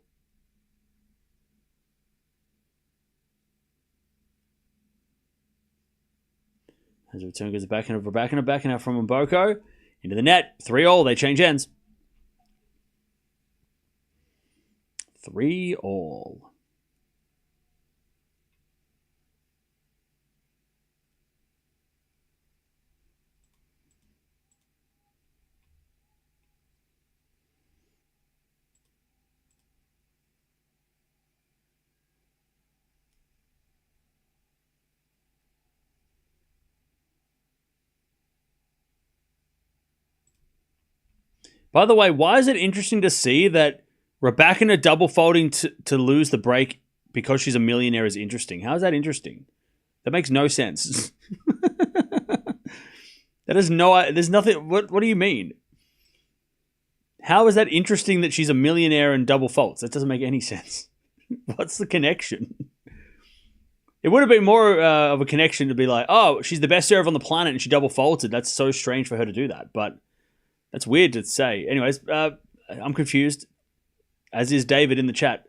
As a return goes backhand of Rybakina. Backhand out from Mboko. Into the net. 3-all. They change ends. 3-all. By the way, why is it interesting to see that Rybakina double folding to lose the break because she's a millionaire is interesting? How is that interesting? That makes no sense. That is there's nothing. What do you mean? How is that interesting that she's a millionaire and double faults? That doesn't make any sense. What's the connection? It would have been more of a connection to be like, oh, she's the best server on the planet and she double faulted. That's so strange for her to do that. But that's weird to say. Anyways, I'm confused, as is David in the chat.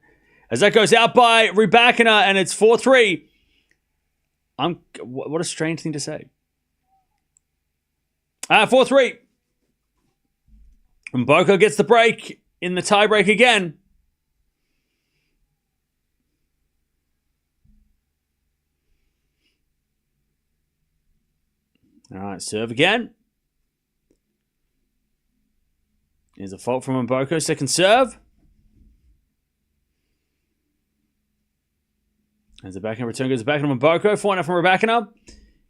As that goes out by Rybakina and it's 4-3. What a strange thing to say. 4-3. Mboko gets the break in the tiebreak again. All right, serve again. Here's a fault from Mboko. Second serve. As the backhand return goes back to Mboko. Forehand from Rybakina.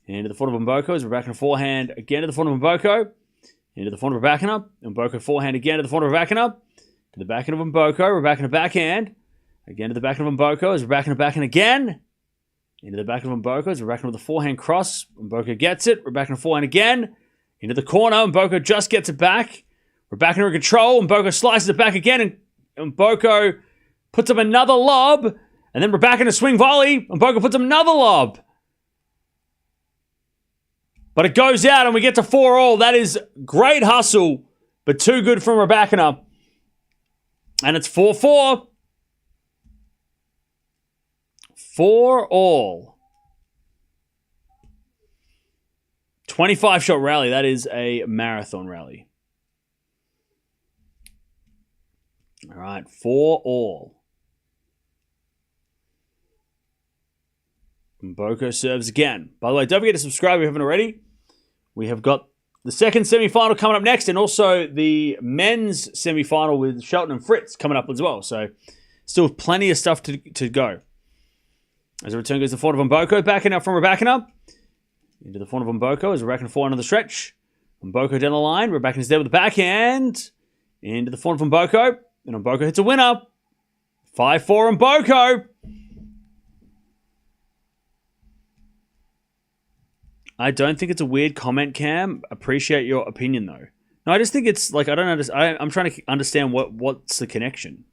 Into the forehand of Mboko. As Rybakina forehand again to the forehand of Mboko. Into the forehand of Rybakina. Mboko forehand again to the forehand of Rybakina. To the backhand of Mboko. Rybakina backhand. Again to the backhand of Mboko. As Rybakina backhand again. Into the backhand of Mboko. As Rybakina with the forehand cross. Mboko gets it. Rybakina forehand again. Into the corner. Mboko just gets it back. Rybakina in control. Mboko slices it back again. And Mboko puts up another lob. And then Rybakina swing volley. Mboko puts up another lob. But it goes out and we get to 4-all. That is great hustle, but too good from Rybakina. And it's 4-4. 4-all. 25-shot rally. That is a marathon rally. All right, 4-all. Mboko serves again. By the way, don't forget to subscribe if you haven't already. We have got the second semi-final coming up next, and also the men's semi-final with Shelton and Fritz coming up as well. So, still plenty of stuff to go. As a return goes the forehand of Mboko, backing up from Rybakina. Into the forehand of Mboko as Rybakina forehand on the stretch. Mboko down the line. Rybakina's there with the backhand. Into the forehand of Mboko. And Mboko hits a winner. 5-4 Mboko. I don't think it's a weird comment, Cam. Appreciate your opinion, though. No, I just think it's like, I don't understand. I'm trying to understand what's the connection.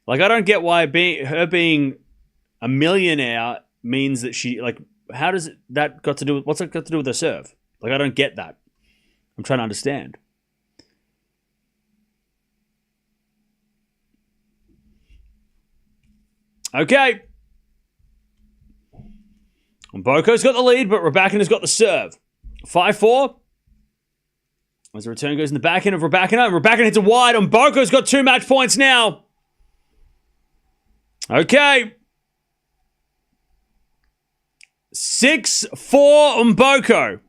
Like, I don't get why her being a millionaire means that she, like, how does that got to do with, what's that got to do with her serve? Like, I don't get that. I'm trying to understand. Okay. Mboko's got the lead, but Rybakina's got the serve. 5-4. As the return goes in the backhand of Rybakina, and Rybakina hits a wide. Mboko's got 2 match points now. Okay. 6-4 Mboko.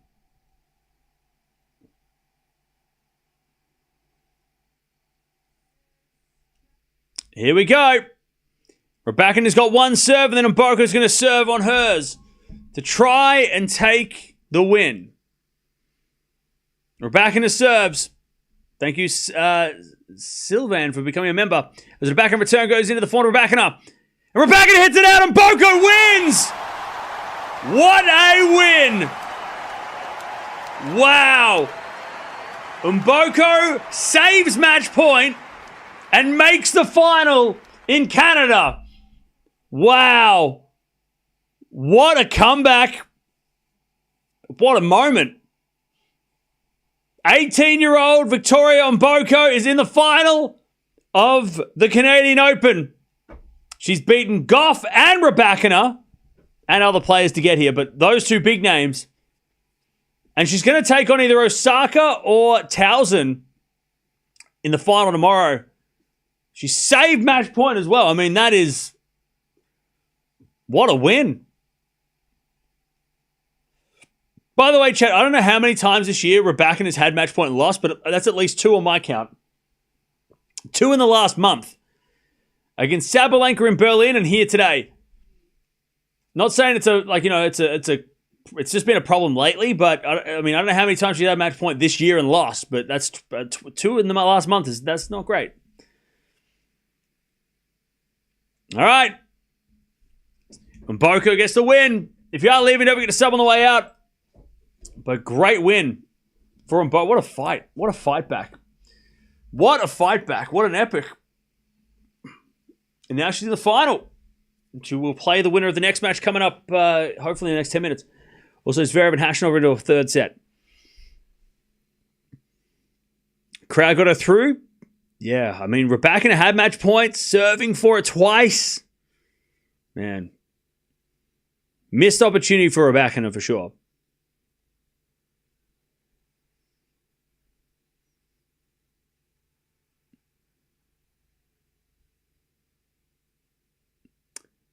Here we go. Rybakina's got 1 serve, and then Mboko's going to serve on hers to try and take the win. Rybakina serves. Thank you, Sylvan, for becoming a member. As the Rybakina return goes into the forehand of Rybakina. And Rybakina hits it out, and Mboko wins! What a win! Wow! Mboko saves match point and makes the final in Canada. Wow. What a comeback. What a moment. 18-year-old Victoria Mboko is in the final of the Canadian Open. She's beaten Gauff and Rybakina and other players to get here, but those 2 big names. And she's going to take on either Osaka or Towson in the final tomorrow. She saved match point as well. I mean, that is... what a win. By the way, chat, I don't know how many times this year Rybakina has had match point and lost, but that's at least 2 on my count. 2 in the last month. Against Sabalenka in Berlin and here today. Not saying it's it's just been a problem lately, but I mean, I don't know how many times she's had match point this year and lost, but that's 2 in the last month. That's not great. All right. Mboko gets the win. If you are leaving, don't forget to sub on the way out. But great win for Mboko. What a fight. What a fight back. What a fight back. What an epic. And now she's in the final. She will play the winner of the next match coming up, hopefully in the next 10 minutes. Also, Zverev and Hashanova into a 3rd set. Crowd got her through. Yeah, I mean, Rybakina had match points, serving for it twice. Man. Missed opportunity for Rybakina for sure.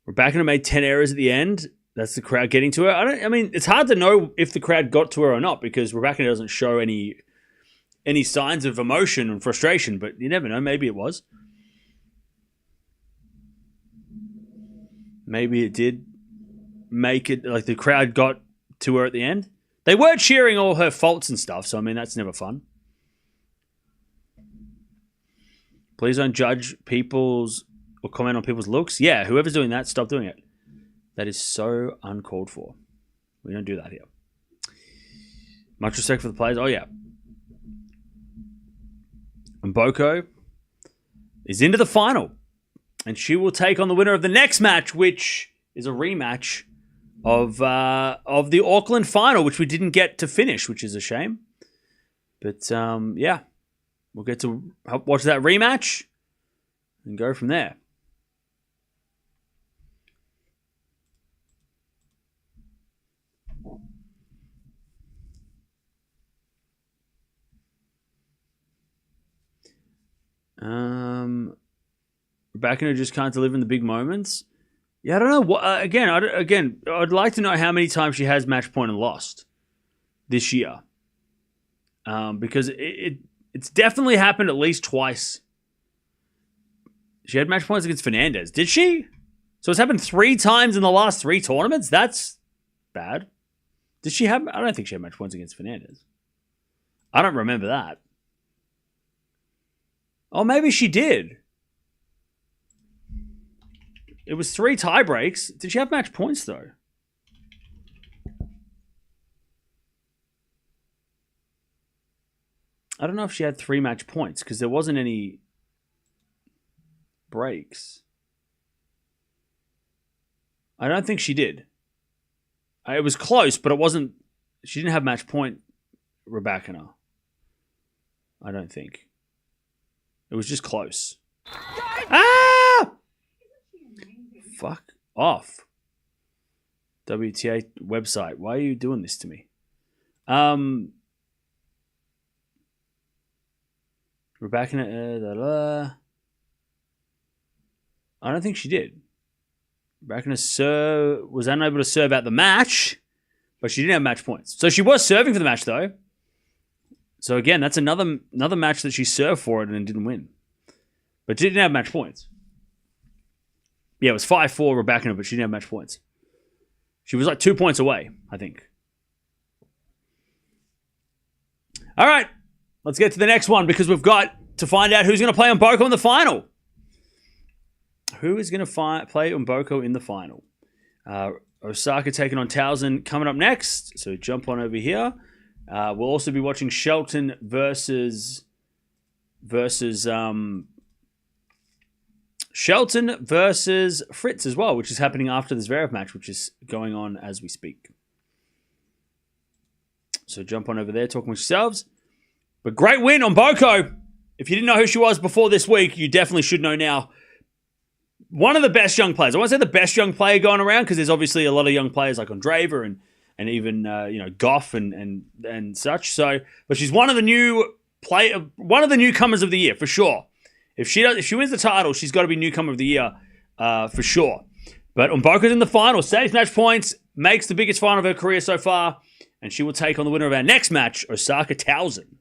Rybakina made 10 errors at the end. That's the crowd getting to her. I mean, it's hard to know if the crowd got to her or not because Rybakina doesn't show any signs of emotion and frustration, but you never know. Maybe it was. Maybe it did make it like the crowd got to her at the end. They were cheering all her faults and stuff, so I mean, that's never fun. Please don't judge people's or comment on people's looks. Yeah, whoever's doing that, stop doing it. That is so uncalled for. We don't do that here. Much respect for the players. Oh, yeah. Mboko is into the final. And she will take on the winner of the next match, which is a rematch of the Auckland final, which we didn't get to finish, which is a shame. But, yeah. We'll get to watch that rematch and go from there. Rybakina just can't deliver in the big moments. Yeah, I don't know. What, I'd like to know how many times she has match point and lost this year. Because it's definitely happened at least twice. She had match points against Fernandez. Did she? So it's happened 3 times in the last 3 tournaments? That's bad. Did she have... I don't think she had match points against Fernandez. I don't remember that. Oh, maybe she did. It was 3 tie breaks. Did she have match points, though? I don't know if she had 3 match points, because there wasn't any breaks. I don't think she did. It was close, but it wasn't... She didn't have match point, Rybakina. I don't think. It was just close. Ah! Fuck off. WTA website. Why are you doing this to me? Rybakina... I don't think she did. Rybakina was unable to serve out the match, but she didn't have match points. So she was serving for the match, though. So again, that's another match that she served for it and didn't win. But she didn't have match points. Yeah, it was 5-4 Rybakina, but she didn't have match points. She was like 2 points away, I think. All right, let's get to the next one because we've got to find out who's going to play Mboko in the final. Who is going to play Mboko in the final? Osaka taking on Towson coming up next. So jump on over here. We'll also be watching Shelton versus Fritz as well, which is happening after the Zverev match, which is going on as we speak. So jump on over there, talk with yourselves. But great win on Mboko. If you didn't know who she was before this week, you definitely should know now. One of the best young players. I won't say the best young player going around because there's obviously a lot of young players like Andreeva and even Gauff and such. So, but she's one of the newcomers of the year for sure. If she wins the title, she's got to be newcomer of the year for sure. But Mboko's in the final, saves match points, makes the biggest final of her career so far, and she will take on the winner of our next match, Osaka Towson.